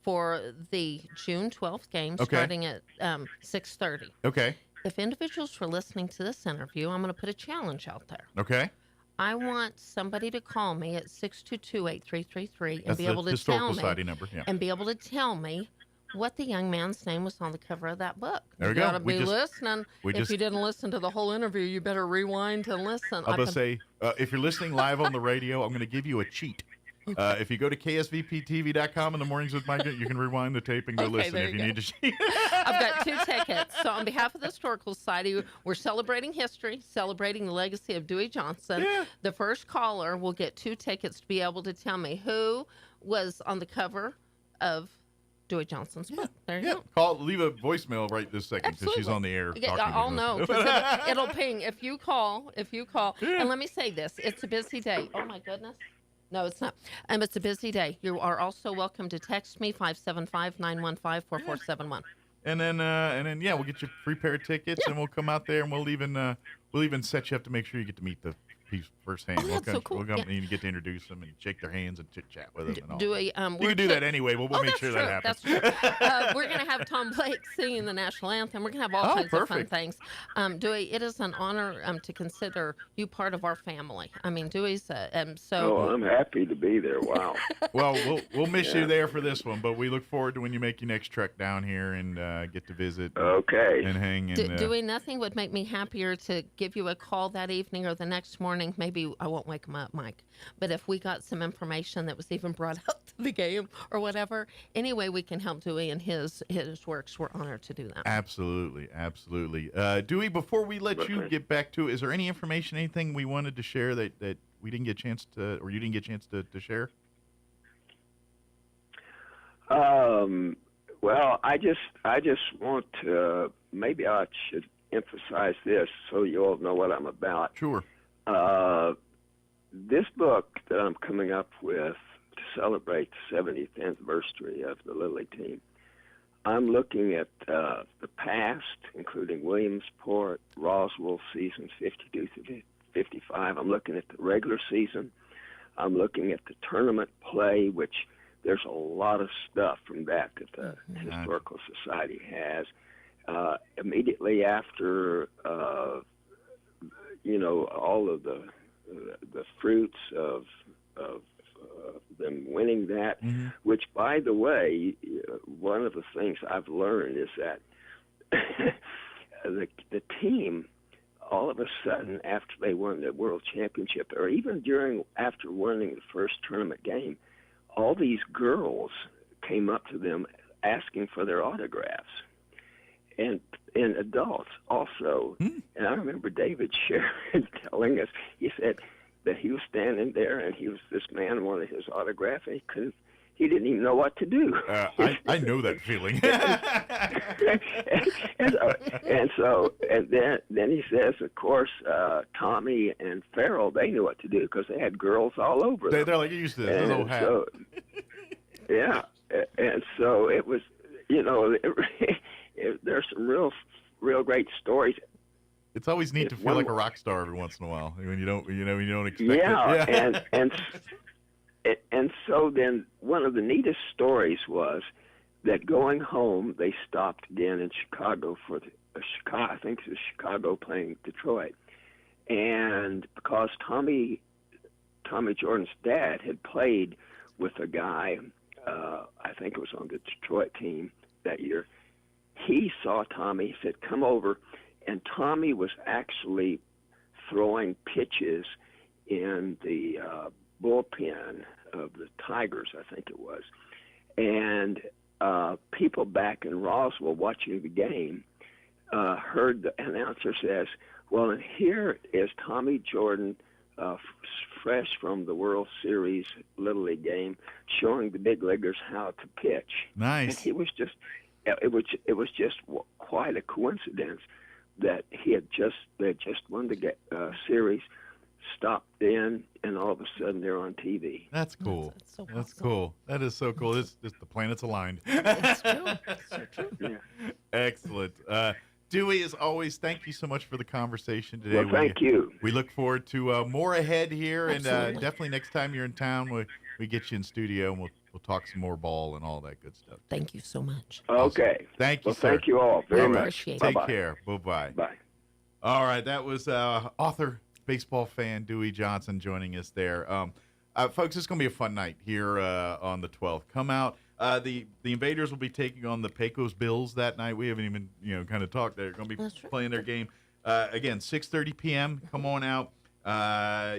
for the June 12th game starting at 6:30. Okay. if individuals were listening to this interview, I'm going to put a challenge out there. Okay. I want somebody to call me at 622-8333 and That's be the able to Historical tell Society me number, yeah. and be able to tell me what the young man's name was on the cover of that book. There we You go. got to be listening. If you didn't listen to the whole interview, you better rewind and listen. I'm going to say, if you're listening live on the radio, I'm going to give you a cheat. If you go to ksvptv.com in the mornings with Mike, you can rewind the tape and go listen if you need to cheat. I've got 2 tickets. So on behalf of the Historical Society, we're celebrating history, celebrating the legacy of Dewey Johnson. Yeah. The first caller will get 2 tickets to be able to tell me who was on the cover of Dewey Johnson's book. There you go. Leave a voicemail right this second because she's on the air. I'll know. 'Cause it'll ping if you call. And let me say this. It's a busy day. Oh, my goodness. No, it's not. It's a busy day. You are also welcome to text me, 575-915-4471. And then, we'll get you a free pair of tickets, and we'll come out there, and we'll even set you up to make sure you get to meet the piece firsthand. That's so cool. We'll come and you get to introduce them and shake their hands and chit-chat with them and all. You can do that anyway, but we'll make sure that happens. That's true. We're going to have Tom Blake singing the national anthem. We're going to have all kinds of fun things. Dewey, it is an honor to consider you part of our family. I mean, Dewey's I'm happy to be there. Wow. Well, we'll miss you there for this one, but we look forward to when you make your next trek down here and get to visit. Okay. And hang. And, Dewey, nothing would make me happier to give you a call that evening or the next morning. Maybe I won't wake him up, Mike. But if we got some information that was even brought out to the game or whatever, any way we can help Dewey and his works, we're honored to do that. Absolutely. Dewey, before we let you get back to it, is there any information, anything we wanted to share that we didn't get a chance to, or you didn't get a chance to share? Well, I just want to, maybe I should emphasize this so you all know what I'm about. Sure. This book that I'm coming up with to celebrate the 70th anniversary of the Little League team, I'm looking at the past, including Williamsport, Roswell seasons 52 through 55. I'm looking at the regular season. I'm looking at the tournament play, which there's a lot of stuff from that the Historical Society has. Immediately after, all of the fruits of them winning that, which, by the way, one of the things I've learned is that the team, all of a sudden, after they won the World Championship, or even after winning the first tournament game, all these girls came up to them asking for their autographs. And adults also. And I remember David Sharon telling us, he said that he was standing there and this man wanted his autograph and he didn't even know what to do. I know that feeling. and then he says, of course, Tommy and Farrell, they knew what to do because they had girls all over them. They're like used to this little hat. So, yeah, and so it was, there's some real great stories. It's always neat to feel like a rock star every once in a while when you don't expect it. Yeah, and so then one of the neatest stories was that going home they stopped again in Chicago for I think it was Chicago playing Detroit, and because Tommy Jordan's dad had played with a guy, I think it was on the Detroit team that year. He saw Tommy, he said, come over, and Tommy was actually throwing pitches in the bullpen of the Tigers, I think it was. And people back in Roswell watching the game heard the announcer says, well, and here is Tommy Jordan, fresh from the World Series Little League game, showing the big leaguers how to pitch. Nice. And he was just... It was just quite a coincidence that they had just won the series, stopped in, and all of a sudden they're on TV. That's cool. That's so That's awesome. cool. That is so cool. It's the planets aligned. It's true. It's so true. Yeah. Excellent. Dewey, as always, thank you so much for the conversation today. Well, thank you. We look forward to more ahead here, Absolutely. and definitely next time you're in town, we get you in studio and we'll we'll talk some more ball and all that good stuff. Thank you so much. Okay. Thank you, well, sir. Thank you all very much. Appreciate it. Take Bye-bye. care. Bye-bye. Bye. All right, that was author, baseball fan Dewey Johnson joining us there. Folks, it's going to be a fun night here on the 12th. Come out. The Invaders will be taking on the Pecos Bills that night. We haven't even kind of talked. They're going to be playing their game again 6:30 p.m. Come on out.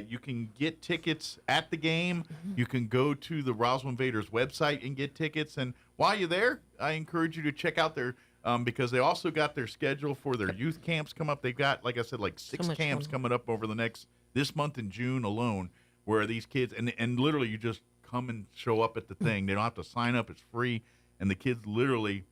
You can get tickets at the game. You can go to the Roswell Invaders website and get tickets. And while you're there, I encourage you to check out their because they also got their schedule for their youth camps come up. They've got, like I said, like 6 camps coming up over this month in June alone, where these kids and literally you just come and show up at the thing. They don't have to sign up. It's free. And the kids literally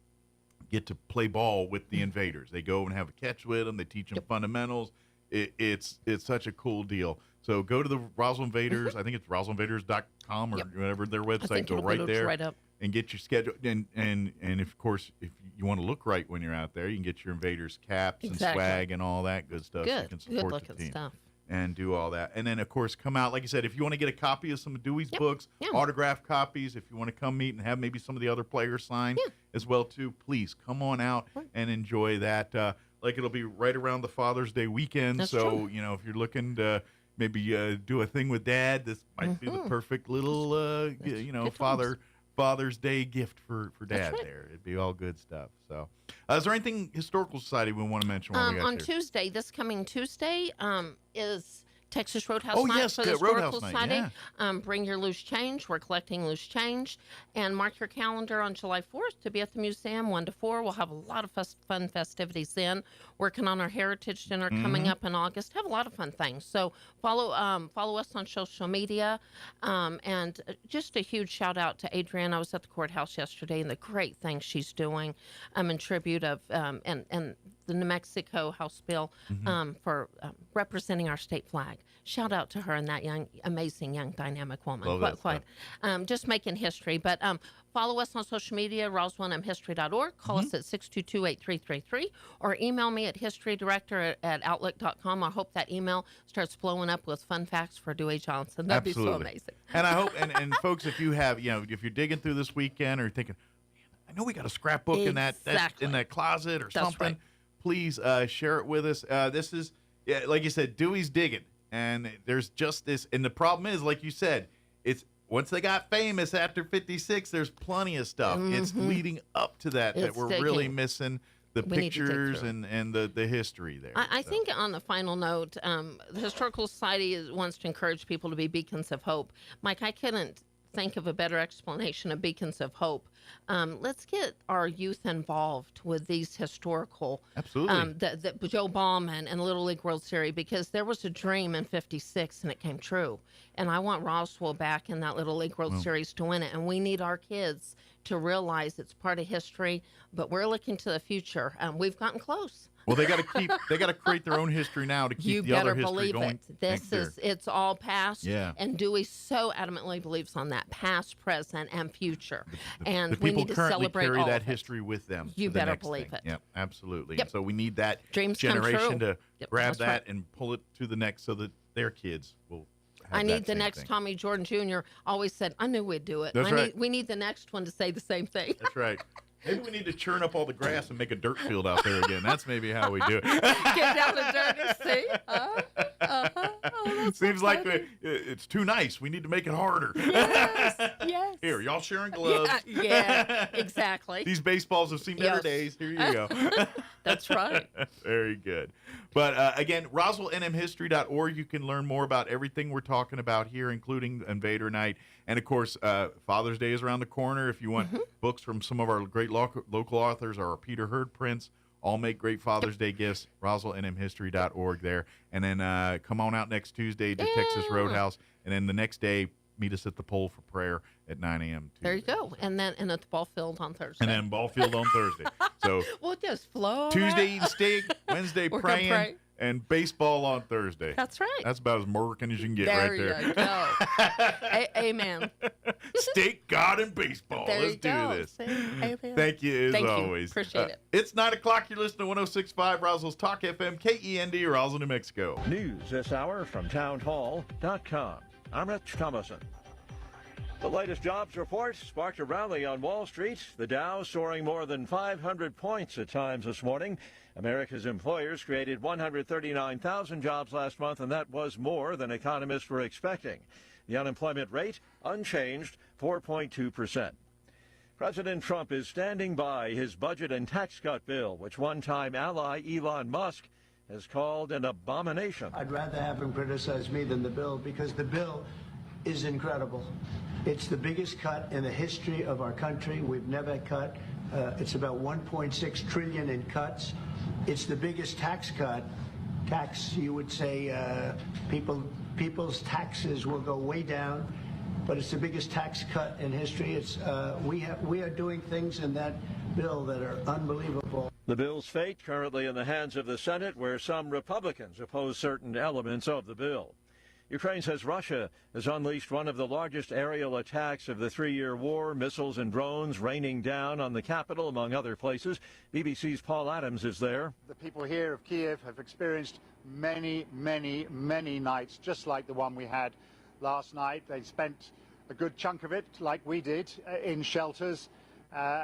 get to play ball with the Invaders. They go and have a catch with them. They teach them fundamentals. It's such a cool deal. So go to the Roswell Invaders. I think it's roswellinvaders.com or whatever their website. Go right there and get your schedule. And of course, if you want to look right when you're out there, you can get your Invaders caps and swag and all that good stuff. So you can support the team stuff. And do all that. And then, of course, come out. Like you said, if you want to get a copy of some of Dewey's books, autographed copies, if you want to come meet and have maybe some of the other players sign as well, too, please come on out and enjoy that. Like it'll be right around the Father's Day weekend. That's so, true. If you're looking to maybe do a thing with Dad, this might be the perfect little, Father's Day gift for Dad there. It'd be all good stuff. So, is there anything Historical Society we want to mention while we got on here? Tuesday, this coming Tuesday, is Texas Roadhouse Oh, Night yes, for the Roadhouse Historical Night, Society. Bring your loose change. We're collecting loose change. And mark your calendar on July 4th to be at the museum 1 to 4. We'll have a lot of fun festivities then. Working on our Heritage Dinner coming up in August. Have a lot of fun things. So follow us on social media. And just a huge shout out to Adrienne. I was at the courthouse yesterday and the great things she's doing in tribute of and the New Mexico House bill for representing our state flag. Shout out to her and that amazing young dynamic woman. Just making history. But follow us on social media, roswellinhistory.org. Call us at 622-8333 or email me at historydirector@outlook.com. I hope that email starts blowing up with fun facts for Dewey Johnson. That'd be so amazing. And I hope, and folks, if you have, if you're digging through this weekend or thinking, I know we got a scrapbook in that closet or something, right. Please share it with us. This is, like you said, Dewey's digging. And there's just this, and the problem is, like you said, it's once they got famous after 56, there's plenty of stuff. It's leading up to that we're really missing the pictures and the history there. I think on the final note, the Historical Society wants to encourage people to be beacons of hope. Mike, I couldn't think of a better explanation of beacons of hope. Let's get our youth involved with these historical, the Joe Bauman and Little League World Series, because there was a dream in 56 and it came true. And I want Roswell back in that Little League World Series to win it. And we need our kids to realize it's part of history, but we're looking to the future. We've gotten close. Well, they got to create their own history now to keep the other history going. It's all past. Yeah. And Dewey so adamantly believes on that past, present, and future. And the we need to celebrate carry all that of history with them. You better believe it. Yep, absolutely. Yep. And so we need that Dreams generation to grab That's that right. and pull it to the next so that their kids will have I need the same next thing. Tommy Jordan Jr. always said, I knew we'd do it. That's right. We need the next one to say the same thing. That's right. Maybe we need to churn up all the grass and make a dirt field out there again. That's maybe how we do it. Get down the dirt and see. Oh, Seems like it's too nice. We need to make it harder. Yes. Here, y'all sharing gloves. Yeah, exactly. These baseballs have seen better days. Here you go. That's right. Very good. But again, RoswellNMHistory.org. You can learn more about everything we're talking about here, including Invader Night. And, of course, Father's Day is around the corner. If you want books from some of our great local authors or our Peter Hurd prints, all make great Father's Day gifts. RoswellNMHistory.org there. And then come on out next Tuesday to Texas Roadhouse. And then the next day, meet us at the pole for prayer at 9 a.m. There you go. And at the ball field on Thursday. And then ball field on Thursday. So we'll just flow. Tuesday eating steak, Wednesday praying, and baseball on Thursday. That's right. That's about as American as you can get there right there. You go. Amen. Steak, God, and baseball. There Let's you do go. this. Amen. Thank you, as always. You. Appreciate it. It's 9 o'clock. You're listening to 106.5 Roswell's Talk FM, KEND, Roswell, New Mexico. News this hour from townhall.com. I'm Rich Thomason. The latest jobs report sparked a rally on Wall Street. The Dow soaring more than 500 points at times this morning. America's employers created 139,000 jobs last month, and that was more than economists were expecting. The unemployment rate unchanged, 4.2%. President Trump is standing by his budget and tax cut bill, which one-time ally Elon Musk has called an abomination. I'd rather have him criticize me than the bill, because the bill is incredible. It's the biggest cut in the history of our country. We've never cut. It's about 1.6 trillion in cuts. It's the biggest tax cut. You would say people's taxes will go way down, but it's the biggest tax cut in history. It's we are doing things in that bill that are unbelievable. The bill's fate currently in the hands of the Senate, where some Republicans oppose certain elements of the bill. Ukraine says Russia has unleashed one of the largest aerial attacks of the 3-year war, missiles and drones raining down on the capital, among other places. BBC's Paul Adams is there. The people here of Kiev have experienced many, many, many nights just like the one we had last night. They spent a good chunk of it, like we did, in shelters,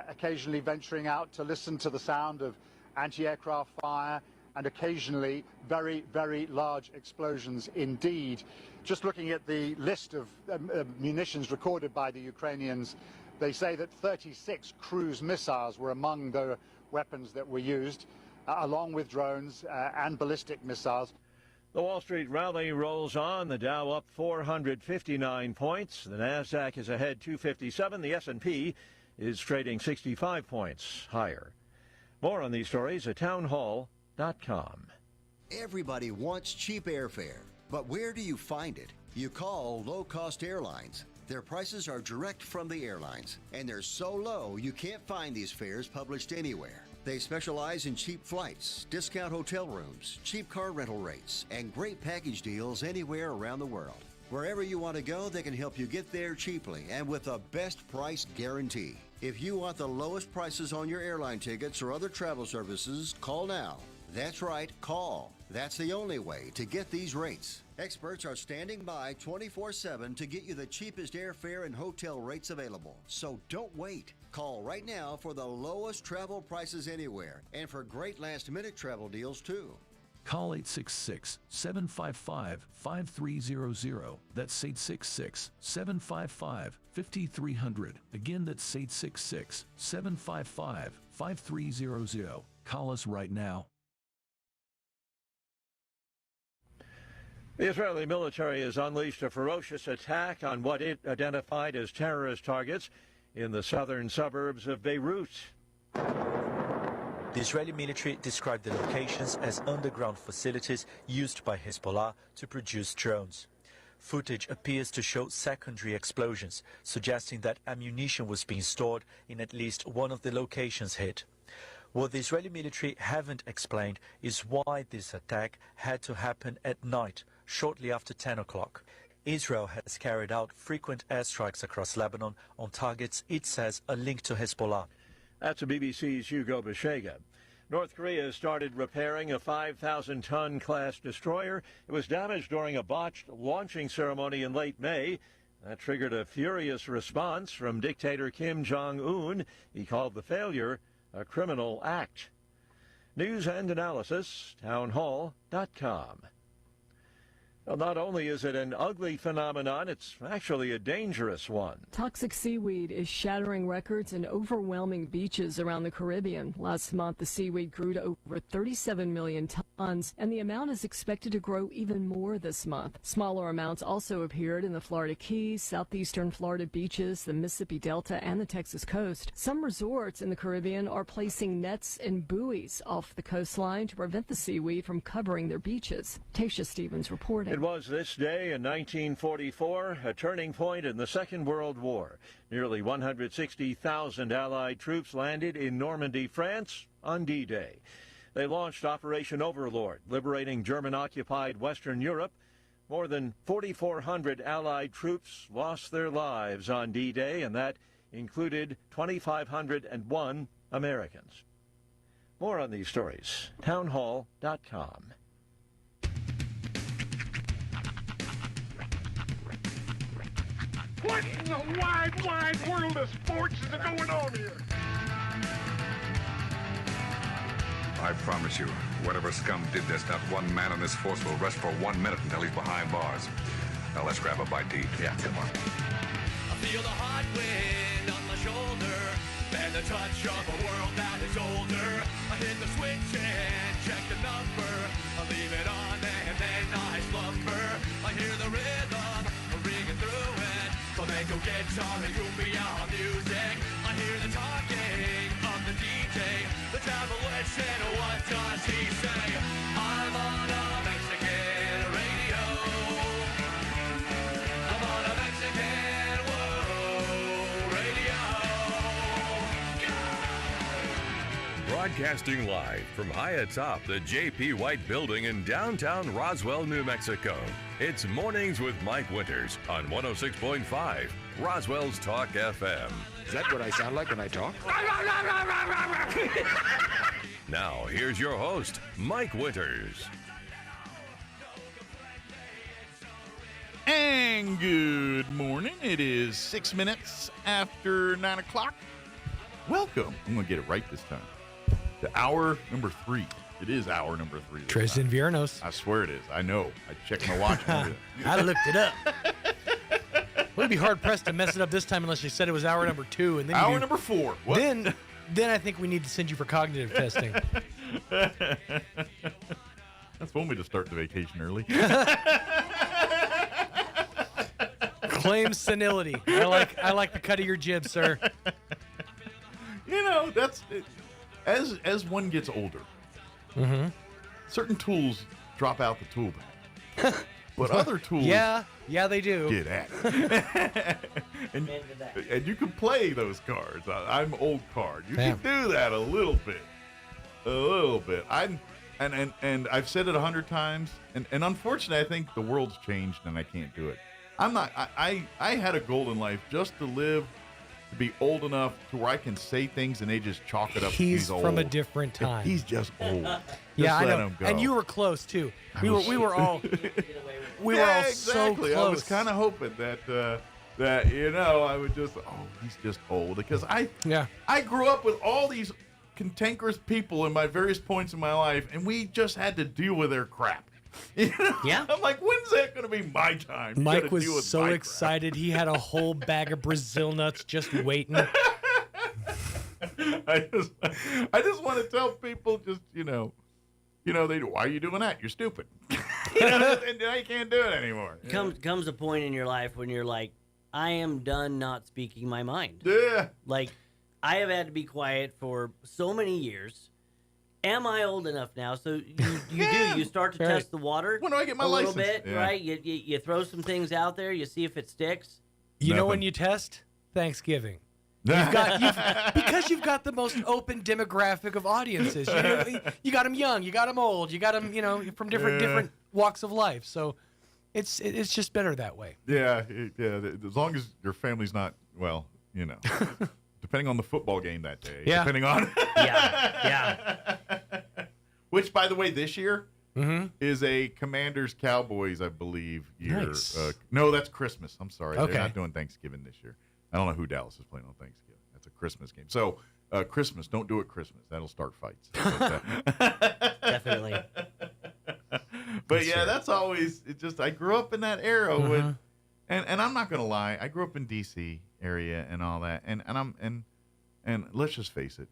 occasionally venturing out to listen to the sound of anti-aircraft fire, and occasionally very, very large explosions indeed. Just looking at the list of munitions recorded by the Ukrainians, they say that 36 cruise missiles were among the weapons that were used, along with drones and ballistic missiles. The Wall Street rally rolls on. The Dow up 459 points. The Nasdaq is ahead 257. The S&P is trading 65 points higher. More on these stories at townhall.com. Everybody wants cheap airfare, but where do you find it? You call low-cost airlines. Their prices are direct from the airlines, and they're so low you can't find these fares published anywhere. They specialize in cheap flights, discount hotel rooms, cheap car rental rates, and great package deals anywhere around the world. Wherever you want to go, they can help you get there cheaply and with a best price guarantee. If you want the lowest prices on your airline tickets or other travel services, call now. That's right, call. That's the only way to get these rates. Experts are standing by 24/7 to get you the cheapest airfare and hotel rates available. So don't wait. Call right now for the lowest travel prices anywhere and for great last-minute travel deals too. Call 866-755-5300. That's 866-755-5300. Again, that's 866-755-5300. Call us right now. The Israeli military has unleashed a ferocious attack on what it identified as terrorist targets in the southern suburbs of Beirut. The Israeli military described the locations as underground facilities used by Hezbollah to produce drones. Footage appears to show secondary explosions, suggesting that ammunition was being stored in at least one of the locations hit. What the Israeli military haven't explained is why this attack had to happen at night, shortly after 10 o'clock. Israel has carried out frequent airstrikes across Lebanon on targets it says are linked to Hezbollah. That's a BBC's Hugo Bashega. North Korea started repairing a 5,000-ton class destroyer. It was damaged during a botched launching ceremony in late May. That triggered a furious response from dictator Kim Jong-un. He called the failure a criminal act. News and analysis, townhall.com. Well, not only is it an ugly phenomenon, it's actually a dangerous one. Toxic seaweed is shattering records in overwhelming beaches around the Caribbean. Last month, the seaweed grew to over 37 million tons, and the amount is expected to grow even more this month. Smaller amounts also appeared in the Florida Keys, southeastern Florida beaches, the Mississippi Delta, and the Texas coast. Some resorts in the Caribbean are placing nets and buoys off the coastline to prevent the seaweed from covering their beaches. Tasha Stevens reporting. It was this day in 1944, a turning point in the Second World War. Nearly 160,000 Allied troops landed in Normandy, France on D-Day. They launched Operation Overlord, liberating German-occupied Western Europe. More than 4,400 Allied troops lost their lives on D-Day, and that included 2,501 Americans. More on these stories, townhall.com. What in the wide, wide world of sports is going on here? I promise you, whatever scum did this, not one man on this force will rest for 1 minute until he's behind bars. Now let's grab a bite to eat. Yeah, come on. I feel the hot wind on my shoulder and the touch of a world that is older. I hit the switch and check the number. I leave it on and then I slumber. I hear the rhythm ringing through it. Flamenco guitar and cumbia music. I hear the talking of the DJ. The travel said, what does he say? I'm on a Mexican radio. I'm on a Mexican world radio. Broadcasting live from high atop the J.P. White Building in downtown Roswell, New Mexico. It's Mornings with Mike Winters on 106.5 Roswell's Talk FM. Is that what I sound like when I talk? Now, here's your host, Mike Winters. And good morning. It is 6 minutes after 9 o'clock. Welcome. I'm going to get it right this time. To hour number 3. It is hour number 3. Tristan Viernos. I swear it is. I know. I checked my watch and everything. I looked it up. We'd be hard pressed to mess it up this time unless you said it was hour number 2 and then hour number 4. What? Then I think we need to send you for cognitive testing. That's one way to start the vacation early. Claim senility. I like the cut of your jib, sir. You know, that's as one gets older. Mm-hmm. Certain tools drop out the tool bag, but other tools, yeah, they do. Get at it. and you can play those cards. I'm old card. You can do that a little bit. And I've said it 100 times. And unfortunately, I think the world's changed, and I can't do it. I'm not. I had a goal in life just to live. To be old enough to where I can say things and they just chalk it up. He's old. from a different time. He's just old. Yeah, I know. Him go. And you were close too. We were all exactly. so close. I was kind of hoping that I would just he's just old because I grew up with all these cantankerous people in my various points in my life, and we just had to deal with their crap. You know? Yeah. I'm like, when's that going to be my time? Mike was so excited. He had a whole bag of Brazil nuts just waiting. I just want to tell people, they why are you doing that? You're stupid. And I can't do it anymore. Comes a point in your life when you're like, I am done not speaking my mind. Yeah. Like, I have had to be quiet for so many years. Am I old enough now? So you start to test the water. When do I get my license? license? A little bit, right? You throw some things out there. You see if it sticks. You know when you test? Thanksgiving. Because you've got the most open demographic of audiences. You got them young, you got them old, you got them from different walks of life. So it's just better that way. Yeah. As long as your family's not depending on the football game that day. Yeah. Depending on. Yeah. Which, by the way, this year is a Commanders-Cowboys, I believe, year. Nice. No, that's Christmas. I'm sorry. Okay. They're not doing Thanksgiving this year. I don't know who Dallas is playing on Thanksgiving. That's a Christmas game. So, Christmas. Don't do it Christmas. That'll start fights. Definitely. But, that's always I grew up in that era when. And I'm not gonna lie, I grew up in D.C. area and all that, and let's just face it,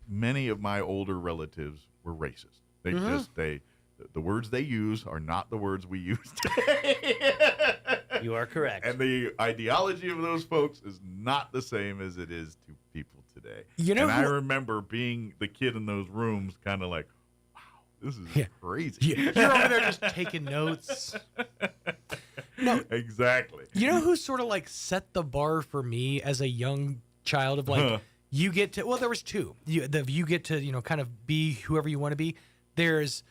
many of my older relatives were racist. They the words they use are not the words we use today. You are correct. And the ideology of those folks is not the same as it is to people today. I remember being the kid in those rooms, kind of like, wow, this is crazy. You're over there just taking notes. No, exactly. You know who sort of like set the bar for me as a young child of like you get to there was two. You get to kind of be whoever you want to be. There's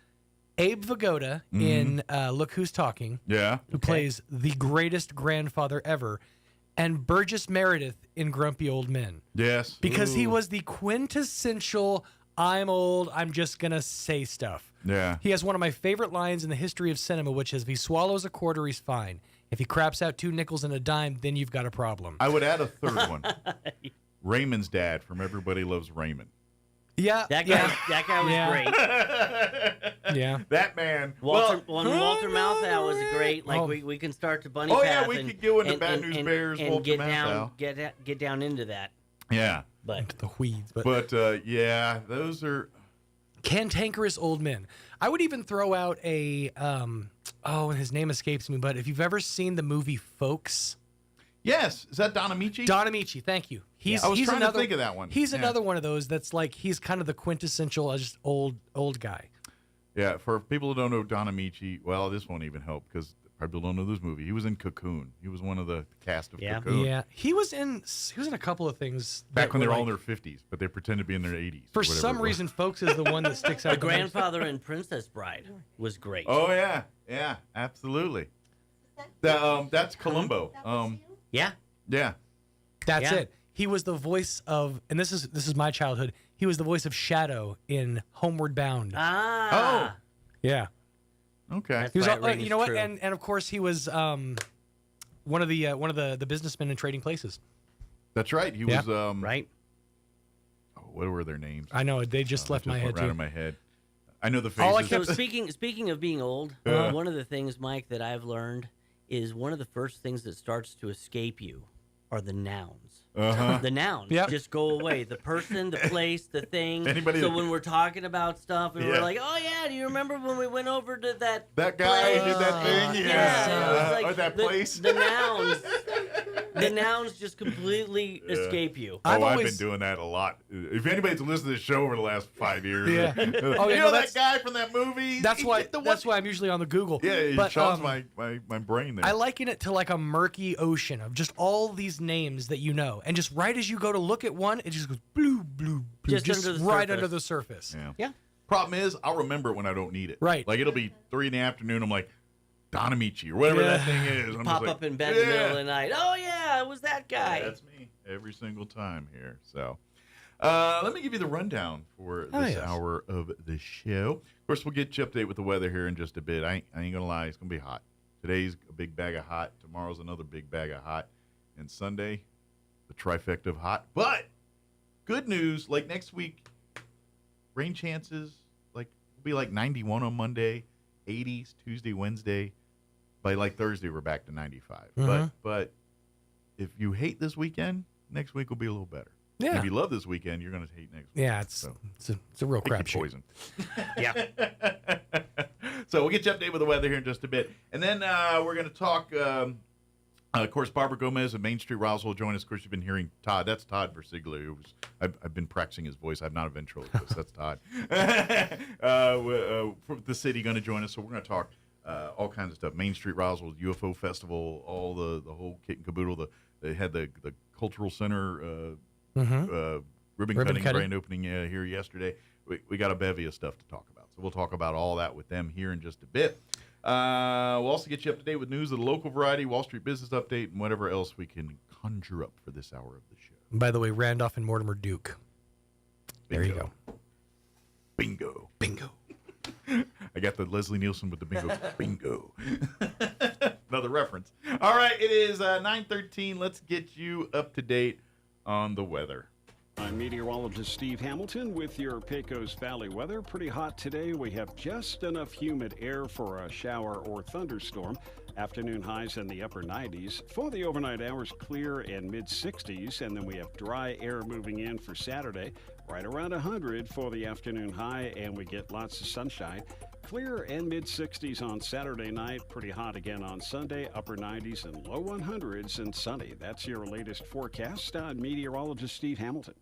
Abe Vigoda in Look Who's Talking. Yeah. Who plays the greatest grandfather ever, and Burgess Meredith in Grumpy Old Men. Yes. Because he was the quintessential I'm old, I'm just gonna say stuff. Yeah. He has one of my favorite lines in the history of cinema, which is, if he swallows a quarter, he's fine. If he craps out 2 nickels and a dime, then you've got a problem. I would add a third one. Raymond's dad from Everybody Loves Raymond. Yeah. That guy was great. Yeah. That man. Walter Matthau was great. Like we can start the bunny path. Yeah, we could go into Bad News Bears, and Walter get down into that. Yeah. But into the weeds. But yeah, those are cantankerous old men. I would even throw out a and his name escapes me, but if you've ever seen the movie Folks. Yes. Is that Don Amici? Don Amici, thank you. I was trying to think of that one. He's another one of those that's like he's kind of the quintessential just old guy. Yeah, for people who don't know Don Amici, well, this won't even help because people don't know this movie. He was in Cocoon. He was one of the cast of Cocoon. Yeah, he was in a couple of things back when they were all in their 50s, but they pretend to be in their 80s. For some reason, Folks is the one that sticks out. The grandfather in Princess Bride was great. Oh yeah, absolutely. That's Columbo. Yeah. That's it. He was the voice of, and this is my childhood. He was the voice of Shadow in Homeward Bound. Ah. Oh. Yeah. Okay. He was, you know what? And of course he was one of the businessmen in Trading Places. That's right. He was right. Oh, what were their names? I know they just left my head. Right in my head. I know the faces. So speaking of being old, one of the things, Mike, that I've learned is one of the first things that starts to escape you are the nouns. The nouns just go away. The person, the place, the thing. So when we're talking about stuff and we're like, oh yeah, do you remember when we went over to that guy who did that thing? Yeah. Or that place. The nouns just completely escape you. I've been doing that a lot. If anybody's listened to this show over the last 5 years, you know that guy from that movie? That's why I'm usually on the Google. Yeah, it shows my brain there. I liken it to like a murky ocean of just all these names that you know. And just right as you go to look at one, it just goes blue, blue, blue. Just under the surface. Yeah. Problem is, I'll remember it when I don't need it. Right. Like, it'll be 3 PM. I'm like, Don Amici or whatever that thing is. I'm Pop up in bed in the middle of the night. Oh, yeah, it was that guy. That's me every single time here. So let me give you the rundown for this hour of the show. Of course, we'll get you up to date with the weather here in just a bit. I ain't going to lie. It's going to be hot. Today's a big bag of hot. Tomorrow's another big bag of hot. And Sunday, the trifecta of hot. But good news, like next week, rain chances will be like 91 on Monday, 80s Tuesday, Wednesday. By like Thursday, we're back to 95. But if you hate this weekend, next week will be a little better. Yeah. And if you love this weekend, you're going to hate next week. Yeah, it's a real crapshoot. Poison. Yeah. So we'll get you updated with the weather here in just a bit. And then we're going to talk, of course, Barbara Gomez of Main Street Roswell will join us. Of course, you've been hearing Todd. That's Todd Versiglia. I've been practicing his voice. I'm not a ventriloquist. That's Todd. From the city going to join us. So we're going to talk all kinds of stuff. Main Street Roswell, UFO Festival, all the whole kit and caboodle. They had the Cultural Center ribbon cutting grand opening here yesterday. We got a bevy of stuff to talk about. So we'll talk about all that with them here in just a bit. We'll also get you up to date with news of the local variety, Wall Street business update, and whatever else we can conjure up for this hour of the show. By the way, Randolph and Mortimer Duke. There you go. Bingo. Bingo. I got the Leslie Nielsen with the bingo. Bingo. Another reference. All right, it is 9:13. Let's get you up to date on the weather. I'm meteorologist Steve Hamilton with your Pecos Valley weather. Pretty hot today. We have just enough humid air for a shower or thunderstorm. Afternoon highs in the upper 90s. For the overnight hours, clear and mid-60s. And then we have dry air moving in for Saturday. Right around 100 for the afternoon high, and we get lots of sunshine. Clear and mid-60s on Saturday night. Pretty hot again on Sunday. Upper 90s and low 100s and sunny. That's your latest forecast. Meteorologist Steve Hamilton.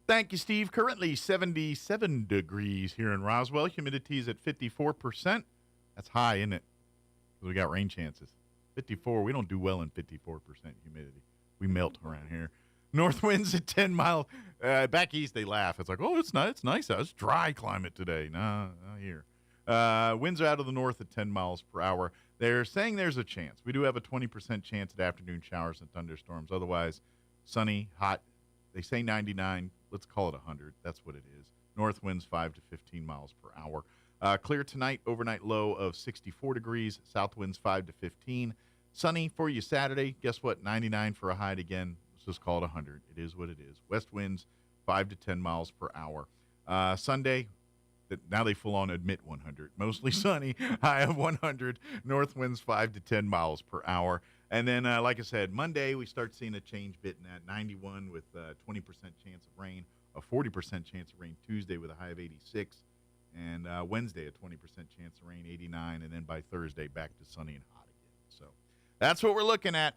Thank you, Steve. Currently 77 degrees here in Roswell. Humidity is at 54%. That's high, isn't it? We got rain chances. 54. We don't do well in 54% humidity. We melt around here. North winds at 10 miles. Back east, they laugh. It's like, oh, it's nice out. It's dry climate today. No, not here. Winds are out of the north at 10 miles per hour. They're saying there's a chance. We do have a 20% chance at afternoon showers and thunderstorms. Otherwise, sunny, hot. They say 99. Let's call it 100. That's what it is. North winds 5 to 15 miles per hour. Clear tonight, overnight low of 64 degrees, south winds 5 to 15. Sunny for you Saturday. Guess what? 99 for a high again. Let's just call it 100. It is what it is. West winds 5 to 10 miles per hour. Sunday, now they full on admit 100. Mostly sunny, high of 100. North winds 5 to 10 miles per hour. And then, like I said, Monday we start seeing a change bit in that 91 with 20% chance of rain, a 40% chance of rain Tuesday with a high of 86, and Wednesday a 20% chance of rain, 89, and then by Thursday back to sunny and hot again. So that's what we're looking at.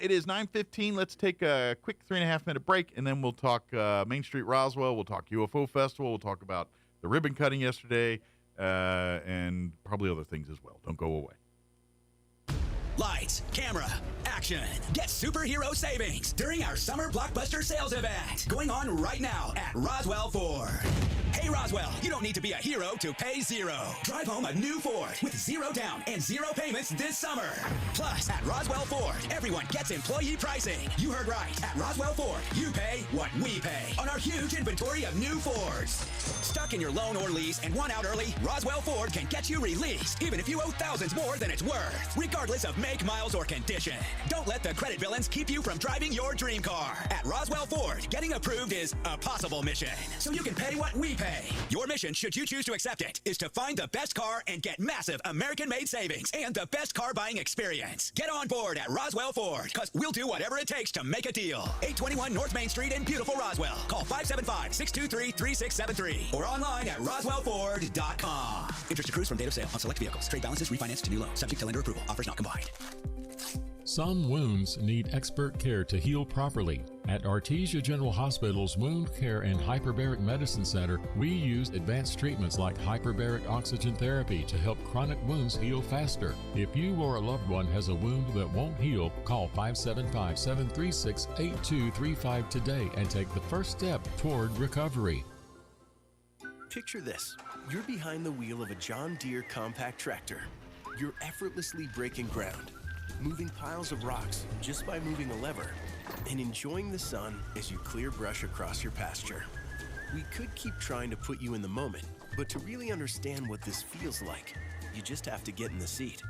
It is 9:15. Let's take a quick 3.5-minute break, and then we'll talk Main Street Roswell. We'll talk UFO Festival. We'll talk about the ribbon cutting yesterday, and probably other things as well. Don't go away. Lights, camera, action. Get superhero savings during our summer blockbuster sales event going on right now at Roswell Ford. Hey Roswell, you don't need to be a hero to pay zero. Drive home a new Ford with zero down and zero payments this summer. Plus, at Roswell Ford, everyone gets employee pricing. You heard right. At Roswell Ford, you pay what we pay on our huge inventory of new Fords. Stuck in your loan or lease and want out early? Roswell Ford can get you released, even if you owe thousands more than it's worth, regardless of make, miles, or condition. Don't let the credit villains keep you from driving your dream car. At Roswell Ford, getting approved is a possible mission, so you can pay what we pay. Your mission, should you choose to accept it, is to find the best car and get massive American-made savings and the best car buying experience. Get on board at Roswell Ford, because we'll do whatever it takes to make a deal. 821 North Main Street in beautiful Roswell. Call 575-623-3673 or online at roswellford.com. Interest accrues from date of sale on select vehicles. Trade balances refinanced to new loan. Subject to lender approval. Offers not combined. Some wounds need expert care to heal properly. At Artesia General Hospital's Wound Care and Hyperbaric Medicine Center, we use advanced treatments like hyperbaric oxygen therapy to help chronic wounds heal faster. If you or a loved one has a wound that won't heal, call 575-736-8235 today and take the first step toward recovery. Picture this. You're behind the wheel of a John Deere compact tractor. You're effortlessly breaking ground, moving piles of rocks just by moving a lever, and enjoying the sun as you clear brush across your pasture. We could keep trying to put you in the moment, but to really understand what this feels like, you just have to get in the seat.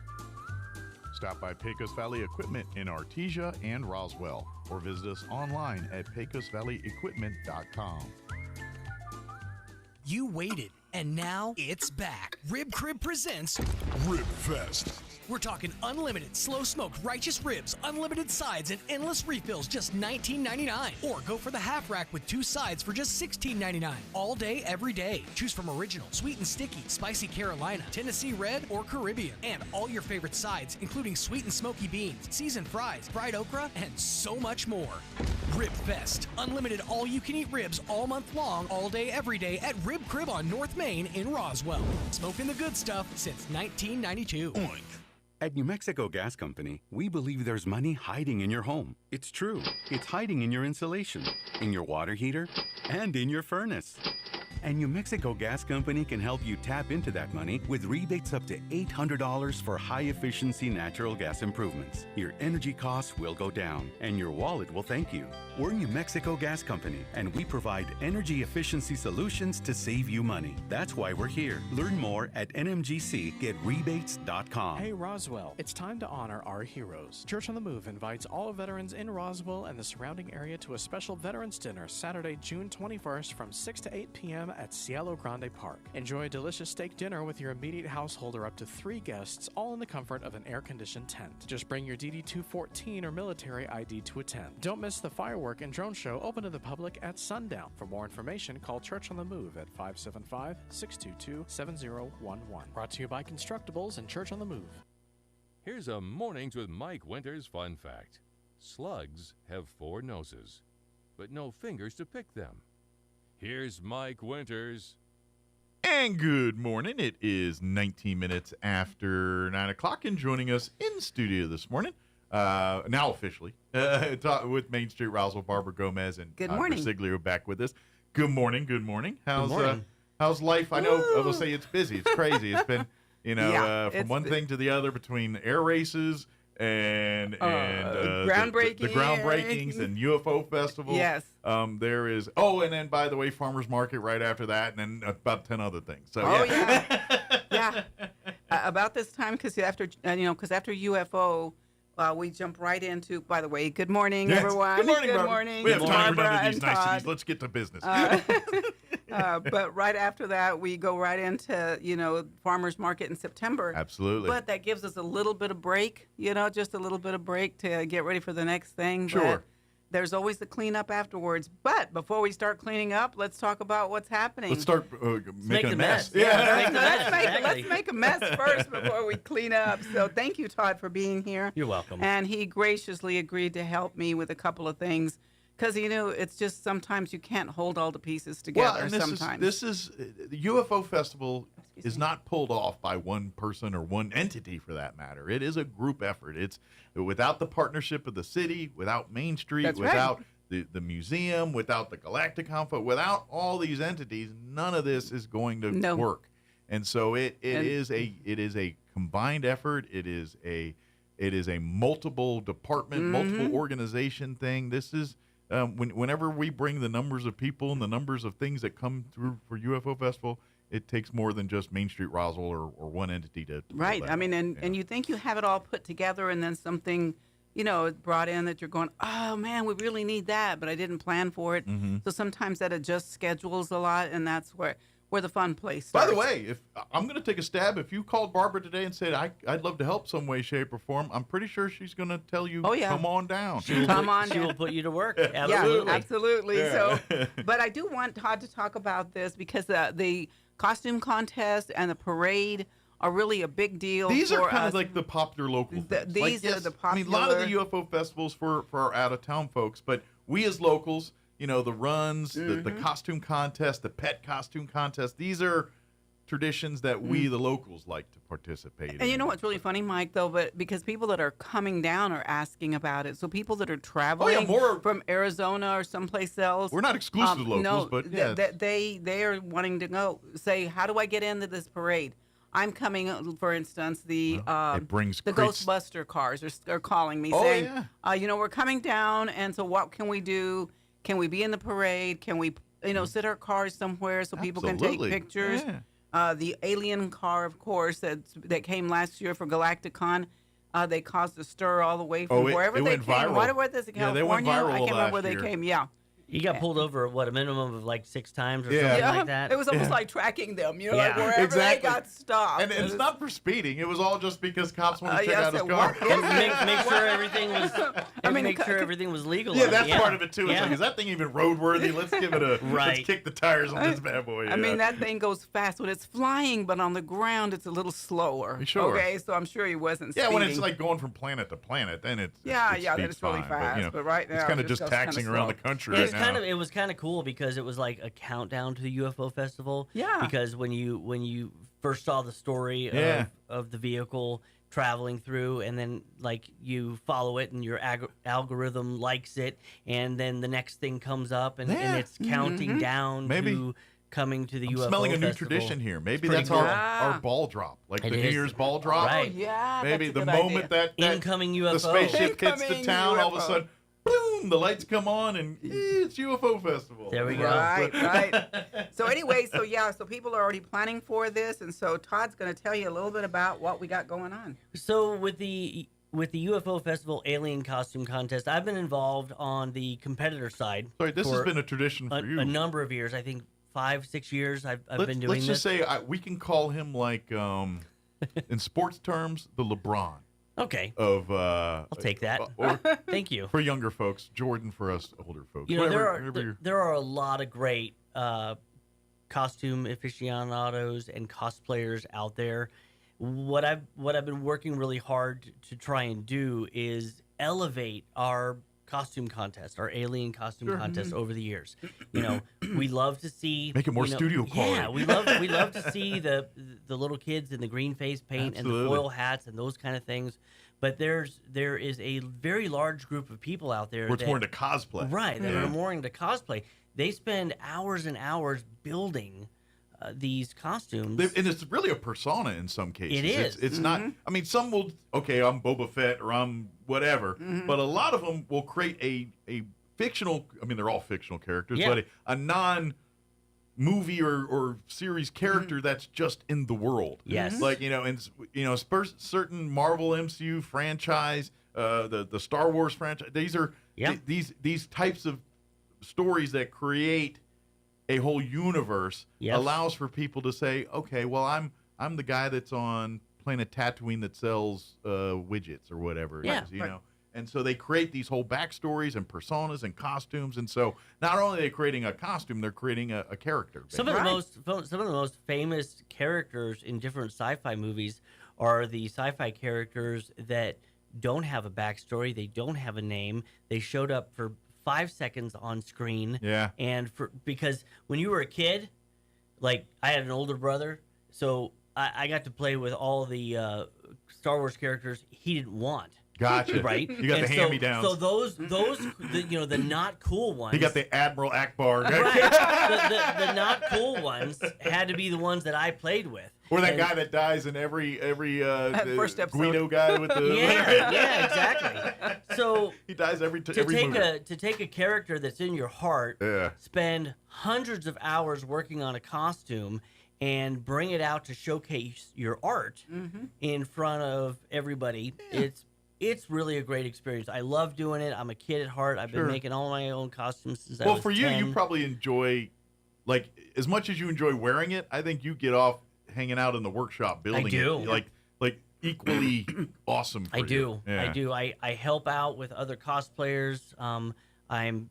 Stop by Pecos Valley Equipment in Artesia and Roswell, or visit us online at pecosvalleyequipment.com. You waited, and now it's back. Rib Crib presents Rib Fest. We're talking unlimited, slow-smoked, righteous ribs, unlimited sides, and endless refills, just $19.99. Or go for the half rack with 2 sides for just $16.99. All day, every day. Choose from original, sweet and sticky, spicy Carolina, Tennessee Red, or Caribbean. And all your favorite sides, including sweet and smoky beans, seasoned fries, fried okra, and so much more. Rib Fest. Unlimited all-you-can-eat ribs all month long, all day, every day at Rib Crib on North Main in Roswell. Smoking the good stuff since 1992. Oink. At New Mexico Gas Company, we believe there's money hiding in your home. It's true. It's hiding in your insulation, in your water heater, and in your furnace. And New Mexico Gas Company can help you tap into that money with rebates up to $800 for high-efficiency natural gas improvements. Your energy costs will go down, and your wallet will thank you. We're New Mexico Gas Company, and we provide energy efficiency solutions to save you money. That's why we're here. Learn more at nmgcgetrebates.com. Hey Roswell, it's time to honor our heroes. Church on the Move invites all veterans in Roswell and the surrounding area to a special Veterans Dinner Saturday, June 21st from 6 to 8 p.m. at Cielo Grande Park. Enjoy a delicious steak dinner with your immediate household or up to 3 guests, all in the comfort of an air-conditioned tent. Just bring your DD-214 or military ID to attend. Don't miss the firework and drone show open to the public at sundown. For more information, call Church on the Move at 575-622-7011. Brought to you by Constructibles and Church on the Move. Here's a Mornings with Mike Winters fun fact. Slugs have 4 noses, but no fingers to pick them. Here's Mike Winters. And good morning. It is 19 minutes after 9 o'clock, and joining us in studio this morning, now officially, with Main Street Roswell, Barbara Gomez and good morning. Siglio back with us. Good morning. Good morning. How's life? I know I will say it's busy. It's crazy. It's been, from one thing to the other between air races and groundbreaking, the groundbreakings and UFO Festival. Yes. There is, and then by the way, Farmers Market right after that, and then about 10 other things. So, Yeah. About this time, because after UFO, we jump right into. By the way, good morning, everyone. Good morning, Good morning. We have time for none Barbara of these and niceties. Todd. Let's get to business. But right after that, we go right into farmers market in September. Absolutely. But that gives us a little bit of break. Just a little bit of break to get ready for the next thing. Sure. But there's always the cleanup afterwards. But before we start cleaning up, let's talk about what's happening. Let's start making a mess. Let's make a mess first before we clean up. So thank you, Todd, for being here. You're welcome. And he graciously agreed to help me with a couple of things. Because, it's just sometimes you can't hold all the pieces together sometimes. This is the UFO Festival is not pulled off by one person or one entity for that matter. It is a group effort. It's without the partnership of the city, without Main Street, without the museum, without the Galacticon, without all these entities, none of this is going to work. And so it is a combined effort. It is a multiple department, multiple organization thing. This is whenever we bring the numbers of people and the numbers of things that come through for UFO Festival, it takes more than just Main Street Roswell or one entity to right. I mean, and you think you have it all put together, and then something, brought in that you're going, oh man, we really need that, but I didn't plan for it. So sometimes that adjusts schedules a lot, and that's where the fun place starts. By the way, if I'm going to take a stab, if you called Barbara today and said I'd love to help some way, shape, or form, I'm pretty sure she's going to tell you, come on down. She will put you to work. Absolutely. Yeah, absolutely. Yeah. So, but I do want Todd to talk about this because the costume contest and the parade are really a big deal. These are kind us. of like the popular local things. These are the popular. I mean, a lot of the UFO festivals for our out-of-town folks, but we as locals, the runs, the costume contest, the pet costume contest, these are traditions that we, the locals, like to participate in. And you know what's really funny, Mike, though, but because people that are coming down are asking about it. So people that are traveling from Arizona or someplace else. We're not exclusive to locals, but yeah. They are wanting to go, say, how do I get into this parade? I'm coming, for instance, the Ghostbuster cars are calling me saying, we're coming down, and so what can we do? Can we be in the parade? Can we, sit our cars somewhere so people can take pictures? Yeah. The alien car, of course, that came last year for Galacticon, they caused a stir all the way from wherever they came. Viral. Where this California? They went viral I can't remember where last they year. came. Yeah. You got pulled over, a minimum of like 6 times or something like that? It was almost like tracking them, like wherever they got stopped. And it's not for speeding. It was all just because cops wanted to check out his car. Make sure everything was. Make sure everything was legal. Yeah, that's part of it too. It's like, is that thing even roadworthy? Let's give it a let's kick the tires on this bad boy. I mean, that thing goes fast when it's flying, but on the ground it's a little slower. Sure. Okay, so I'm sure he wasn't. Speeding. Yeah, when it's like going from planet to planet, then it's then it's really fast. But right now, it's kind of just taxing around the country. It was kind of cool because it was like a countdown to the UFO festival. Yeah. Because when you first saw the story of the vehicle traveling through, and then like you follow it and your algorithm likes it, and then the next thing comes up and it's counting down to coming to the UFO smelling a new festival. tradition here. Maybe that's our ball drop, like the New Year's ball drop. Right. Oh, yeah. Maybe the moment that incoming UFO, the spaceship hits the town, all of a sudden, boom, the lights come on, and it's UFO Festival. There we go. Right. So anyway, so people are already planning for this, and so Todd's going to tell you a little bit about what we got going on. So with the UFO Festival Alien Costume Contest, I've been involved on the competitor side. Sorry, this has been a tradition for you. A number of years, I think 5-6 years I've been doing this. Let's just say we can call him like, in sports terms, the LeBron. Okay. I'll take that. Thank you. For younger folks, Jordan for us older folks. There are a lot of great costume aficionados and cosplayers out there. What I've been working really hard to try and do is elevate our costume contest, our alien costume contest over the years. We love to see make it more studio quality. Yeah, we love to see the little kids in the green face paint and the foil hats and those kind of things. But there is a very large group of people out there that's more into cosplay. Right, that are more into cosplay. They spend hours and hours building these costumes. And it's really a persona in some cases. It is. It's not, I mean, some will, I'm Boba Fett or I'm whatever, but a lot of them will create a fictional, I mean, they're all fictional characters, but a non movie or series character that's just in the world. Yes. Like, certain Marvel MCU franchise, the Star Wars franchise, these are these types of stories that create a whole universe, allows for people to say, okay, well, I'm the guy that's on planet Tatooine that sells widgets or whatever it is, you know. And so they create these whole backstories and personas and costumes. And so not only are they creating a costume, they're creating a character. Some of the most famous characters in different sci-fi movies are the sci-fi characters that don't have a backstory. They don't have a name. They showed up for 5 seconds on screen. Yeah. And because when you were a kid, like I had an older brother, so I got to play with all the Star Wars characters he didn't want. Gotcha. Right? You got the hand-me-downs. So those the not cool ones. You got the Admiral Akbar. Right. The not cool ones had to be the ones that I played with. Or that guy that dies in every first episode. Guido guy with the yeah, exactly. So he dies every movie. To take a character that's in your heart, spend hundreds of hours working on a costume, and bring it out to showcase your art in front of everybody. It's really a great experience. I love doing it. I'm a kid at heart. I've been making all my own costumes since I was 10. Well, for you probably enjoy, like, as much as you enjoy wearing it, I think you get off hanging out in the workshop building it. Like equally awesome for you. I do. I help out with other cosplayers. I'm,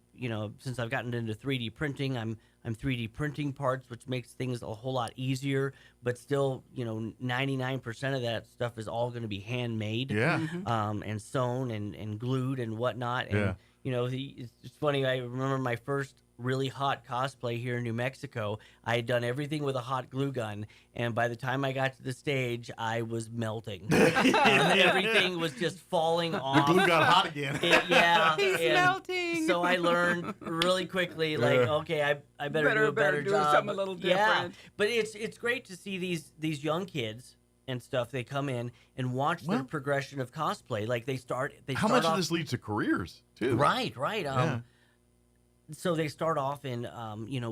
since I've gotten into 3D printing, I'm 3D printing parts, which makes things a whole lot easier, but still, 99% of that stuff is all going to be handmade. Yeah. And sewn and glued and whatnot. And, it's funny. I remember my first really hot cosplay here in New Mexico. I had done everything with a hot glue gun, and by the time I got to the stage, I was melting. And everything was just falling off. The glue got hot again. He's melting. So I learned really quickly, okay, I better do a better job. Something a little different. Yeah, but it's great to see these young kids and stuff. They come in and watch their progression of cosplay. Like they start How much of this leads to careers too? Right. So they start off in,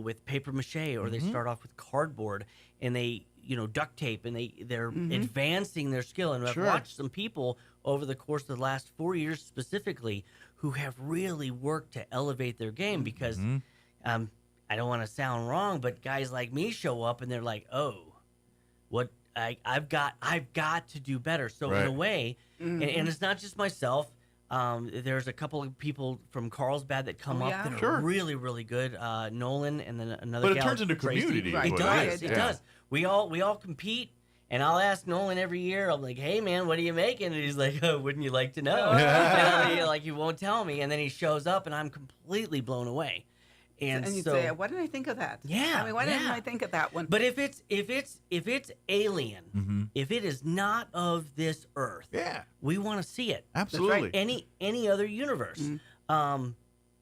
with paper mache, or they start off with cardboard, and they, duct tape, and they're advancing their skill. And I've watched some people over the course of the last 4 years specifically who have really worked to elevate their game because, I don't want to sound wrong, but guys like me show up and they're like, oh, what I've got to do better. So in a way, and it's not just myself. There's a couple of people from Carlsbad that come up that are really, really good. Nolan and then another. But it turns into community. It does. It does. We all compete, and I'll ask Nolan every year. I'm like, "Hey, man, what are you making?" And he's like, "Oh, wouldn't you like to know?" And he won't tell me, and then he shows up, and I'm completely blown away. And you so, say, "Why didn't I think of that?" Yeah, I mean, why didn't I think of that one? But if it's alien, if it is not of this earth, we want to see it. Absolutely. Any other universe,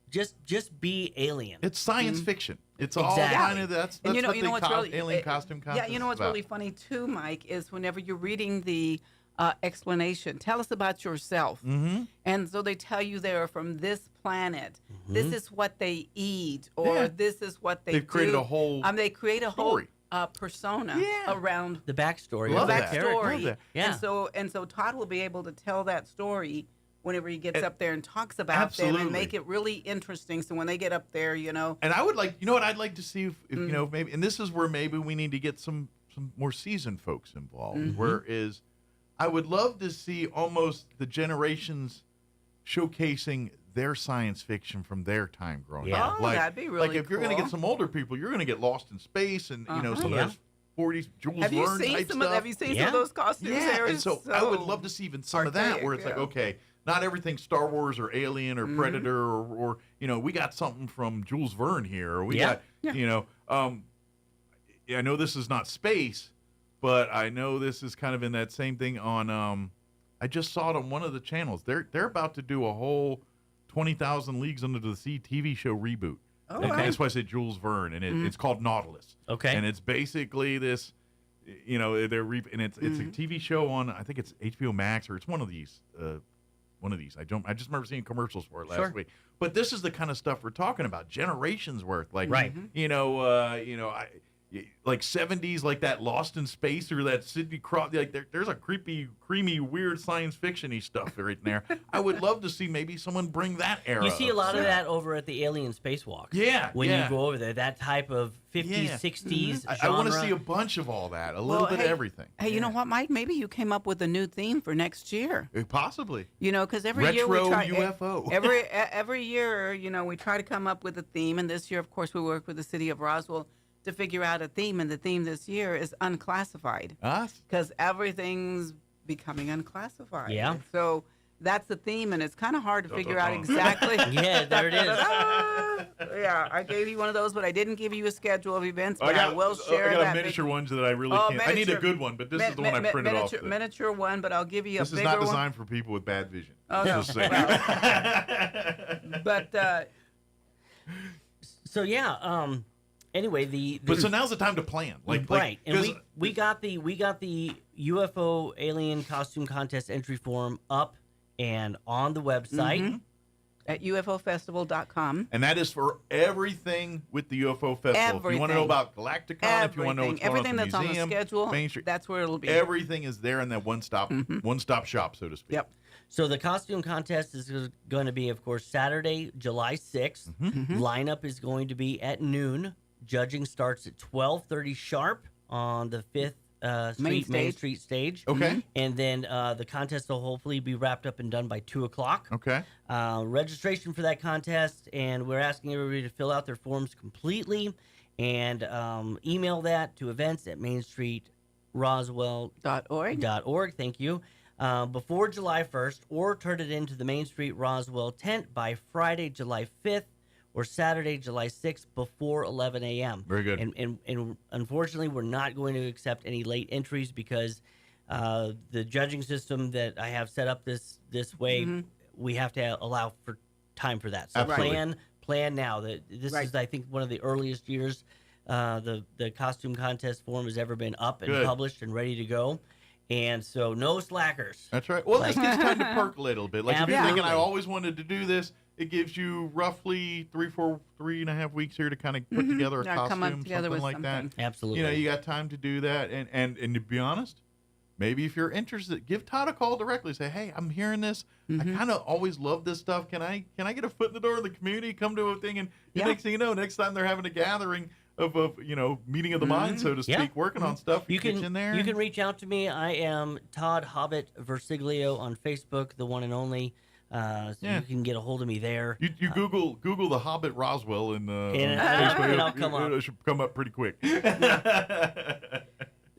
just be alien. It's science fiction. It's all kind of that's and what what's really alien costume contest. Yeah, what's really funny too, Mike, is whenever you're reading the explanation, tell us about yourself, and so they tell you they are from this planet. This is what they eat, or this is what they do. They've created a whole. They create a story. whole persona around the backstory. Love the that. backstory. Love that. Yeah. And so Todd will be able to tell that story whenever he gets up there and talks about them and make it really interesting. So when they get up there, And I would like, what I'd like to see if maybe, and this is where maybe we need to get some more seasoned folks involved. Whereas I would love to see almost the generations showcasing their science fiction from their time growing up. Oh, that'd be really Like if you're going to get some older people, you're going to get lost in space and some of those 40s Jules Verne type stuff. Have you seen some of those costumes? Yeah, and so I would love to see even some of that where it's like, okay, not everything Star Wars or Alien or Predator or we got something from Jules Verne here, or we got I know this is not space, but I know this is kind of in that same thing on I just saw it on one of the channels. They're about to do a whole 20,000 Leagues Under the Sea TV show reboot. Oh, and wow. that's why I said Jules Verne, and it's called Nautilus. Okay. And it's basically this, and it's a TV show on, I think it's HBO Max, or it's one of these. I just remember seeing commercials for it last week. But this is the kind of stuff we're talking about, generations worth. Like, right. Like 70s, like that Lost in Space or that Sidney Crosby. Like there's a creepy, creamy, weird science fiction-y stuff right in there. I would love to see maybe someone bring that era. You see a lot of that over at the Alien Spacewalks. Yeah. When you go over there, that type of 50s, 60s I want to see a bunch of all that, a little bit of everything. Hey, you know what, Mike? Maybe you came up with a new theme for next year. Possibly. Because every year we try UFO. every year, we try to come up with a theme, and this year, of course, we work with the city of Roswell to figure out a theme, and the theme this year is unclassified. Because everything's becoming unclassified. Yeah. So that's the theme, and it's kind of hard to figure out exactly. Yeah, there it is. Yeah, I gave you one of those, but I didn't give you a schedule of events, but I will share that. I got a miniature one that I really can't. I need a good one, but this is the one I printed off. Miniature one, but I'll give you a bigger one. This is not designed for people with bad vision. Oh, no. But, so, yeah, anyway, but so now's the time to plan, right? And we got the UFO alien costume contest entry form up and on the website at UFOfestival.com, and that is for everything with the UFO festival. Everything. If you want to know about Galacticon, if you want to know what's going everything on at that's the museum, on the schedule, Main Street, that's where it'll be. Everything is there in that one stop shop, so to speak. Yep. So the costume contest is going to be, of course, Saturday, July 6th. Lineup is going to be at noon. Judging starts at 12:30 sharp on the 5th Main Street stage. Okay. And then the contest will hopefully be wrapped up and done by 2 o'clock. Okay. Registration for that contest, and we're asking everybody to fill out their forms completely and email that to events@mainstreetroswell.org. Thank you. Before July 1st, or turn it into the Main Street Roswell tent by Friday, July 5th. Or Saturday, July 6th, before 11 a.m. Very good. And unfortunately, we're not going to accept any late entries because the judging system that I have set up this way, we have to allow for time for that. So plan now. This is, I think, one of the earliest years the costume contest form has ever been up and published and ready to go. And so no slackers. That's right. Well, this gives time to percolate a little bit. Like if you're thinking, I always wanted to do this, it gives you roughly 3.5 weeks here to kind of put together a costume, something like that. Absolutely. You got time to do that. And to be honest, maybe if you're interested, give Todd a call directly. Say, hey, I'm hearing this. I kind of always love this stuff. Can I get a foot in the door in the community? Come to a thing, and next thing you know, next time they're having a gathering of meeting of the mind, so to speak, working on stuff. You can get in there. You can reach out to me. I am Todd Hobbit Versiglio on Facebook, the one and only. So you can get a hold of me there. You Google the Hobbit Roswell and Facebook. And I'll come up. It should come up pretty quick.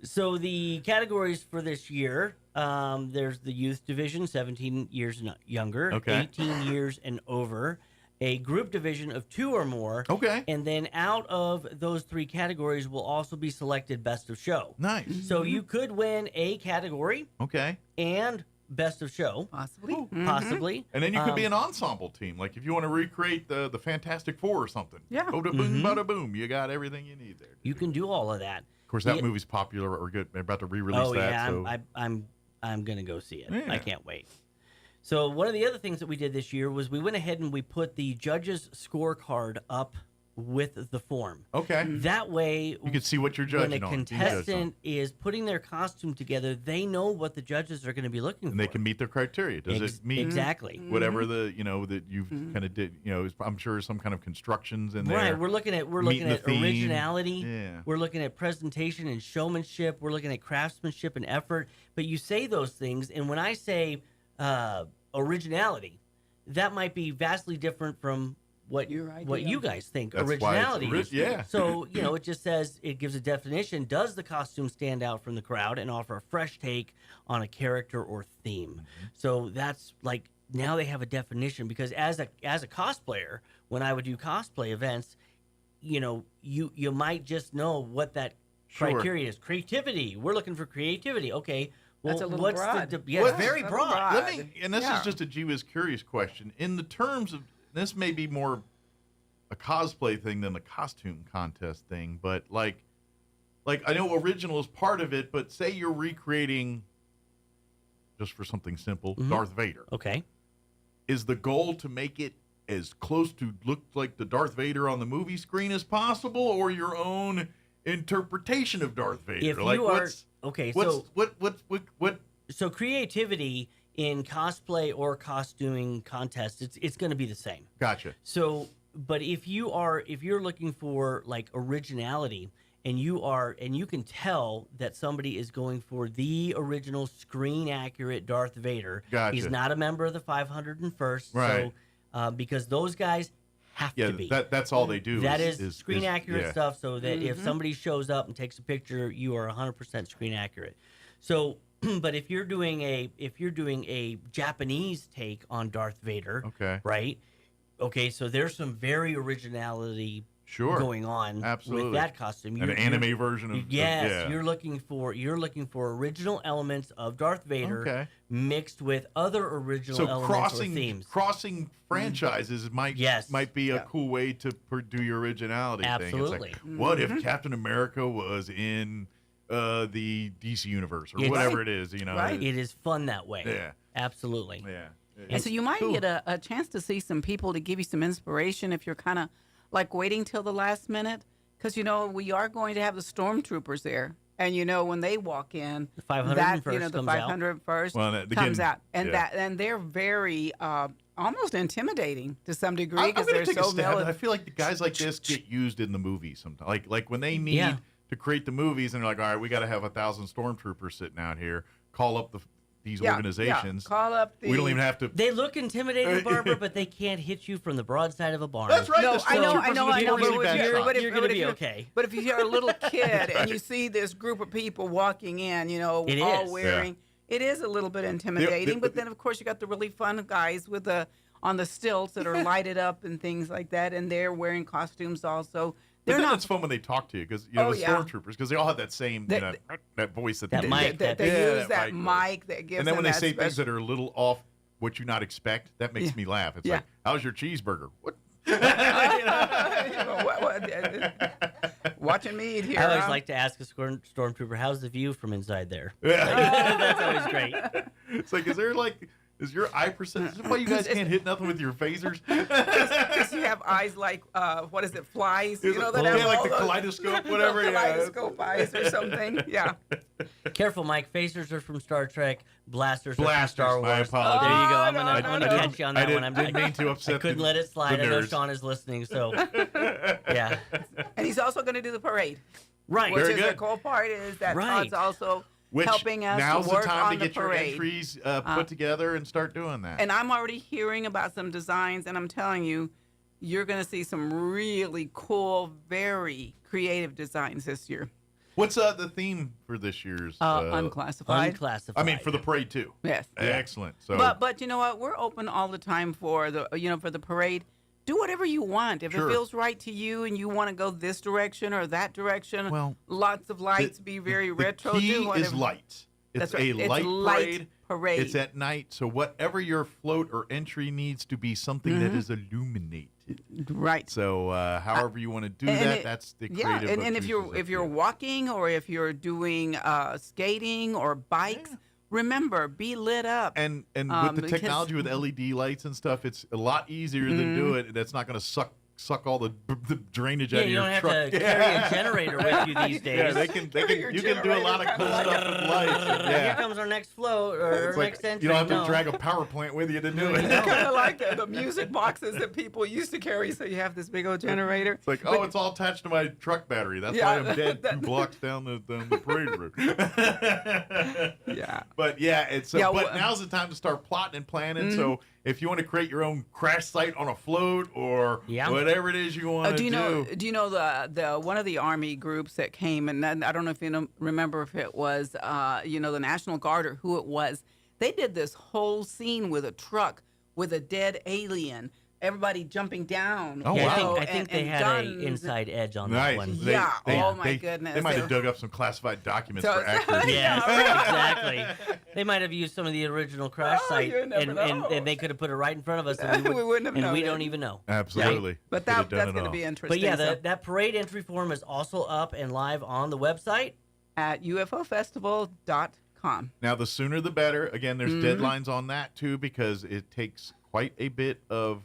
So the categories for this year, there's the youth division, 17 years and younger, 18 years and over, a group division of 2 or more. Okay. And then out of those 3 categories will also be selected best of show. Nice. So you could win a category. Okay. And best of show. Possibly. Possibly. And then you could be an ensemble team. Like if you want to recreate the Fantastic Four or something. Yeah. Bada boom, bada boom. You got everything you need there. You can do all of that. Of course, that movie's popular. Or good. They're about to re-release that. Yeah, so. I'm going to go see it. Yeah. I can't wait. So one of the other things that we did this year was we went ahead and we put the judges' scorecard up with the form. Okay. That way, you can see what you're judging on. When a contestant is putting their costume together, they know what the judges are going to be looking for. And they can meet their criteria. Does it meet exactly whatever that you've kind of did? I'm sure some kind of constructions in there. Right. We're looking at originality. Yeah. We're looking at presentation and showmanship. We're looking at craftsmanship and effort. But you say those things, and when I say originality, that might be vastly different from what you guys think. That's originality is. Yeah. So, it just says, it gives a definition. Does the costume stand out from the crowd and offer a fresh take on a character or theme? So that's like, now they have a definition, because as a cosplayer, when I would do cosplay events, you might just know what that criteria is. Creativity. We're looking for creativity. Okay. Well, that's a little broad. It's very broad. This is just a gee whiz curious question. In the terms of, this may be more a cosplay thing than a costume contest thing, but like I know original is part of it, but say you're recreating, just for something simple, Darth Vader. Okay. Is the goal to make it as close to look like the Darth Vader on the movie screen as possible, or your own interpretation of Darth Vader? If like, you are okay, so what? So creativity in cosplay or costuming contests, it's going to be the same. Gotcha. So, but if you're looking for like originality, and you can tell that somebody is going for the original screen accurate Darth Vader. Gotcha. He's not a member of the 501st, right? So, because those guys have to be. That's all they do. That is screen accurate stuff. So that if Mm-hmm. somebody shows up and takes a picture, you are 100% screen accurate. So, but if you're doing a Japanese take on Darth Vader, okay, right? Okay, so there's some very originality going on with that costume. An anime version of you're looking for original elements of Darth Vader mixed with other original elements or themes. Crossing franchises might be a cool way to do your originality thing. Absolutely. It's like, what if Captain America was in the DC universe or whatever it is? You know, right? It is fun that way. Yeah, absolutely. Yeah. And so you might get a chance to see some people to give you some inspiration if you're kind of like waiting till the last minute, because we are going to have the stormtroopers there, and when they walk in, the 501st the 501st comes out, and they're very almost intimidating to some degree because they're so I feel like the guys like this get used in the movies sometimes, like when they need to create the movies, and they're like, all right, we got to have 1,000 stormtroopers sitting out here. Call up these organizations. Call up we don't even have to. They look intimidating, Barbara, but they can't hit you from the broadside of a barn. That's right. No, I know. But you're going to be okay. But if you're a little kid and you see this group of people walking in, all wearing, it is a little bit intimidating. But then, of course, you got the really fun guys on the stilts that are lighted up and things like that, and they're wearing costumes also. But then it's fun when they talk to you because the stormtroopers, because they all have that same that voice that mic they use that mic that gives. And then when they say special things that are a little off what you not expect, that makes me laugh. It's like, how's your cheeseburger? What? Watching me eat here. I always like to ask a stormtrooper, "How's the view from inside there?" That's always great. It's like, is your eye percentage? Is that why you guys can't hit nothing with your phasers? Because you have eyes like, what is it, flies? Like the kaleidoscope, whatever. Kaleidoscope eyes or something. Yeah. Careful, Mike. Phasers are from Star Trek. Blasters are from Star Wars. I apologize. There you go. I'm gonna catch you on that one. I didn't mean to upset. I couldn't let it slide. I know Sean is listening, so yeah. And he's also going to do the parade. Right. Which Very is good. the cool part is that Todd's also helping us now's work the time on to get the your parade. entries put together and start doing that. And I'm already hearing about some designs, and I'm telling you, you're going to see some really cool, very creative designs this year. What's the theme for this year's unclassified? Unclassified. I mean, for the parade too. Yes. Excellent. So, but you know what? We're open all the time for the parade. Do whatever you want. If it feels right to you and you want to go this direction or that direction, lots of lights, be very retro. The key do whatever. is light. It's That's right. a light parade. It's at night, so whatever your float or entry needs to be something that is illuminated. Right. So however you want to do that, that's the creative. Yeah, and if you're walking or if you're doing skating or bikes. Remember, be lit up. And with the technology with LED lights and stuff, it's a lot easier to do it. That's not going to suck all the drainage out of your truck. You don't have to carry a generator with you these days. Yeah, you can do a lot of cool stuff with lights. Here comes our next float or our next entry. You don't have to drag a power plant with you to do it. It's kind of like the music boxes that people used to carry, so you have this big old generator. It's like, it's all attached to my truck battery. That's why I'm dead 2 blocks down the parade route. Yeah. But but now's the time to start plotting and planning. So if you want to create your own crash site on a float or whatever it is you want to do. Do you know the one of the Army groups that came, and I don't know if you remember if it was the National Guard or who it was. They did this whole scene with a truck with a dead alien. Everybody jumping down. Oh, wow. I think they had an inside edge on that one. Oh, my goodness. They might have dug up some classified documents for actors. Yes, exactly. They might have used some of the original crash site, and they could have put it right in front of us, and we wouldn't have known. We don't even know. Absolutely. Right. But that's going to be interesting. But yeah, that parade entry form is also up and live on the website at ufofestival.com. Now, the sooner the better. Again, there's deadlines on that, too, because it takes quite a bit of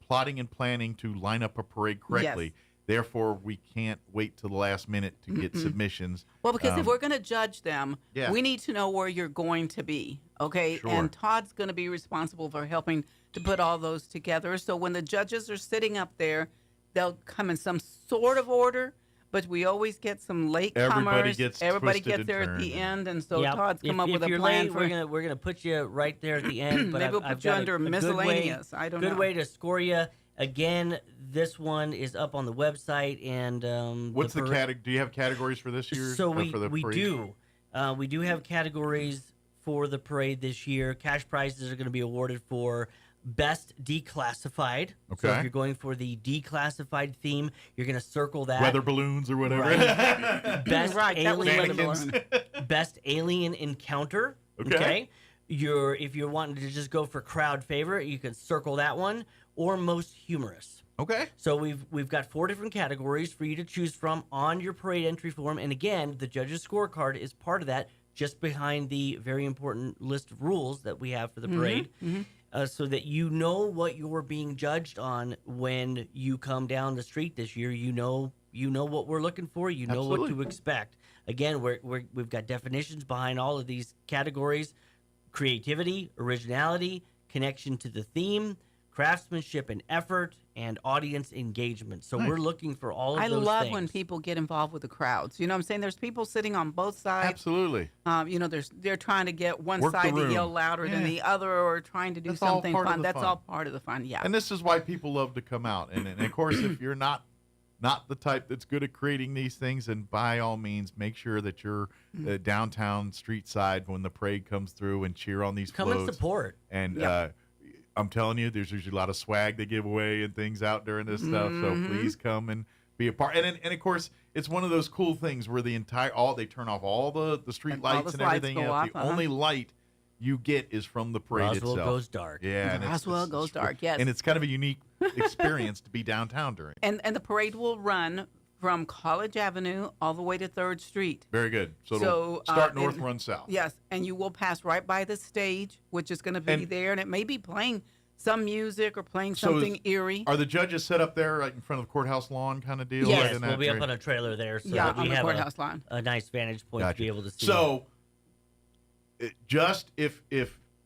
plotting and planning to line up a parade correctly. Yes. Therefore, we can't wait till the last minute to get submissions. Well, because if we're going to judge them, Yeah. we need to know where you're going to be, okay? Sure. And Todd's going to be responsible for helping to put all those together. So when the judges are sitting up there, they'll come in some sort of order, but we always get some latecomers. Everybody gets there at turned. the end, and so Yep. Todd's come up with if a you're plan late, we're gonna put you right there at the end. But Maybe we'll I've put you got under a good miscellaneous. Way, I don't good know. way to score you. Again, this one is up on the website, and What's the category? Do you have categories for this year? So for the we parade? do. We do have categories for the parade this year. Cash prizes are going to be awarded for Best Declassified. So Okay. if you're going for the declassified theme, you're going to circle that. Weather balloons or whatever. Right. Best Right, that was alien, mannequins. Best alien encounter. Okay. If you're wanting to just go for crowd favorite, you can circle that one, or most humorous. Okay. So we've got 4 different categories for you to choose from on your parade entry form, and again, the judges' scorecard is part of that, just behind the very important list of rules that we have for the parade. So that you know what you're being judged on when you come down the street this year. You know what we're looking for. You know what to expect. Again, we've got definitions behind all of these categories: creativity, originality, connection to the theme, craftsmanship and effort, and audience engagement. So we're looking for all of I those love things. when people get involved with the crowds. You know what I'm saying? There's people sitting on both sides. Absolutely. They're trying to get one Work the side to room. yell louder than Yeah. the other, or trying to do That's all something part of fun. the That's fun. all part of the fun. Yeah. And this is why people love to come out. And of course, if you're not the type that's good at creating these things, then by all means, make sure that you're downtown street side when the parade comes through and cheer on these Come floats. and support. And I'm telling you, there's usually a lot of swag they give away and things out during this stuff. So please come and be a part. And of course, it's one of those cool things where they turn off all the street lights and everything. go off, The only light you get is from the parade Roswell itself. goes dark. Yeah, and Roswell goes dark. Yes. and it's kind of a unique experience to be downtown during. And the parade will run from College Avenue all the way to 3rd Street. Very good. So it'll start north, and- run south. Yes, and you will pass right by the stage, which is going to be there, and it may be playing some music or playing something eerie. Are the judges set up there right in front of the courthouse lawn kind of deal? Yes, Right in we'll that be up area? on a trailer there, so Yeah, that we on the have courthouse lawn. a nice vantage point Gotcha. to be able to see. So, just if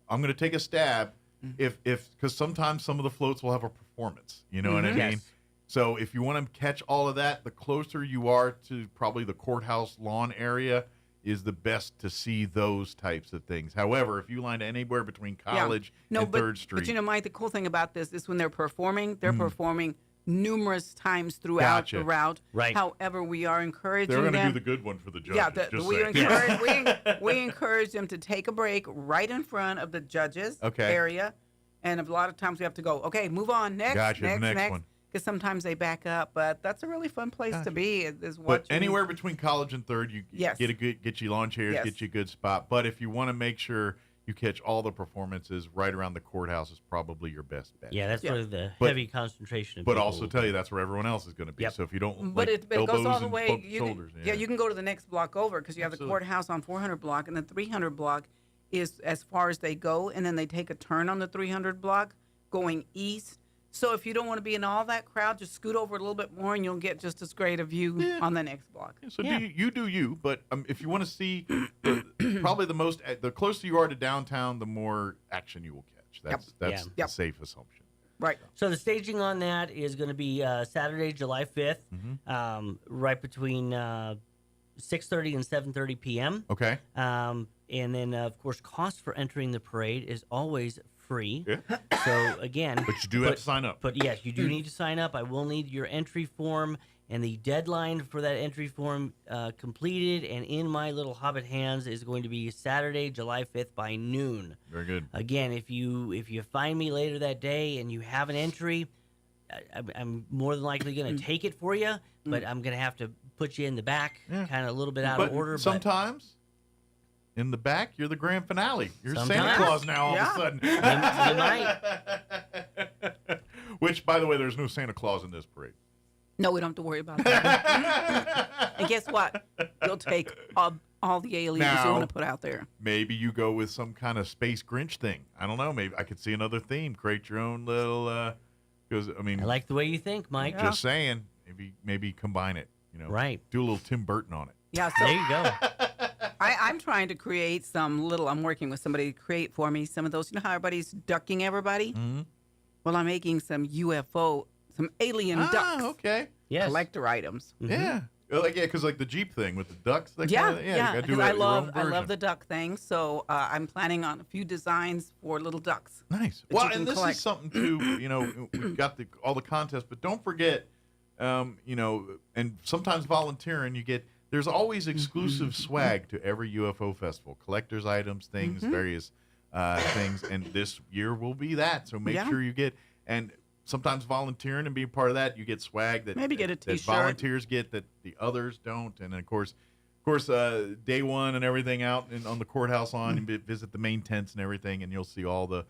I'm going to take a stab, if because sometimes some of the floats will have a performance, you know what I mean? Yes. So if you want to catch all of that, the closer you are to probably the courthouse lawn area is the best to see those types of things. However, if you line anywhere between College and 3rd Street, But you know, Mike, the cool thing about this is when they're performing numerous times throughout Gotcha. the route. Right. However, we are encouraging they're them. going to do the good one for the judges. Yeah, just we saying. encourage we encourage them to take a break right in front of the judges area, and a lot of times we have to go. Okay, move on next. Gotcha, next, next one. Because sometimes they back up, but that's a really fun place to be. Is But watching. anywhere between College and 3rd, you Yes. get you lawn chairs, Yes. get you a good spot. But if you want to make sure you catch all the performances, right around the courthouse is probably your best bet. Yeah, that's where the But- heavy concentration of But people also will tell be. you that's where everyone else is going to be. Yep. So if you don't But like it elbows goes all the and way. both You shoulders, can, you can go to the next block over because you have Absolutely. the courthouse on 400 block, and the 300 block is as far as they go, and then they take a turn on the 300 block going east. So if you don't want to be in all that crowd, just scoot over a little bit more, and you'll get just as great a view on the next block. So do you. But if you want to see, probably the closer you are to downtown, the more action you will catch. That's Yep. the safe assumption. Right. So the staging on that is going to be Saturday, July 5th, right between 6:30 and 7:30 p.m. Okay. And then, of course, cost for entering the parade is always free. Yeah. So, again. But you do have to sign up. But, yes, you do need to sign up. I will need your entry form and the deadline for that entry form completed and in my little hobbit hands is going to be Saturday, July 5th by noon. Very good. Again, if you find me later that day and you have an entry, I'm more than likely going to take it for you, but I'm going to have to put you in the back, kind of a little bit out of order. Sometimes in the back, you're the grand finale. You're Santa Sometimes. Claus now all of a sudden. You might. Which, by the way, there's no Santa Claus in this parade. No, we don't have to worry about that. And guess what? You'll take all the aliens you want to put out there. Maybe you go with some kind of space Grinch thing. I don't know. Maybe I could see another theme. Create your own little Because I mean, I like the way you think, Mike. Just saying, maybe combine it. Right. Do a little Tim Burton on it. Yeah. So there you go. I'm trying to create I'm working with somebody to create for me some of those. You know how everybody's ducking everybody? Mm-hmm. Well, I'm making some UFO, some alien ducks. Okay. Yes. Collector items. Mm-hmm. Yeah. Because like the Jeep thing with the ducks. You gotta do I your own love version. the duck thing. So I'm planning on a few designs for little ducks. Nice. Well, and this is something too. We've got all the contests, but don't forget, and sometimes volunteering, there's always exclusive swag to every UFO festival, collector's items, things, various things, and this year will be that. So make sure you get, and sometimes volunteering and being part of that, you get swag that maybe get a T-shirt that volunteers get that the others don't, and then of course, day one and everything out on the courthouse lawn, and visit the main tents and everything, and you'll see all the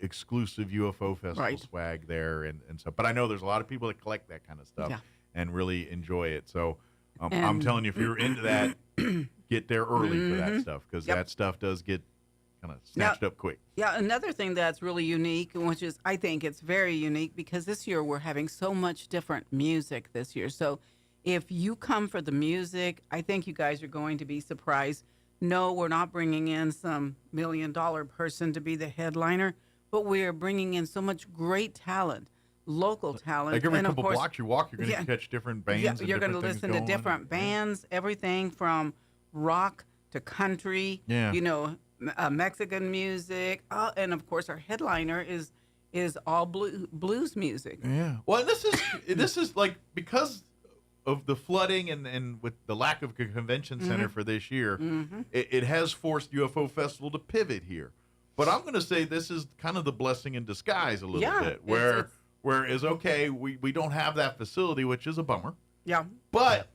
exclusive UFO festival swag there, and so. But I know there's a lot of people that collect that kind of stuff and really enjoy it. So I'm telling you, if you're into that, get there early for that stuff, because that stuff does get kind of snatched up quick. Yeah, another thing that's really unique, which is I think it's very unique, because this year we're having so much different music this year. So if you come for the music, I think you guys are going to be surprised. No, we're not bringing in some $1 million person to be the headliner, but we are bringing in so much great talent, local talent. Like every and couple of course, blocks you walk, you're going to catch different bands. Yeah, you're going to listen to different bands, everything from rock to country. Yeah. Mexican music, and of course our headliner is all blues music. Yeah. Well, this is like, because of the flooding and with the lack of a convention center for this year, it has forced UFO Festival to pivot here. But I'm going to say this is kind of the blessing in disguise a little bit, whereas okay, we don't have that facility, which is a bummer. Yeah. But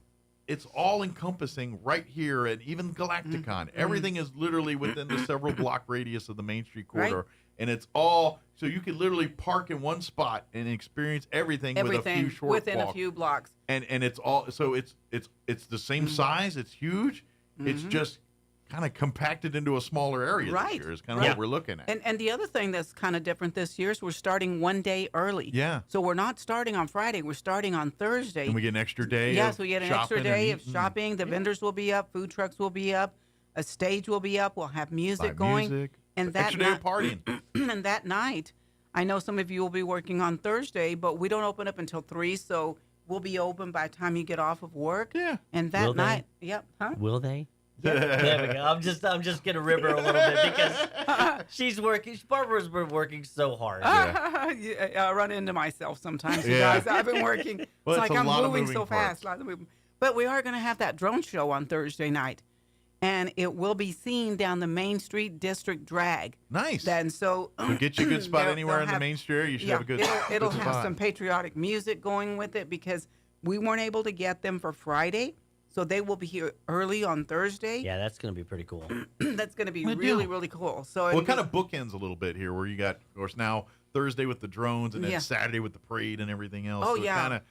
it's all encompassing right here, and even Galacticon. Everything is literally within the several block radius of the Main Street corridor, and it's all so you can literally park in one spot and experience everything with a few short within walks. a few blocks. And it's all so it's the same size. It's huge. It's just kind of compacted into a smaller area this year is kind of what we're looking at. And the other thing that's kind of different this year is we're starting one day early. Yeah. So we're not starting on Friday. We're starting on Thursday. And we get an extra day. Yeah, so we get an extra day of shopping. The vendors will be up. Food trucks will be up. A stage will be up. We'll have music going. And that extra day of partying. And that night, I know some of you will be working on Thursday, but we don't open up until 3, so we'll be open by the time you get off of work. Yeah. And that night, huh? Will they? There we go. I'm just gonna rib her a little bit because she's working. Barbara's been working so hard. I run into myself sometimes, you guys. I've been working. Well, it's like I'm moving so parts. fast. But we are going to have that drone show on Thursday night, and it will be seen down the Main Street District Drag. Nice. And so We'll get you a good spot anywhere in the Main Street area. You should have a good It'll good have spot. some patriotic music going with it, because we weren't able to get them for Friday. So they will be here early on Thursday. Yeah, that's going to be pretty cool. That's going to be really, really cool. So it kind of bookends a little bit here, where you got, of course, now Thursday with the drones, and then Saturday with the parade and everything else. Oh, so it kind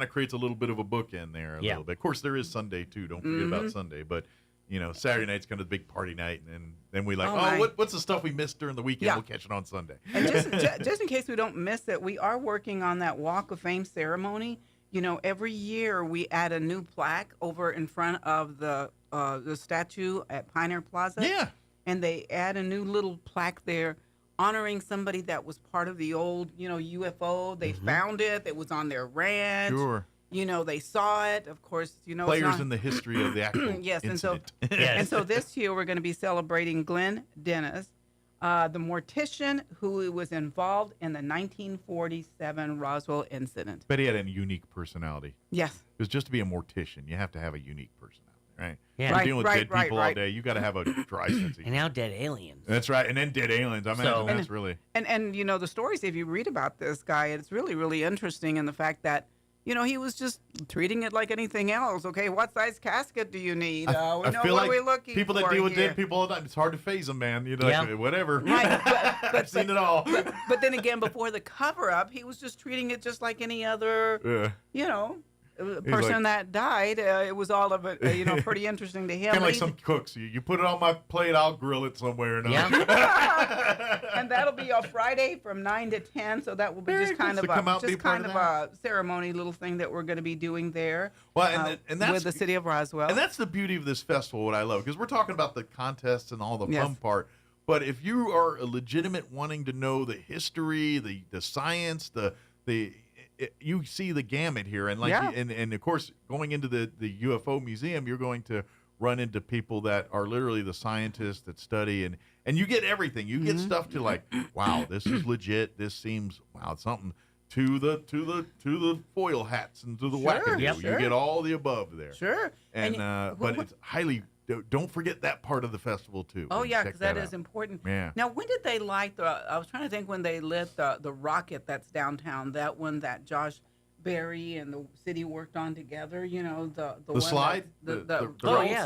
of creates a little bit of a bookend there a little bit. Of course, there is Sunday too. Don't forget about Sunday, but Saturday night's kind of the big party night, and then we what's the stuff we missed during the weekend? Yeah. We'll catch it on Sunday. And just in case we don't miss it, we are working on that Walk of Fame ceremony. Every year we add a new plaque over in front of the statue at Pioneer Plaza. Yeah. And they add a new little plaque there honoring somebody that was part of the old, UFO. They found it. It was on their ranch. Sure. They saw it. Of course, players in the history of the actual incident. And so this year we're going to be celebrating Glenn Dennis, the mortician who was involved in the 1947 Roswell incident. But he had a unique personality. Yes. Because just to be a mortician, you have to have a unique personality, right? Yeah. You're dealing with dead people all day. You got to have a dry sense of humor. And now dead aliens. That's right. And then dead aliens. I imagine that's really. And the stories, if you read about this guy, it's really, really interesting in the fact that, he was just treating it like anything else. Okay, what size casket do you need? We know what we're looking for. People that deal with here. dead people all the time, it's hard to phase them, man. Whatever. Right, I've seen it all. But then again, before the cover-up, he was just treating it just like any other, person that died, it was all of it, pretty interesting to him. Kind of like some cooks. You put it on my plate, I'll grill it somewhere. And that'll be a Friday from 9 to 10. So that will be just kind of a ceremony little thing that we're going to be doing there. Well, and that's with the city of Roswell. And that's the beauty of this festival. What I love, because we're talking about the contests and all the fun part. But if you are a legitimate wanting to know the history, the science, you see the gamut here, and and of course, going into the UFO museum, you're going to run into people that are literally the scientists that study, and you get everything. You get stuff to like, wow, this is legit. This seems something. To the foil hats and to the wackadoo. You get all the above there. Sure. And but it's highly. Don't forget that part of the festival too. Oh yeah, because that is important. Yeah. Now, when did they light I was trying to think when they lit the rocket that's downtown. That one that Josh Berry and the city worked on together. The slide. The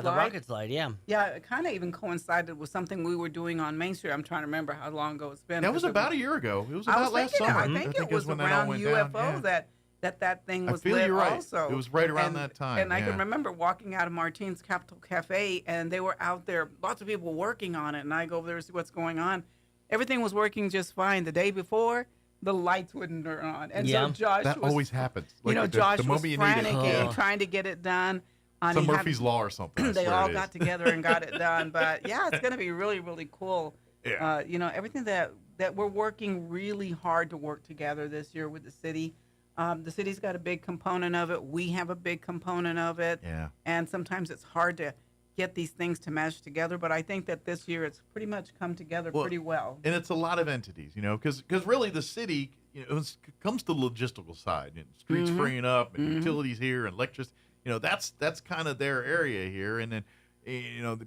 rocket slide. Yeah. Yeah, it kind of even coincided with something we were doing on Main Street. I'm trying to remember how long ago it's been. That was about a year ago. It was about last summer. I think it was around UFO that thing was lit right. also. It was right around that time. And I can remember walking out of Martine's Capital Cafe, and they were out there, lots of people working on it, and I go over there to see what's going on. Everything was working just fine. The day before, the lights wouldn't turn on. And so Josh that always happens. Josh was frantic trying to get it done. Some Murphy's Law or something. They all got together and got it done. But, yeah, it's going to be really, really cool. Yeah. Everything that we're working really hard to work together this year with the city. The city's got a big component of it. We have a big component of it. Yeah. And sometimes it's hard to get these things to mesh together. But I think that this year it's pretty much come together pretty well. And it's a lot of entities, because really the city, it comes to the logistical side. Streets freeing up and utilities here and electricity. That's kind of their area here. And then,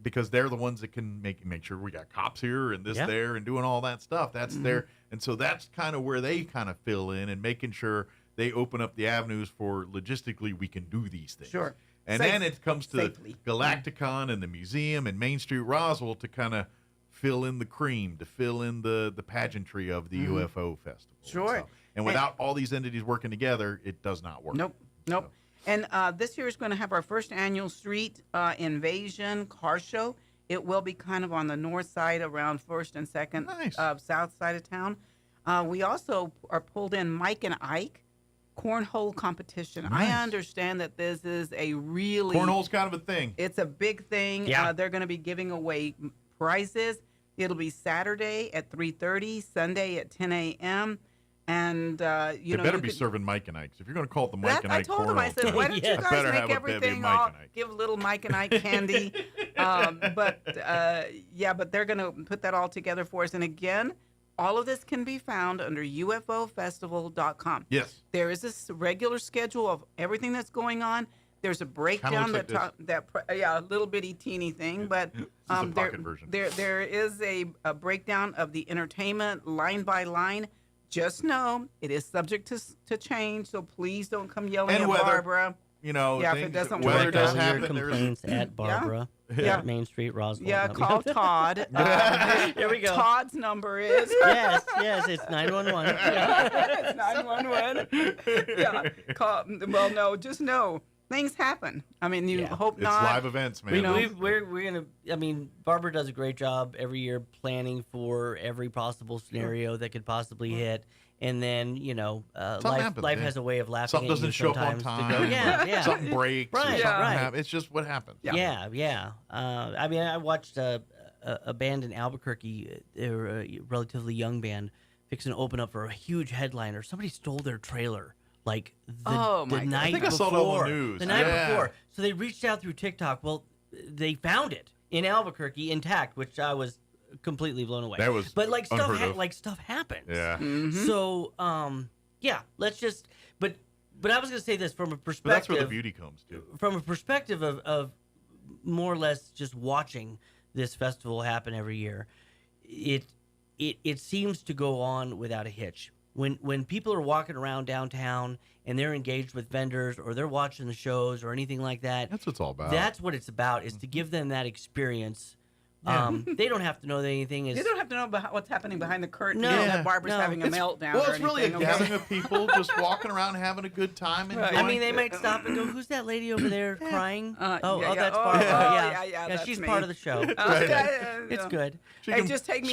because they're the ones that can make sure we got cops here and there and doing all that stuff. That's their, and so that's kind of where they kind of fill in and making sure they open up the avenues for logistically we can do these things. Sure. And then it comes to Galacticon and the museum and Main Street Roswell to kind of fill in the cream, to fill in the pageantry of the UFO festival. Sure. And without all these entities working together, it does not work. Nope. So. And this year is going to have our first annual street invasion car show. It will be kind of on the north side around 1st and 2nd south side of town. We also are pulled in Mike and Ike cornhole competition. Nice. I understand that this is a really... Cornhole's kind of a thing. It's a big thing. Yeah. They're going to be giving away prizes. It'll be Saturday at 3:30, Sunday at 10 a.m., and they better be serving Mike and Ike. If you're going to call it the Mike and Ike cornhole, I told them, I said, why don't you guys make everything all, give little Mike and Ike candy? But they're going to put that all together for us. And again, all of this can be found under UFOfestival.com. Yes. There is a regular schedule of everything that's going on. There's a breakdown a little bitty teeny thing, but there is a breakdown of the entertainment line by line. Just know it is subject to change, so please don't come yelling at Barbara. If it doesn't weather work. does Your happen. complaints at Barbara at Main Street Roswell. Yeah, call Todd. Here we go. Todd's number is yes, it's 911. It's 911. Yeah, call. Well, no, just know things happen. I mean, you hope it's not. It's live events, man. We're gonna. I mean, Barbara does a great job every year planning for every possible scenario that could possibly hit. And then, life has a way of laughing something at you doesn't show up on sometimes. time. Something breaks. Right, happens. It's just what happens. Yeah. I mean, I watched a band in Albuquerque, they're a relatively young band, fixing to open up for a huge headliner. Somebody stole their trailer. Like the night before. I saw that on the news. The night before. So they reached out through TikTok. Well, they found it in Albuquerque intact, which I was completely blown away. That was stuff happens. Yeah. Mm-hmm. So let's just but I was gonna say this from a perspective. But that's where the beauty comes too. From a perspective of more or less just watching this festival happen every year, it seems to go on without a hitch. When people are walking around downtown and they're engaged with vendors or they're watching the shows or anything like that, that's what it's all about. That's what it's about, is to give them that experience They don't have to know that anything is. You don't have to know about what's happening behind the curtain. No, that Barbara's no. having a meltdown. Well, or it's really a anything, gathering of people just walking around having a good time. Right. I mean, they might stop and go, "Who's that lady over there crying?" That's yeah. Barbara. Yeah, Yeah, that's she's me. part of the show. It's good. Hey, just take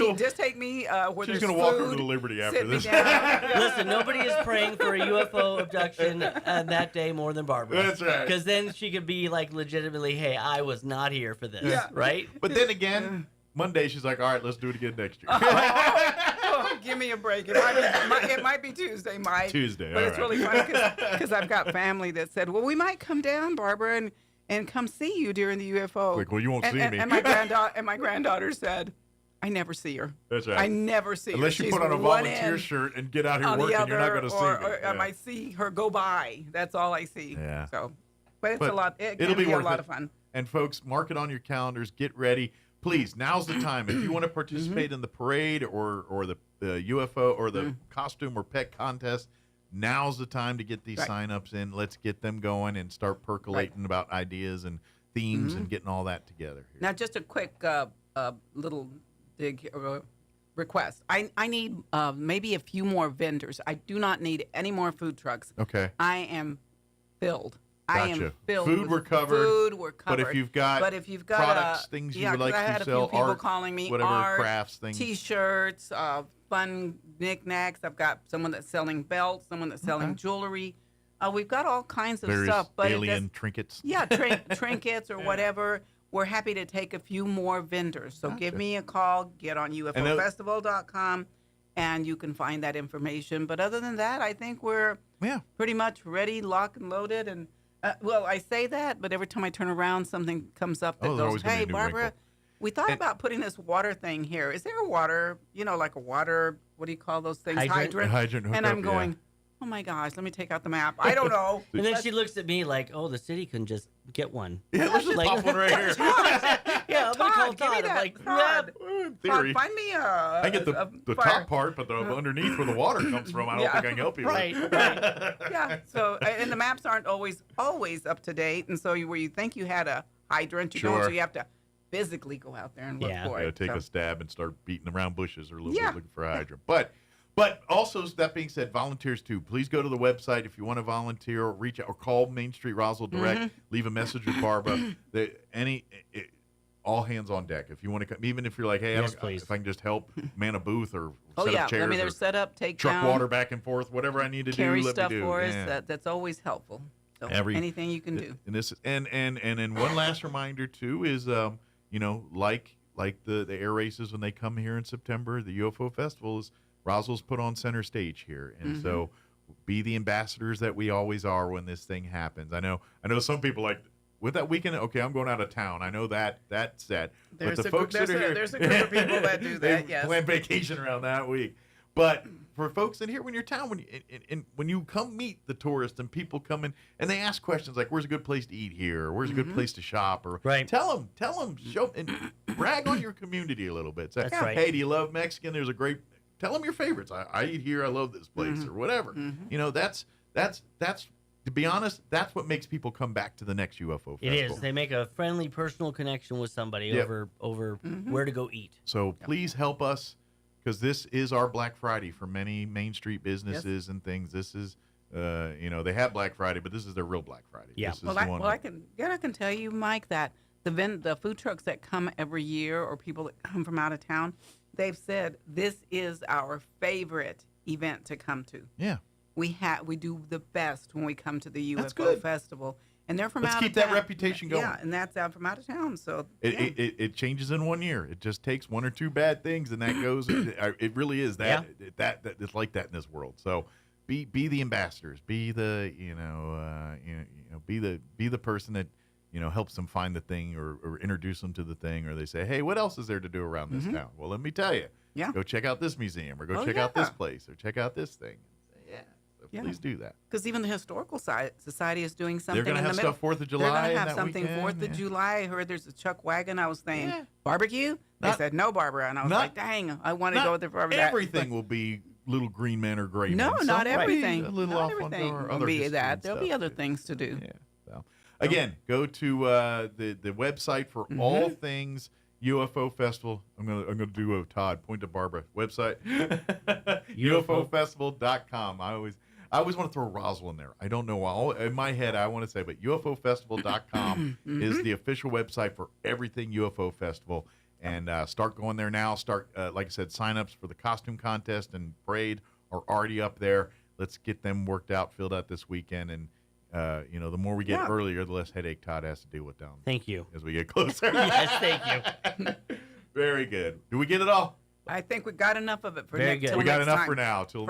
me where she's there's gonna food. walk her to Liberty after sit me this. down. Listen, nobody is praying for a UFO abduction that day more than Barbara. That's right. Because then she could be like legitimately, "Hey, I was not here for this," right? But then again, Monday she's like, "All right, let's do it again next year." Give me a break. It might be Tuesday, Mike. Tuesday, but all it's right. really funny because I've got family that said, "Well, we might come down, Barbara, and come see you during the UFO." Like, well, you won't see me. And my granddaughter said, "I never see her. That's right. I never see her. Unless you She's put on a one volunteer end shirt and get out here on the working, you're not other, going to see me. or I might see her go by. That's all I see." Yeah. So, but it's a lot. It It'll can be a worth lot it. of fun. And folks, mark it on your calendars. Get ready. Please, now's the time. If you want to participate in the parade or the UFO or the costume or pet contest, now's the time to get these sign-ups in. Let's get them going and start percolating about ideas and themes and getting all that together. Now, just a quick little dig request. I need maybe a few more vendors. I do not need any more food trucks. Okay. I am filled. Gotcha. I am filled. Food with we're covered. Food we're covered. But if you've got products, things you would like I had to a sell, few people art, calling me, whatever, art, crafts, things. T-shirts, fun knickknacks. I've got someone that's selling belts, someone that's selling jewelry. We've got all kinds of Various stuff. But alien trinkets. Yeah, trinkets or whatever. We're happy to take a few more vendors. So give me a call. Get on UFOfestival.com, and you can find that information. But other than that, I think we're pretty much ready, locked and loaded. And well, I say that, but every time I turn around, something comes up that goes, "Hey, Barbara, we thought about putting this water thing here. Is there a water, like a water, what do you call those things? Hydrant. Hydrant And hookup, I'm going, oh my gosh, let me take out the map. I don't know. And then she looks at me like, "Oh, the city can just get one." Yeah, let's just pop one right here. Yeah, I'm gonna call Todd, give me Todd. I'm that, like, Todd. In theory. Todd, find me I get the top part, but the underneath where the water comes from, I don't think I can help you right. Yeah. So, and the maps aren't always up to date, and so where you think you had a hydrant, you don't, so you have to physically go out there and look for it. Take a stab and start beating around bushes or a little bit looking for a hydrant. But also, that being said, volunteers too. Please go to the website if you want to volunteer, or reach out or call Main Street Roswell direct. Leave a message with Barbara. All hands on deck. If you want to come, even if you're like, hey, if I can just help man a booth or set up chairs, they're set up, take truck down, water back and forth, whatever I need to carry do, let stuff me do. for us. That's always helpful. So anything you can do. And this and one last reminder too is like the air races when they come here in September, the UFO Festival is Roswell's put on center stage here, and so be the ambassadors that we always are when this thing happens. I know some people like. With that weekend, okay, I'm going out of town. I know that's set. But the folks that are here, there's a group of people that do that. Yes, plan vacation around that week. But for folks in here, when you're in town, when you come meet the tourists and people come in and they ask questions like, "Where's a good place to eat here?" Or "Where's a good place to shop?" Or tell them, show and brag on your community a little bit. Say, "Hey, do you love Mexican? There's a great." Tell them your favorites. I eat here. I love this place or whatever. That's. To be honest, that's what makes people come back to the next UFO festival. It is. They make a friendly, personal connection with somebody over where to go eat. So please help us, because this is our Black Friday for many Main Street businesses and things. This is, they have Black Friday, but this is their real Black Friday. Yeah. This is the one. I can tell you, Mike, that the food trucks that come every year or people that come from out of town, they've said this is our favorite event to come to. Yeah. We do the best when we come to the UFO Festival, and they're from out of town. Let's keep that reputation going. Yeah, and that's out from out of town. So it changes in 1 year. It just takes one or two bad things, and that goes. It really is that it's like that in this world. So be the ambassadors. Be the be the person that helps them find the thing or introduce them to the thing, or they say, hey, what else is there to do around this town? Well, let me tell you. Yeah. Go check out this museum, or go check out this place, or check out this thing. Please do that. Because even the Historical Society is doing something. They're going to have stuff 4th of July. They're going to have that something weekend. 4th of July. I heard there's a Chuck Wagon. I was saying, barbecue? They said, no, Barbara. And I was like, dang, I want to go there for that. Everything will be little green men or gray men. No, not everything. A little not off everything on will be that. There'll be other things to do. Yeah. So, again, go to the website for all things UFO Festival. I'm gonna do a Todd. Point to Barbara website. UFOfestival.com. I always want to throw Roswell in there. I don't know why. In my head, I want to say, but UFOfestival.com is the official website for everything UFO Festival. And start going there now. Start, like I said, sign-ups for the costume contest and parade are already up there. Let's get them worked out, filled out this weekend. And, the more we get earlier, the less headache Todd has to deal with down. Thank you. As we get closer. Yes, thank you. Very good. Do we get it all? I think we got enough of it for Very next good. time. We got enough for now. Till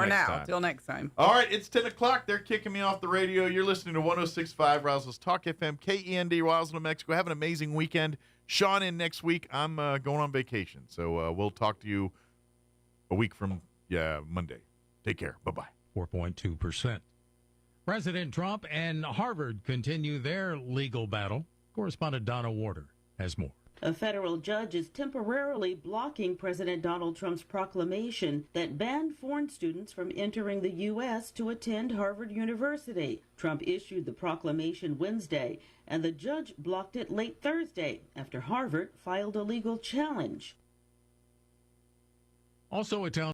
next time. All right, it's 10 o'clock. They're kicking me off the radio. You're listening to 106.5 Roswell's Talk FM, KEND, Roswell, New Mexico. Have an amazing weekend. Sean in next week. I'm going on vacation, so we'll talk to you a week from Monday. Take care. Bye-bye. 4.2%. President Trump and Harvard continue their legal battle. Correspondent Donna Warder has more. A federal judge is temporarily blocking President Donald Trump's proclamation that banned foreign students from entering the U.S. to attend Harvard University. Trump issued the proclamation Wednesday, and the judge blocked it late Thursday after Harvard filed a legal challenge. Also, a town